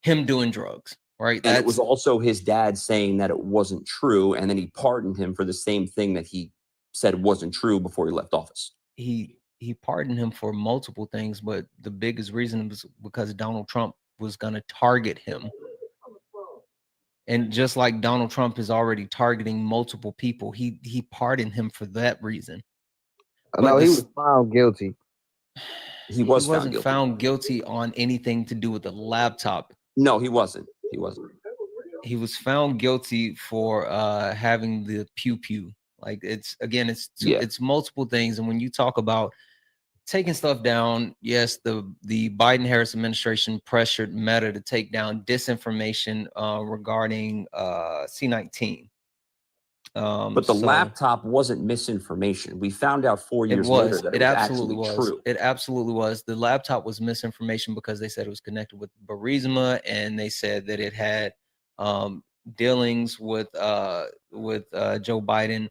him doing drugs. Right. And it was also his dad saying that it wasn't true. And then he pardoned him for the same thing that he said wasn't true before he left office. He pardoned him for multiple things, but the biggest reason was because Donald Trump was going to target him. And just like Donald Trump is already targeting multiple people, he pardoned him for that reason. No, he was found guilty. He wasn't found guilty on anything to do with the laptop. No, he wasn't. He wasn't. He was found guilty for having the pew pew. Like it's multiple things. And when you talk about taking stuff down, yes, the Biden-Harris administration pressured Meta to take down disinformation regarding C-19. But the laptop wasn't misinformation. We found out 4 years later that it absolutely was was. true. It absolutely was. The laptop was misinformation because they said it was connected with Burisma, and they said that it had dealings with Joe Biden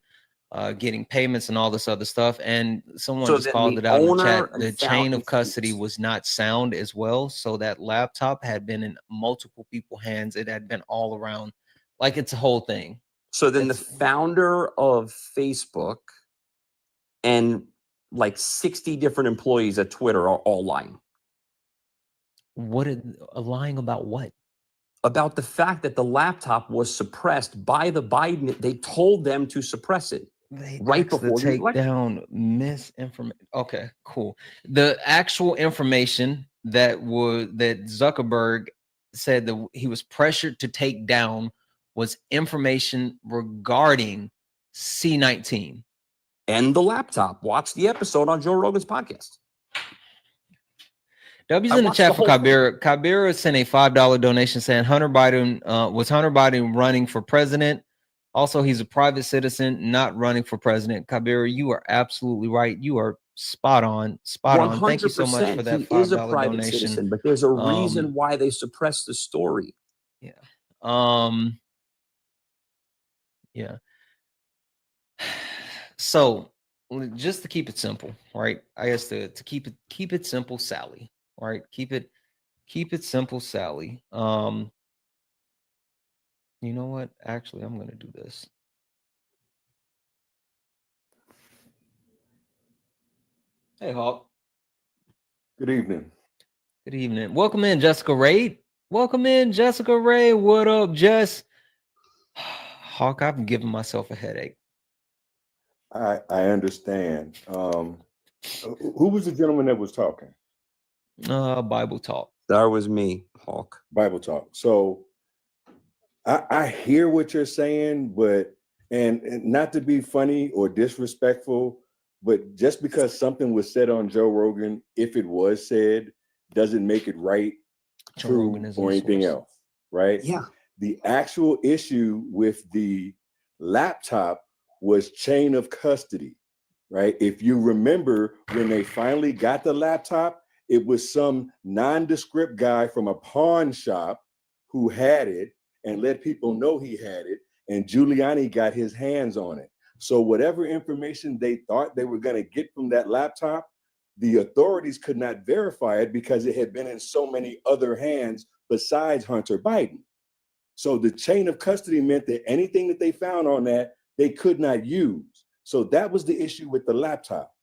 getting payments and all this other stuff. And someone just called it out in the chat. The chain of custody was not sound as well. So that laptop had been in multiple people's hands. It had been all around. Like it's a whole thing. So then the founder of Facebook and like 60 different employees at Twitter are all lying. Lying about what? About the fact that the laptop was suppressed by the Biden. They told them to suppress it right before the take down misinformation. Okay, cool. The actual information that Zuckerberg said that he was pressured to take down was information regarding C-19 and the laptop. Watch the episode on Joe Rogan's podcast. W's in the chat for Kabira. Kabira sent a $5 donation saying Hunter Biden was Hunter Biden running for president. Also, he's a private citizen, not running for president. Kabira, you are absolutely right. You are spot on. Spot on. Thank you so much for that $5 he is a private donation. Citizen, but there's a reason why they suppressed the story. Yeah. Yeah. So just to keep it simple, right? I guess to keep it simple, Sally. Right? Keep it simple, Sally. You know what? Actually, I'm gonna do this. Hey, Hawk. Good evening. Good evening. Welcome in, Jessica Ray. Welcome in, Jessica Ray. What up, Jess? Hawk, I've given myself a headache. I understand. Who was the gentleman that was talking? Bible Talk. That was me, Hawk. Bible Talk. So I hear what you're saying, but and not to be funny or disrespectful, but just because something was said on Joe Rogan, if it was said, doesn't make it right, true, or anything else, right? Yeah. The actual issue with the laptop was chain of custody, right? If you remember when they finally got the laptop, it was some nondescript guy from a pawn shop who had it and let people know he had it, and Giuliani got his hands on it. So whatever information they thought they were going to get from that laptop, the authorities could not verify it because it had been in so many other hands besides Hunter Biden. So the chain of custody meant that anything that they found on that, they could not use. So that was the issue with the laptop.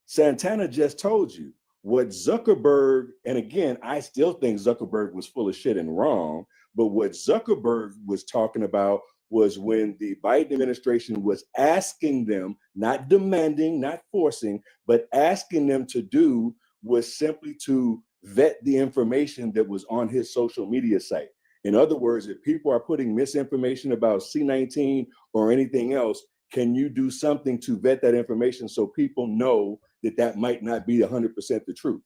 Santana just told you what Zuckerberg, and again, I still think Zuckerberg was full of shit and wrong, but what Zuckerberg was talking about was when the Biden administration was asking them, not demanding, not forcing, but asking them to do was simply to vet the information that was on his social media site. In other words, if people are putting misinformation about C-19 or anything else, can you do something to vet that information so people know that that might not be 100% the truth?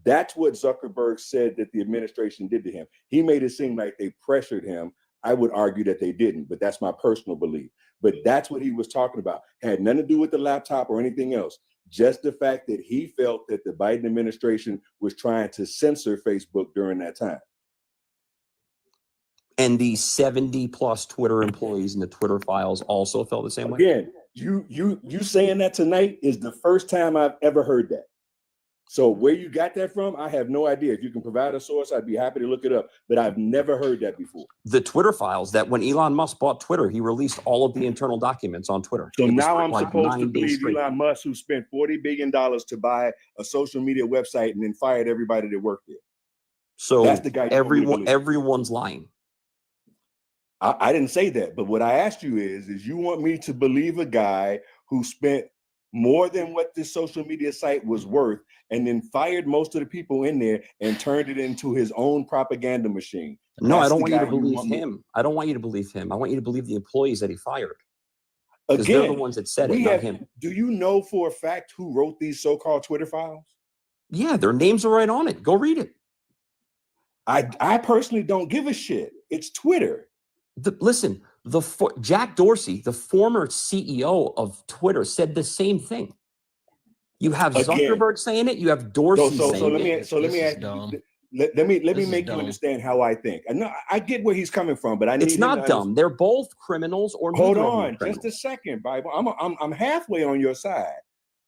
That's what Zuckerberg said that the administration did to him. He made it seem like they pressured him. I would argue that they didn't, but that's my personal belief. But that's what he was talking about. Had nothing to do with the laptop or anything else. Just the fact that he felt that the Biden administration was trying to censor Facebook during that time. And the 70 plus Twitter employees in the Twitter files also felt the same way. Again, you saying that tonight is the first time I've ever heard that. So where you got that from, I have no idea. If you can provide a source, I'd be happy to look it up. But I've never heard that before. The Twitter files, that when Elon Musk bought Twitter, he released all of the internal documents on Twitter. So now I'm supposed to believe Elon Musk, who spent $40 billion to buy a social media website and then fired everybody that worked there. So that's the guy. everyone's lying. I didn't say that, but what I asked you is you want me to believe a guy who spent more than what this social media site was worth and then fired most of the people in there and turned it into his own propaganda machine. No, I don't want you to believe him. I don't want you to believe him. I want you to believe the employees that he fired. Because they're the ones that said it, not him. Do you know for a fact who wrote these so-called Twitter files? Yeah, their names are right on it. Go read it. I personally don't give a shit. It's Twitter. Listen, Jack Dorsey, the former CEO of Twitter, said the same thing. You have Zuckerberg saying it. You have Dorsey saying it. Let me make you understand how I think. I get where he's coming from, but it's not dumb. They're both criminals or hold on just a second, Bible. I'm halfway on your side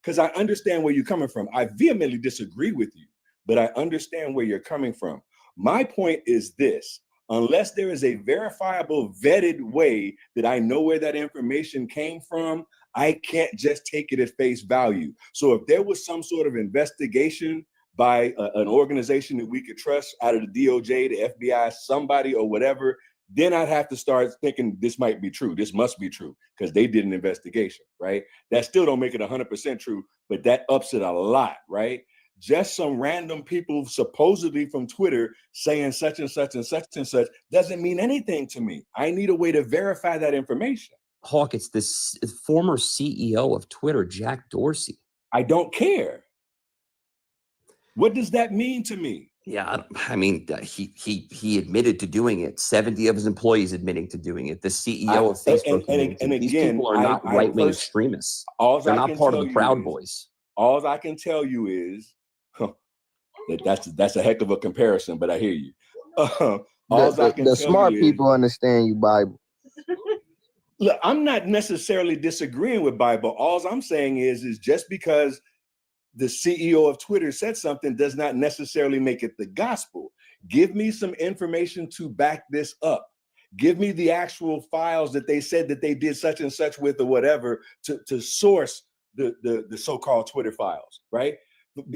because I understand where you're coming from. I vehemently disagree with you, but I understand where you're coming from. My point is this: unless there is a verifiable, vetted way that I know where that information came from, I can't just take it at face value. So if there was some sort of investigation by an organization that we could trust out of the DOJ, the FBI, somebody or whatever, then I'd have to start thinking this might be true. This must be true because they did an investigation, right? That still don't make it 100% true, but that ups it a lot, right? Just some random people supposedly from Twitter saying such and such and such and such doesn't mean anything to me. I need a way to verify that information. Hawk, it's this former CEO of Twitter, Jack Dorsey. I don't care. What does that mean to me? Yeah, I mean, he admitted to doing it. 70 of his employees admitting to doing it. The CEO of Facebook. And again, these people are not right-wing extremists. They're not part of the Proud Boys. All I can tell you is that's a heck of a comparison, but I hear you. The smart people understand you, Bible. Look, I'm not necessarily disagreeing with Bible. All I'm saying is just because the CEO of Twitter said something does not necessarily make it the gospel. Give me some information to back this up. Give me the actual files that they said that they did such and such with or whatever to source the so-called Twitter files, right?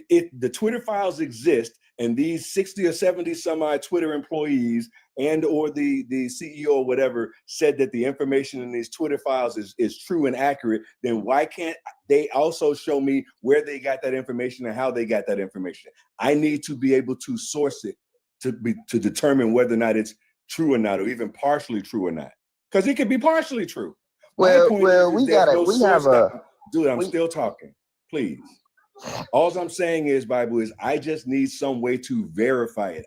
If the Twitter files exist and these 60 or 70 some odd Twitter employees and or the CEO or whatever said that the information in these Twitter files is true and accurate, then why can't they also show me where they got that information and how they got that information? I need to be able to source it to determine whether or not it's true or not, or even partially true or not. Because it could be partially true. Dude, I'm still talking. Please. All I'm saying is, Bible, is I just need some way to verify it.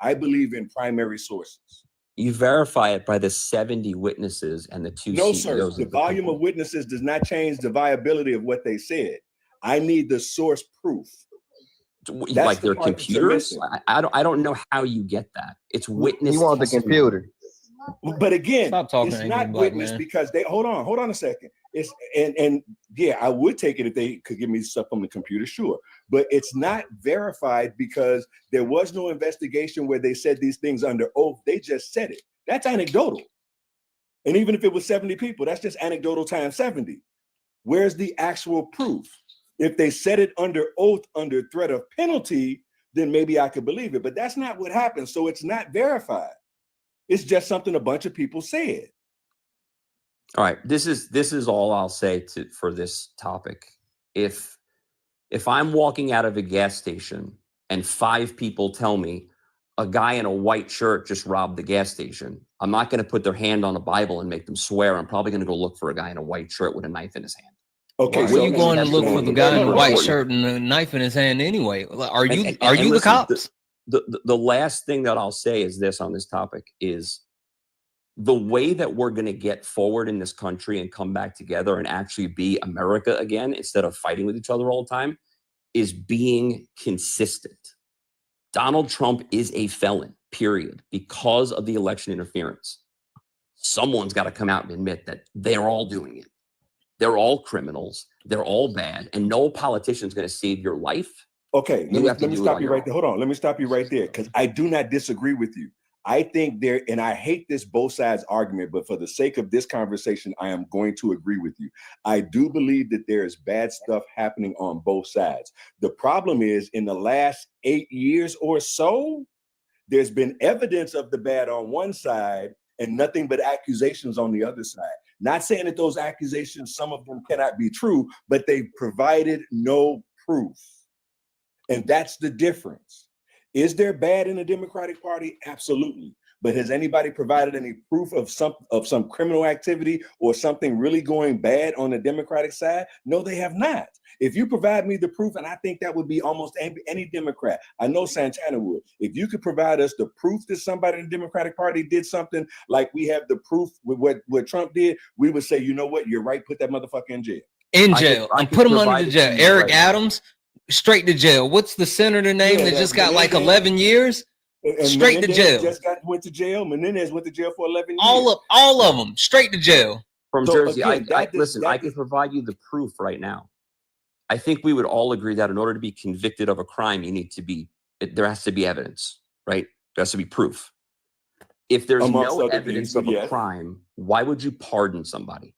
I believe in primary sources. You verify it by the 70 witnesses and the two CEOs. No, sir. The volume of witnesses does not change the viability of what they said. I need the source proof. Like their computers? I don't know how you get that. It's witness. You want the computer. But again, it's not witness because they hold on a second. It's and yeah, I would take it if they could give me stuff from the computer, sure. But it's not verified because there was no investigation where they said these things under oath. They just said it. That's anecdotal. And even if it was 70 people, that's just anecdotal times 70. Where's the actual proof? If they said it under oath, under threat of penalty, then maybe I could believe it. But that's not what happened. So it's not verified. It's just something a bunch of people said. All right, this is all I'll say for this topic. If I'm walking out of a gas station and 5 people tell me a guy in a white shirt just robbed the gas station, I'm not going to put their hand on a Bible and make them swear. I'm probably going to go look for a guy in a white shirt with a knife in his hand. Okay, where you going to look for the guy in a white shirt and a knife in his hand anyway? Are you the cops? The last thing that I'll say is this on this topic is the way that we're going to get forward in this country and come back together and actually be America again instead of fighting with each other all the time is being consistent. Donald Trump is a felon, period, because of the election interference. Someone's got to come out and admit that they're all doing it. They're all criminals. They're all bad. And no politician is going to save your life. Okay, let me stop you right there. Hold on. Let me stop you right there because I do not disagree with you. I think and I hate this both sides argument, but for the sake of this conversation, I am going to agree with you. I do believe that there is bad stuff happening on both sides. The problem is in the last 8 years or so, there's been evidence of the bad on one side and nothing but accusations on the other side. Not saying that those accusations, some of them cannot be true, but they provided no proof. And that's the difference. Is there bad in the Democratic Party? Absolutely. But has anybody provided any proof of some criminal activity or something really going bad on the Democratic side? No, they have not. If you provide me the proof, and I think that would be almost any Democrat, I know Santana would. If you could provide us the proof that somebody in the Democratic Party did something like we have the proof with what Trump did, we would say, you know what, you're right, put that motherfucker in jail. In jail. And put him under the jail. Eric Adams, straight to jail. What's the senator name that just got like 11 years? And straight to jail. Just went to jail. Menendez went to jail for 11 years. All of them straight to jail. From Jersey, again, I can provide you the proof right now. I think we would all agree that in order to be convicted of a crime, there has to be evidence, right? There has to be proof. If there's no evidence of a crime, why would you pardon somebody?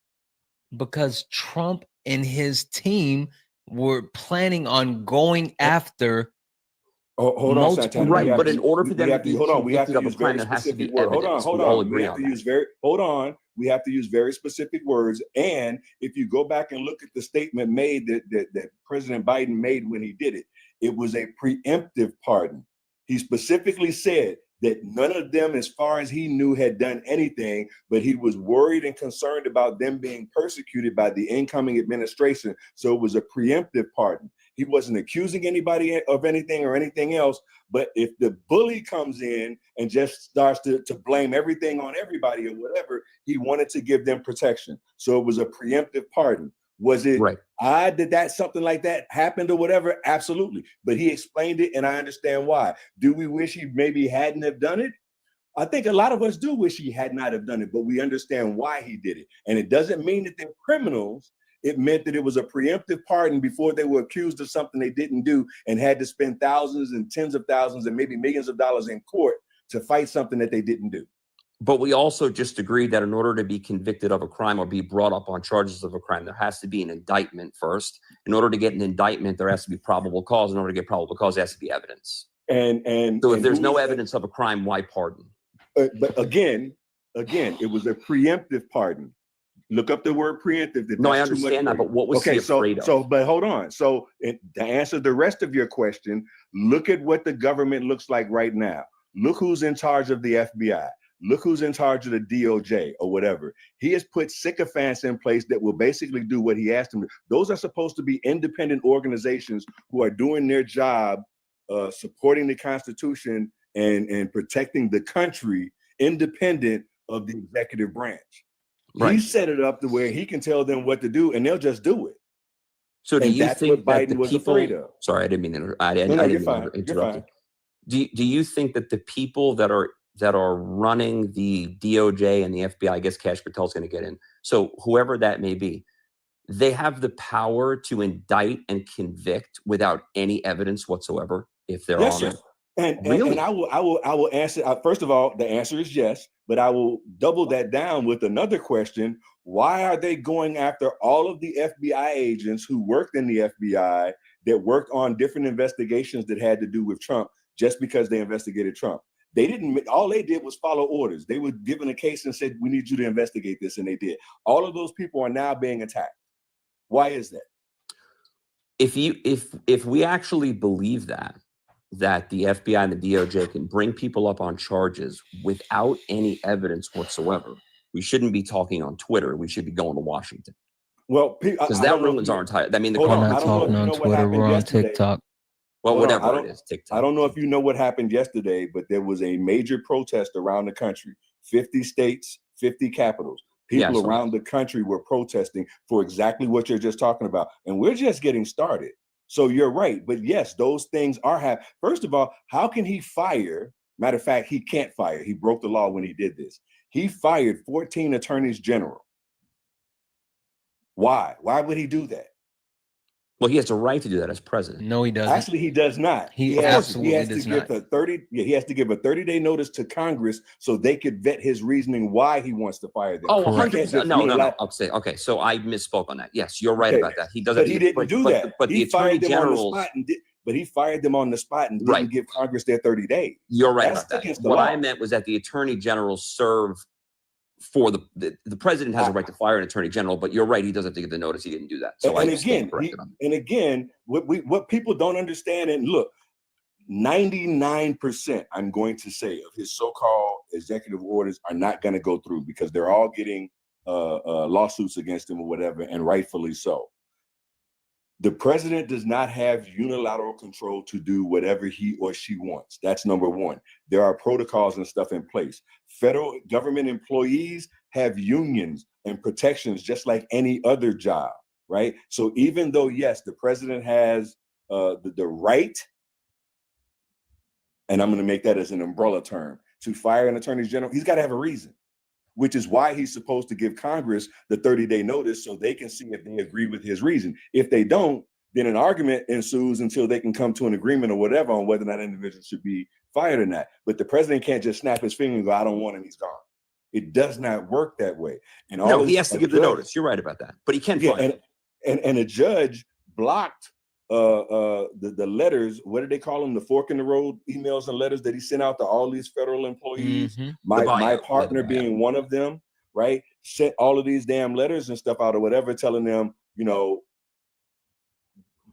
Because Trump and his team were planning on going after. Hold on, Santana. Right, but in order for them to be we have to use very specific words. Hold on. We have to use very specific words. And if you go back and look at the statement made that President Biden made when he did it, it was a preemptive pardon. He specifically said that none of them, as far as he knew, had done anything, but he was worried and concerned about them being persecuted by the incoming administration. So it was a preemptive pardon. He wasn't accusing anybody of anything or anything else. But if the bully comes in and just starts to blame everything on everybody or whatever, he wanted to give them protection. So it was a preemptive pardon. Was it odd that something like that happened or whatever? Absolutely. But he explained it, and I understand why. Do we wish he maybe hadn't have done it? I think a lot of us do wish he had not have done it, but we understand why he did it. And it doesn't mean that they're criminals. It meant that it was a preemptive pardon before they were accused of something they didn't do and had to spend thousands and tens of thousands and maybe millions of dollars in court to fight something that they didn't do. But we also just agreed that in order to be convicted of a crime or be brought up on charges of a crime, there has to be an indictment first. In order to get an indictment, there has to be probable cause. In order to get probable cause, there has to be evidence. So if there's no evidence of a crime, why pardon? But again, it was a preemptive pardon. Look up the word preemptive. No, I understand that, but what was he afraid of? But hold on. So to answer the rest of your question, look at what the government looks like right now. Look who's in charge of the FBI. Look who's in charge of the DOJ or whatever. He has put sycophants in place that will basically do what he asked them to. Those are supposed to be independent organizations who are doing their job, supporting the Constitution and protecting the country, independent of the executive branch. Right. He set it up to where he can tell them what to do, and they'll just do it. So do you think that Biden was afraid of? Sorry, I didn't mean to interrupt. Do you think that the people that are running the DOJ and the FBI, I guess Cash Patel's going to get in, so whoever that may be, they have the power to indict and convict without any evidence whatsoever if they're on it? And I will answer. First of all, the answer is yes, but I will double that down with another question. Why are they going after all of the FBI agents who worked in the FBI that worked on different investigations that had to do with Trump just because they investigated Trump? They didn't. All they did was follow orders. They were given a case and said, "We need you to investigate this," and they did. All of those people are now being attacked. Why is that? If we actually believe that the FBI and the DOJ can bring people up on charges without any evidence whatsoever, we shouldn't be talking on Twitter. We should be going to Washington. Well, because that ruins our entire. I mean, we're not talking on Twitter. We're on TikTok. Well, whatever it is, TikTok. I don't know if you know what happened yesterday, but there was a major protest around the country. 50 states, 50 capitals. People around the country were protesting for exactly what you're just talking about. And we're just getting started. So you're right. But yes, those things are happening. First of all, how can he fire? Matter of fact, he can't fire. He broke the law when he did this. He fired 14 attorneys general. Why? Why would he do that? Well, he has a right to do that as president. No, he doesn't. Actually, he does not. He has to give a 30-day notice to Congress so they could vet his reasoning why he wants to fire them. Oh, 100%. No. I'll say, okay, so I misspoke on that. Yes, you're right about that. He doesn't. But he didn't do that. But the attorney generals. But he fired them on the spot and didn't give Congress their 30 days. You're right about that. What I meant was that the attorney generals serve for the president has a right to fire an attorney general, but you're right, he does have to give the notice. He didn't do that. So again, what people don't understand, and look, 99%, I'm going to say, of his so-called executive orders are not going to go through because they're all getting lawsuits against him or whatever, and rightfully so. The president does not have unilateral control to do whatever he or she wants. That's number one. There are protocols and stuff in place. Federal government employees have unions and protections just like any other job, right? So even though, yes, the president has the right, and I'm going to make that as an umbrella term, to fire an attorney general, he's got to have a reason, which is why he's supposed to give Congress the 30-day notice so they can see if they agree with his reason. If they don't, then an argument ensues until they can come to an agreement or whatever on whether that individual should be fired or not. But the president can't just snap his finger and go, I don't want him, he's gone. It does not work that way. And no, he has to give the notice. You're right about that. But he can fire. And a judge blocked the letters, what did they call them? The fork in the road emails and letters that he sent out to all these federal employees. Mm-hmm. My partner being one of them, right? Sent all of these damn letters and stuff out or whatever, telling them, you know,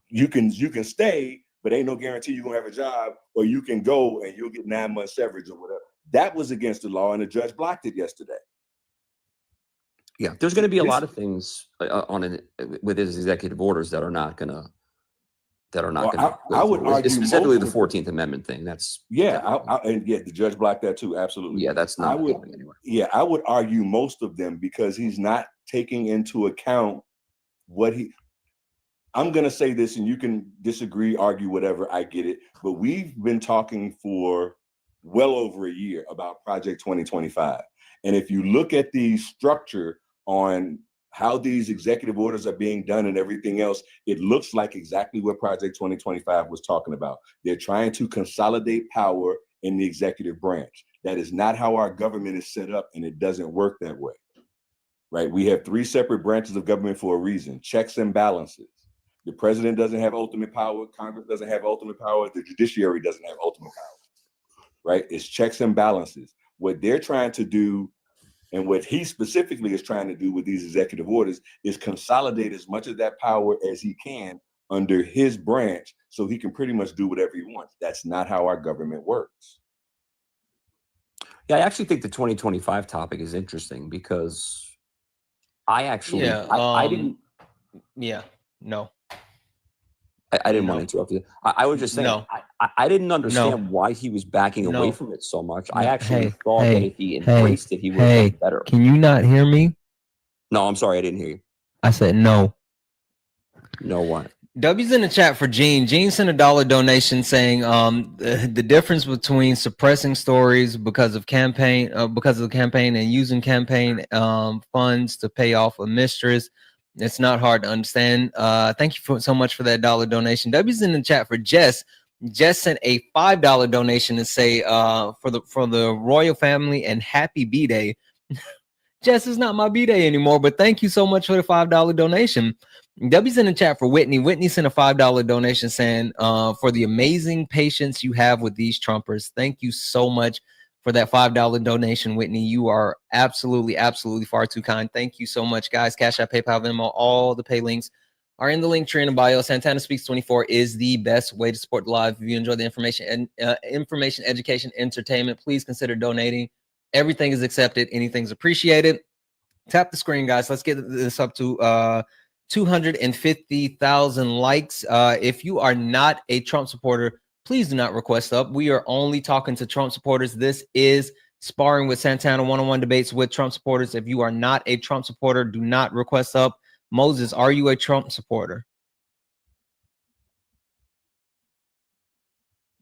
you can stay, but ain't no guarantee you're gonna have a job, or you can go and you'll get 9 months severance or whatever. That was against the law, and the judge blocked it yesterday. Yeah, there's going to be a lot of things with his executive orders that are not going to. I would argue specifically the 14th Amendment thing. That's the judge blocked that too. Absolutely. Yeah, that's not going anywhere. Yeah, I would argue most of them because he's not taking into account what he. I'm going to say this, and you can disagree, argue, whatever. I get it, but we've been talking for well over a year about Project 2025, and if you look at the structure on how these executive orders are being done and everything else, it looks like exactly what Project 2025 was talking about. They're trying to consolidate power in the executive branch. That is not how our government is set up, and it doesn't work that way, right? We have 3 separate branches of government for a reason, checks and balances. The president doesn't have ultimate power. Congress doesn't have ultimate power. The judiciary doesn't have ultimate power, right? It's checks and balances. What they're trying to do, and what he specifically is trying to do with these executive orders, is consolidate as much of that power as he can under his branch so he can pretty much do whatever he wants. That's not how our government works. Yeah, I actually think the 2025 topic is interesting because I actually, I didn't. Yeah, no. I didn't want to interrupt you. I was just saying, I didn't understand why he was backing away from it so much. I actually thought that if he embraced it, he would have done better. Can you not hear me? No, I'm sorry, I didn't hear you. I said no. No what? W's in the chat for Gene. Gene sent a $1 donation saying the difference between suppressing stories because of the campaign and using campaign funds to pay off a mistress. It's not hard to understand. Thank you so much for that $1 donation. W's in the chat for Jess. Jess sent a $5 donation to say for the royal family and happy B-Day. Jess, is not my B-Day anymore, but thank you so much for the $5 donation. W's in the chat for Whitney. Whitney sent a $5 donation saying for the amazing patience you have with these Trumpers. Thank you so much for that $5 donation, Whitney. You are absolutely far too kind. Thank you so much, guys. Cash App, PayPal, Venmo, all the pay links are in the link tree in the bio. Santana Speaks 24 is the best way to support the live. If you enjoy the information and education, entertainment, please consider donating. Everything is accepted. Anything's appreciated. Tap the screen, guys. Let's get this up to 250,000 likes. If you are not a Trump supporter, please do not request up. We are only talking to Trump supporters. This is Sparring with Santana, one-on-one debates with Trump supporters. If you are not a Trump supporter, do not request up. Moses, are you a Trump supporter?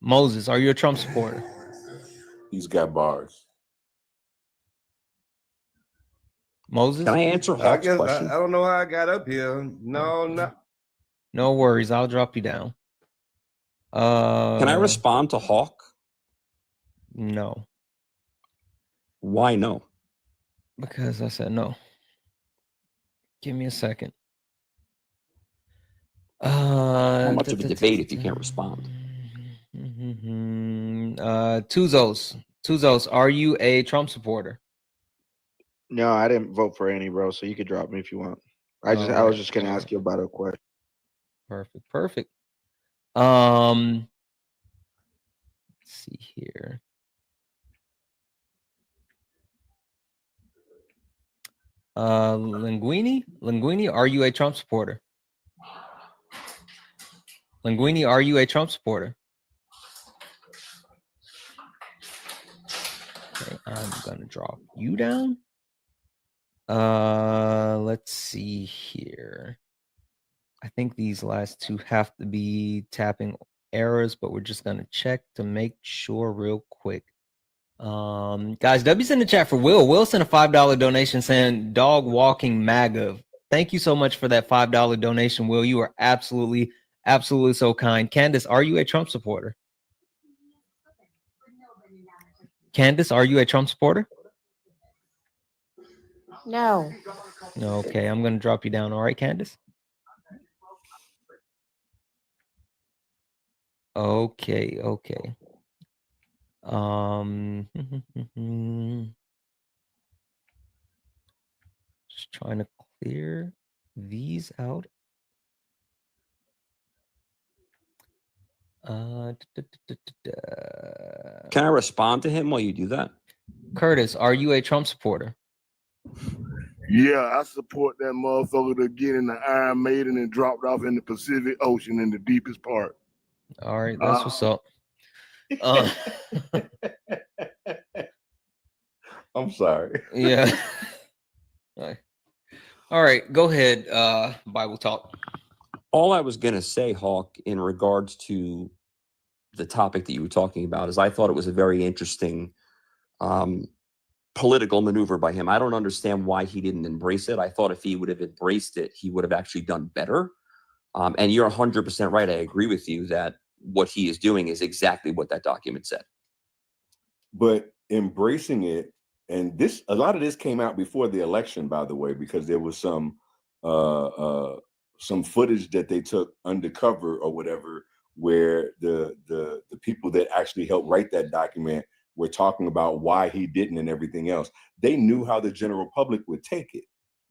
Moses, are you a Trump supporter? He's got bars. Moses? Can I answer Hawk's question? I don't know how I got up here. No. No worries. I'll drop you down. Can I respond to Hawk? No. Why no? Because I said no. Give me a second. How much of a debate if you can't respond? Tuzos, are you a Trump supporter? No, I didn't vote for any, bro. So you could drop me if you want. I was Alright, just gonna ask you about a question. Perfect. Let's see here. Linguini, are you a Trump supporter? Linguini, are you a Trump supporter? Okay, I'm gonna drop you down. Let's see here. I think these last two have to be tapping errors, but we're just gonna check to make sure real quick. Guys, W's in the chat for Will. Will sent a $5 donation saying dog walking MAGA. Thank you so much for that $5 donation, Will. You are absolutely so kind. Candace, are you a Trump supporter? Candace, are you a Trump supporter? No. Okay, I'm gonna drop you down. All right, Candace. Okay. Just trying to clear these out. Can I respond to him while you do that? Curtis, are you a Trump supporter? Yeah, I support that motherfucker to get in the Iron Maiden and dropped off in the Pacific Ocean in the deepest part. All right, that's what's up. I'm sorry. Yeah. All right, go ahead, Bible Talk. All I was going to say, Hawk, in regards to the topic that you were talking about, is I thought it was a very interesting political maneuver by him. I don't understand why he didn't embrace it. I thought if he would have embraced it, he would have actually done better. And you're 100% right. I agree with you that what he is doing is exactly what that document said. But embracing it, and a lot of this came out before the election, by the way, because there was some footage that they took undercover or whatever, where the people that actually helped write that document were talking about why he didn't and everything else. They knew how the general public would take it,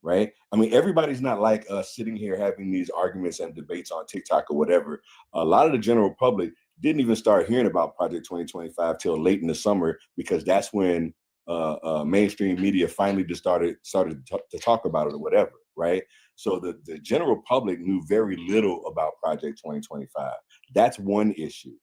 right? I mean, everybody's not like us sitting here having these arguments and debates on TikTok or whatever. A lot of the general public didn't even start hearing about Project 2025 till late in the summer, because that's when mainstream media finally just started to talk about it or whatever, right? So the general public knew very little about Project 2025. That's one issue,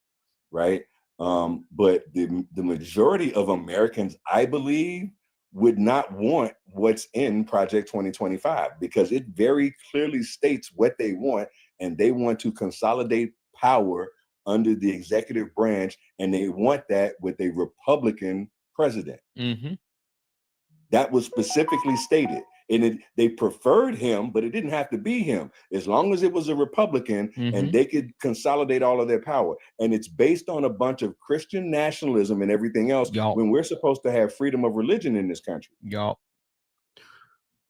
right? But the majority of Americans, I believe, would not want what's in Project 2025, because it very clearly states what they want, and they want to consolidate power under the executive branch, and they want that with a Republican president. Mm-hmm. That was specifically stated. And they preferred him, but it didn't have to be him. As long as it was a Republican, and they could consolidate all of their power. And it's based on a bunch of Christian nationalism and everything else, when we're supposed to have freedom of religion in this country.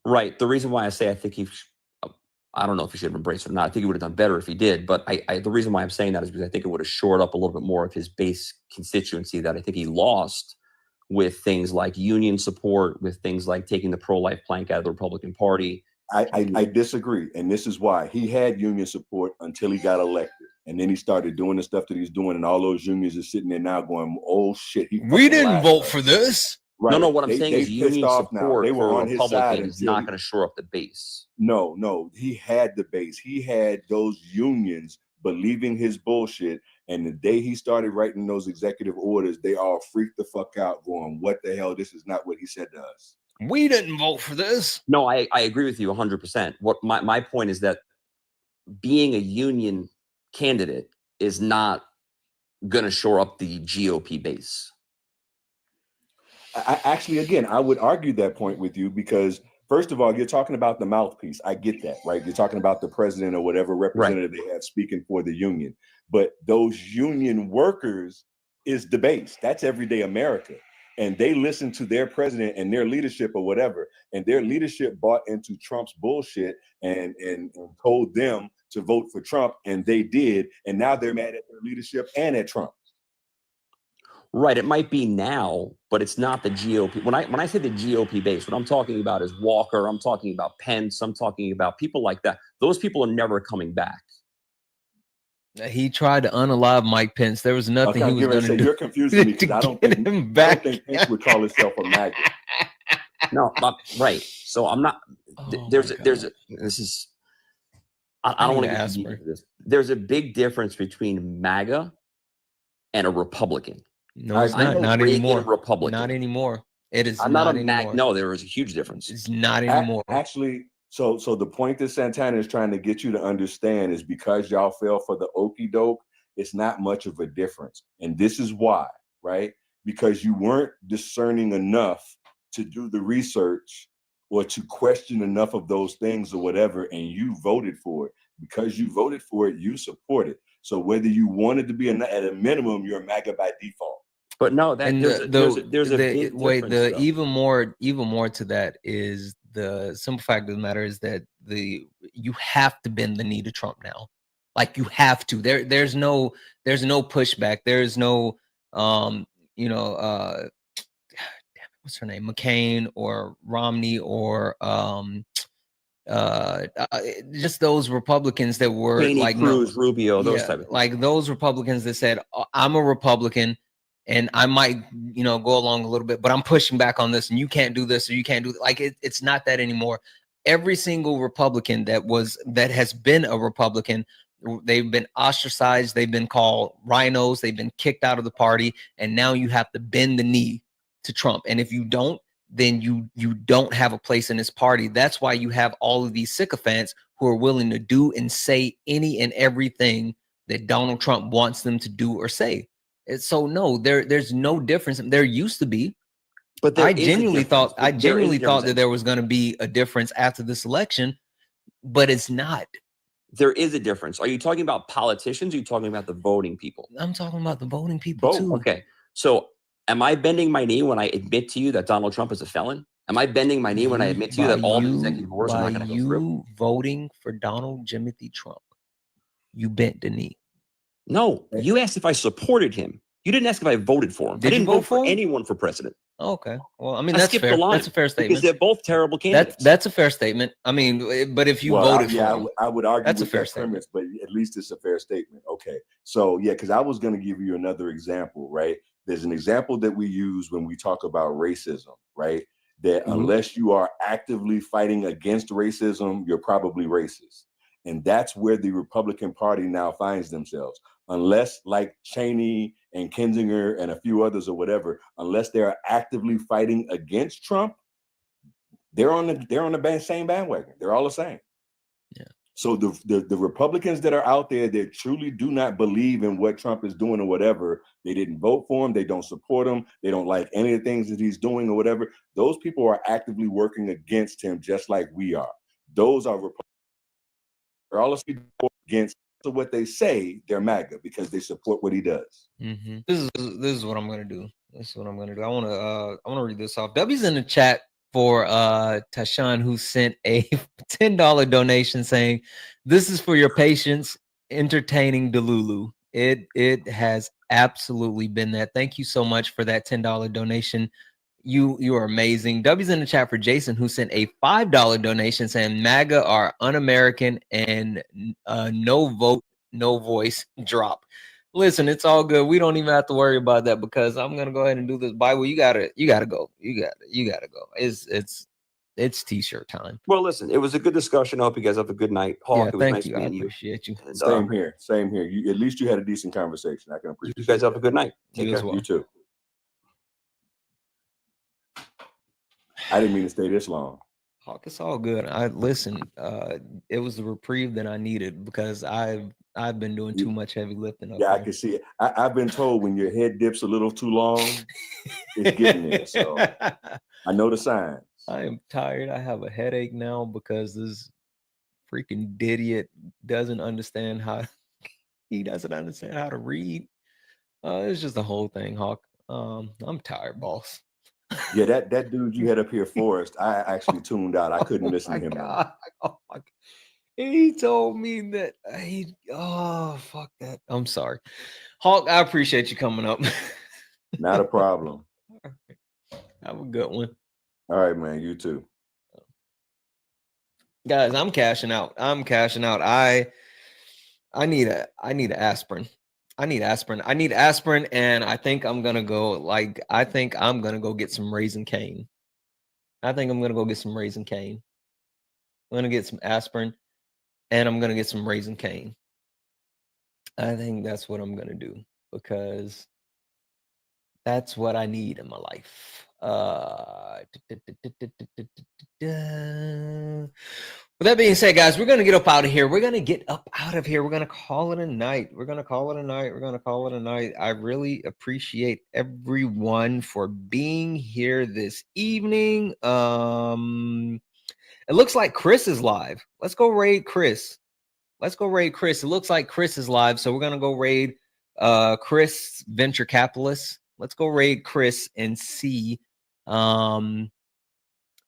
Right. The reason why I say I think I don't know if he should have embraced it or not. I think he would have done better if he did. But the reason why I'm saying that is because I think it would have shored up a little bit more of his base constituency that I think he lost with things like union support, with things like taking the pro-life plank out of the Republican Party. I disagree. And this is why. He had union support until he got elected. And then he started doing the stuff that he's doing. And all those unions are sitting there now going, oh, shit. We didn't vote for this. Right. No, what I'm saying is union support they were for on his side Republicans is not going to shore up the base. No. He had the base. He had those unions believing his bullshit. And the day he started writing those executive orders, they all freaked the fuck out going, what the hell? This is not what he said to us. We didn't vote for this. No, I agree with you 100%. What my point is that being a union candidate is not going to shore up the GOP base. I would argue that point with you, because first of all, you're talking about the mouthpiece. I get that, right? You're talking about the president or whatever representative they have speaking for the union. But those union workers is the base. That's everyday America. And they listen to their president and their leadership or whatever. And their leadership bought into Trump's bullshit and told them to vote for Trump. And they did. And now they're mad at their leadership and at Trump. Right. It might be now, but it's not the GOP. When I say the GOP base, what I'm talking about is Walker. I'm talking about Pence. I'm talking about people like that. Those people are never coming back. He tried to unalive Mike Pence. There was nothing he was going to do. You're confusing me because I don't think Pence would call himself a MAGA. No, right. So I'm not. This is. I don't want to get into this. There's a big difference between MAGA and a Republican. No, it's not anymore. Republican. Not anymore. It is I'm not a anymore. No, there is a huge difference. It's not anymore. Actually, so the point that Santana is trying to get you to understand is because y'all fell for the okie doke, it's not much of a difference. And this is why, right? Because you weren't discerning enough to do the research or to question enough of those things or whatever, and you voted for it. Because you voted for it, you support it. So whether you wanted to be at a minimum, you're a MAGA by default. But no, that there's a big difference. Even more to that is the simple fact of the matter is that you have to bend the knee to Trump now. Like you have to. There's no pushback. There's no what's her name, McCain or Romney or just those Republicans that were Cheney, like Cruz, Rubio, those type of things. like those Republicans that said, I'm a Republican and I might go along a little bit, but I'm pushing back on this and you can't do this or you can't do that. Like it's not that anymore. Every single Republican that has been a Republican, they've been ostracized, they've been called rhinos, they've been kicked out of the party, and now you have to bend the knee to Trump. And if you don't, then you don't have a place in this party. That's why you have all of these sycophants who are willing to do and say any and everything that Donald Trump wants them to do or say. So no, there's no difference. There used to be, but I genuinely thought that there was going to be a difference after this election, but it's not. There is a difference. Are you talking about politicians? Or are you talking about the voting people? I'm talking about the voting people too. Okay, so am I bending my knee when I admit to you that Donald Trump is a felon? Am I bending my knee when I admit to you that all the executive orders are not going to go through? You voting for Donald Jimothy Trump, you bent the knee. No, you asked if I supported him. You didn't ask if I voted for him. I didn't vote for anyone for president. Okay, well, I mean that's fair. That's a fair statement because they're both terrible candidates. That's a fair statement. I mean, but if you voted for him, I would argue that's with a fair that premise, but at least it's a fair statement. Okay, so yeah, because I was going to give you another example, right? There's an example that we use when we talk about racism, right? That unless you are actively fighting against racism, you're probably racist. And that's where the Republican Party now finds themselves. Unless, like Cheney and Kinzinger and a few others or whatever, unless they are actively fighting against Trump, they're on the same bandwagon. They're all the same. Yeah. So the Republicans that are out there that truly do not believe in what Trump is doing or whatever, they didn't vote for him, they don't support him, they don't like any of the things that he's doing or whatever. Those people are actively working against him, just like we are. Those are Republicans. They're all against what they say. They're MAGA because they support what he does. Mm-hmm. This is what I'm gonna do. This is what I'm gonna do. I wanna read this off. W's in the chat for Tashawn, who sent a $10 donation saying, "This is for your patience entertaining Delulu." It has absolutely been that. Thank you so much for that $10 donation. You are amazing. W's in the chat for Jason, who sent a $5 donation saying MAGA are un-American and no vote, no voice drop. Listen, it's all good. We don't even have to worry about that because I'm gonna go ahead and do this. Bible, you gotta go. You gotta go. It's t-shirt time. Well, listen, it was a good discussion. I hope you guys have a good night. Hawk, it was nice meeting you. I appreciate you. And, Same here. You, at least you had a decent conversation. I can appreciate you guys have a good night. You as well. You too. I didn't mean to stay this long. Hawk, it's all good. It was the reprieve that I needed because I've been doing too much heavy lifting. Yeah, I can see it. I've been told when your head dips a little too long, it's getting there. So I know the signs. I am tired. I have a headache now because this freaking idiot doesn't understand how to read. It's just the whole thing, Hawk. I'm tired, boss. Yeah, that dude you had up here, Forrest, I actually tuned out. I couldn't listen to him. Oh my God. He told me that fuck that. I'm sorry. Hawk, I appreciate you coming up. Not a problem. Have a good one. All right, man. You too. Guys, I'm cashing out. I need an aspirin. I need aspirin, and I think I'm gonna go get some Raisin Cane. I'm gonna get some aspirin, and I'm gonna get some Raisin Cane. I think that's what I'm gonna do because that's what I need in my life. With that being said, guys, we're gonna get up out of here. We're gonna call it a night. I really appreciate everyone for being here this evening. It looks like Chris is live. Let's go raid Chris. It looks like Chris is live, so we're gonna go raid Chris, venture capitalist. Let's go raid Chris and see.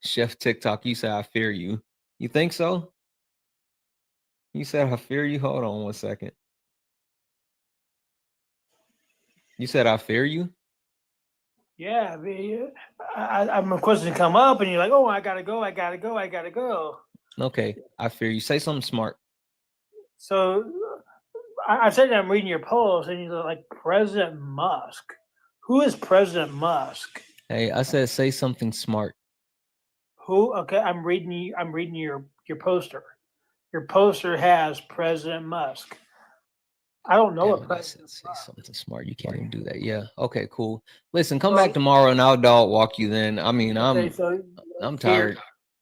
Chef TikTok, you say I fear you. You think so? You said I fear you. Hold on 1 second. You said I fear you. Yeah, I'm requesting to come up, and you're like, "Oh, I gotta go." Okay, I fear you. Say something smart. So I said I'm reading your post, and you're like, President Musk. Who is President Musk? Hey, I said say something smart. Who? Okay, I'm reading your poster. Your poster has President Musk. I don't know what President. Say something smart. You can't even do that. Yeah. Okay. Cool. Listen, come back tomorrow, and I'll dog walk you. Then I mean, I'm tired.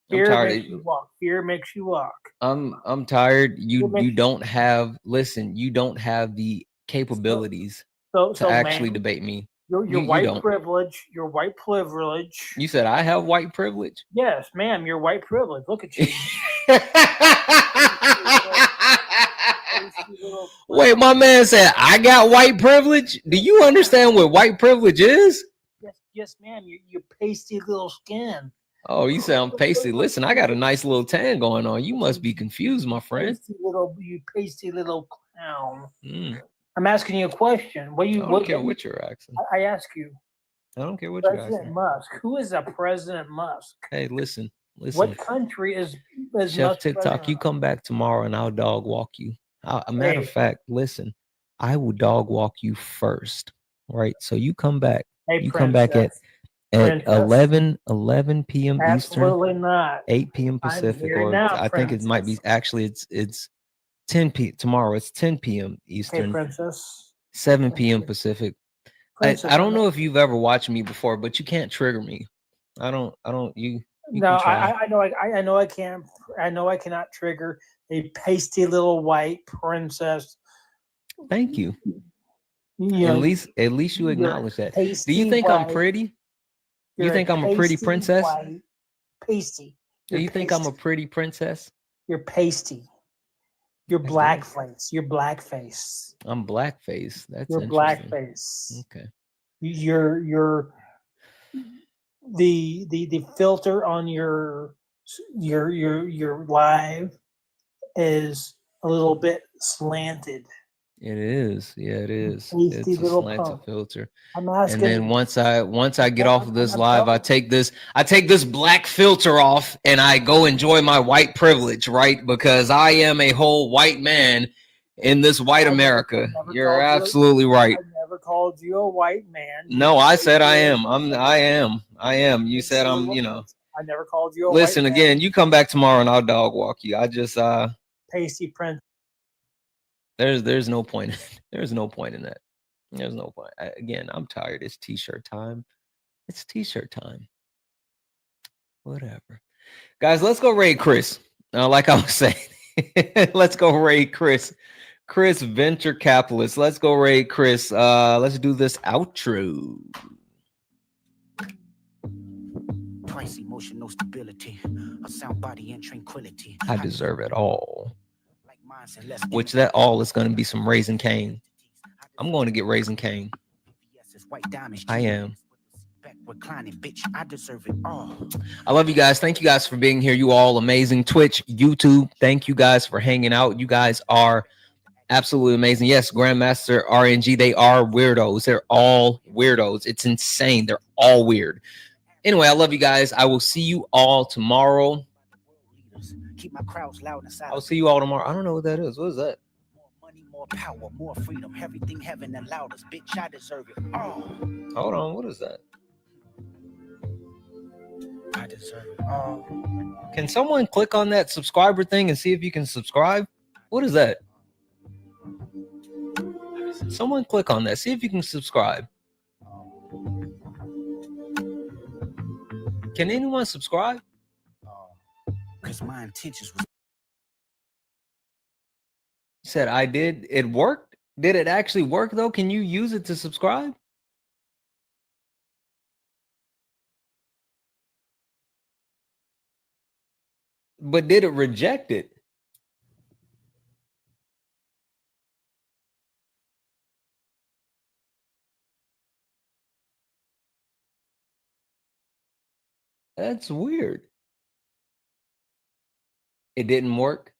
Fear makes you walk. Fear makes you walk. I'm tired. You don't have. Listen, you don't have the capabilities to actually debate me. Your white privilege. Your white privilege. You said I have white privilege? Yes, ma'am. Your white privilege. Look at you. Wait, my man said I got white privilege. Do you understand what white privilege is? Yes, ma'am. You pasty little skin. Oh, you sound pasty. Listen, I got a nice little tan going on. You must be confused, my friend. You pasty little clown. I'm asking you a question. I don't care what you're asking. I ask you. I don't care what you're asking. President Musk. Who is a President Musk? Hey, listen. What country is Chef Musk TikTok? president? You come back tomorrow and I'll dog walk you. A matter of fact, listen, I will dog walk you first, right? So you come back. Hey, you come back at 11 p.m. Absolutely Eastern, not. 8 p.m. Pacific, here or now, I think it might be actually it's 10 p.m. tomorrow. It's 10 p.m. Eastern, Hey, Princess. 7 p.m. Pacific. I don't know if you've ever watched me before, but you can't trigger me. I don't. You No, can try. I know I can't. I know I cannot trigger a pasty little white princess. Thank you. Yeah, at least you acknowledge that. Do you think I'm pretty? You think I'm a pretty princess? Pasty. Do you think I'm a pretty princess? You're pasty. You're blackface. You're blackface. I'm blackface. That's You're interesting. blackface. Okay. You're the filter on your live is a little bit slanted. It is. Yeah, it is. Pasty It's a little slanted punk. filter. I'm asking. And then once I get off of this live, I take this black filter off and I go enjoy my white privilege, right? Because I am a whole white man in this white America. You're absolutely right. I never called you a white man. No, I said I am. I am. You said I'm, I never called you a Listen, white man. again, you come back tomorrow and I'll dog walk you. I just Pasty prince. There's no point. There's no point in that. There's no point. Again, I'm tired. It's t-shirt time. It's t-shirt time. Whatever. Guys, let's go raid Chris. Like I was saying, let's go raid Chris. Chris, venture capitalist. Let's go raid Chris. Let's do this outro. Twice emotional stability, a sound body and tranquility. I deserve it all. Which that all is going to be some Raisin Cane. I'm going to get Raisin Cane. I am. I deserve it all. I love you guys. Thank you guys for being here. You all amazing. Twitch, YouTube. Thank you guys for hanging out. You guys are Absolutely amazing. Yes, Grandmaster RNG, they are weirdos. They're all weirdos. It's insane. They're all weird. Anyway, I love you guys. I will see you all tomorrow. Keep my crowds loud inside. I'll see you all tomorrow. I don't know what that is. What is that? More money, more power, more freedom. Everything heaven allowed us. Bitch, I deserve it. Oh. Hold on. What is that? I deserve it. Oh. Can someone click on that subscriber thing and see if you can subscribe? What is that? Someone click on that. See if you can subscribe. Can anyone subscribe? Because my intentions was. Said I did. It worked. Did it actually work though? Can you use it to subscribe? But did it reject it? That's weird. It didn't work.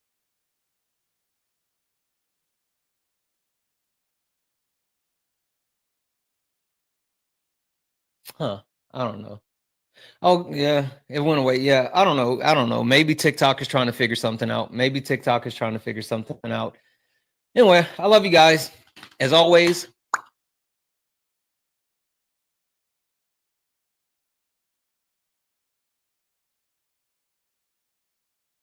Huh. I don't know. Oh, yeah. It went away. Yeah. I don't know. I don't know. Maybe TikTok is trying to figure something out. Maybe TikTok is trying to figure something out. Anyway, I love you guys. As always,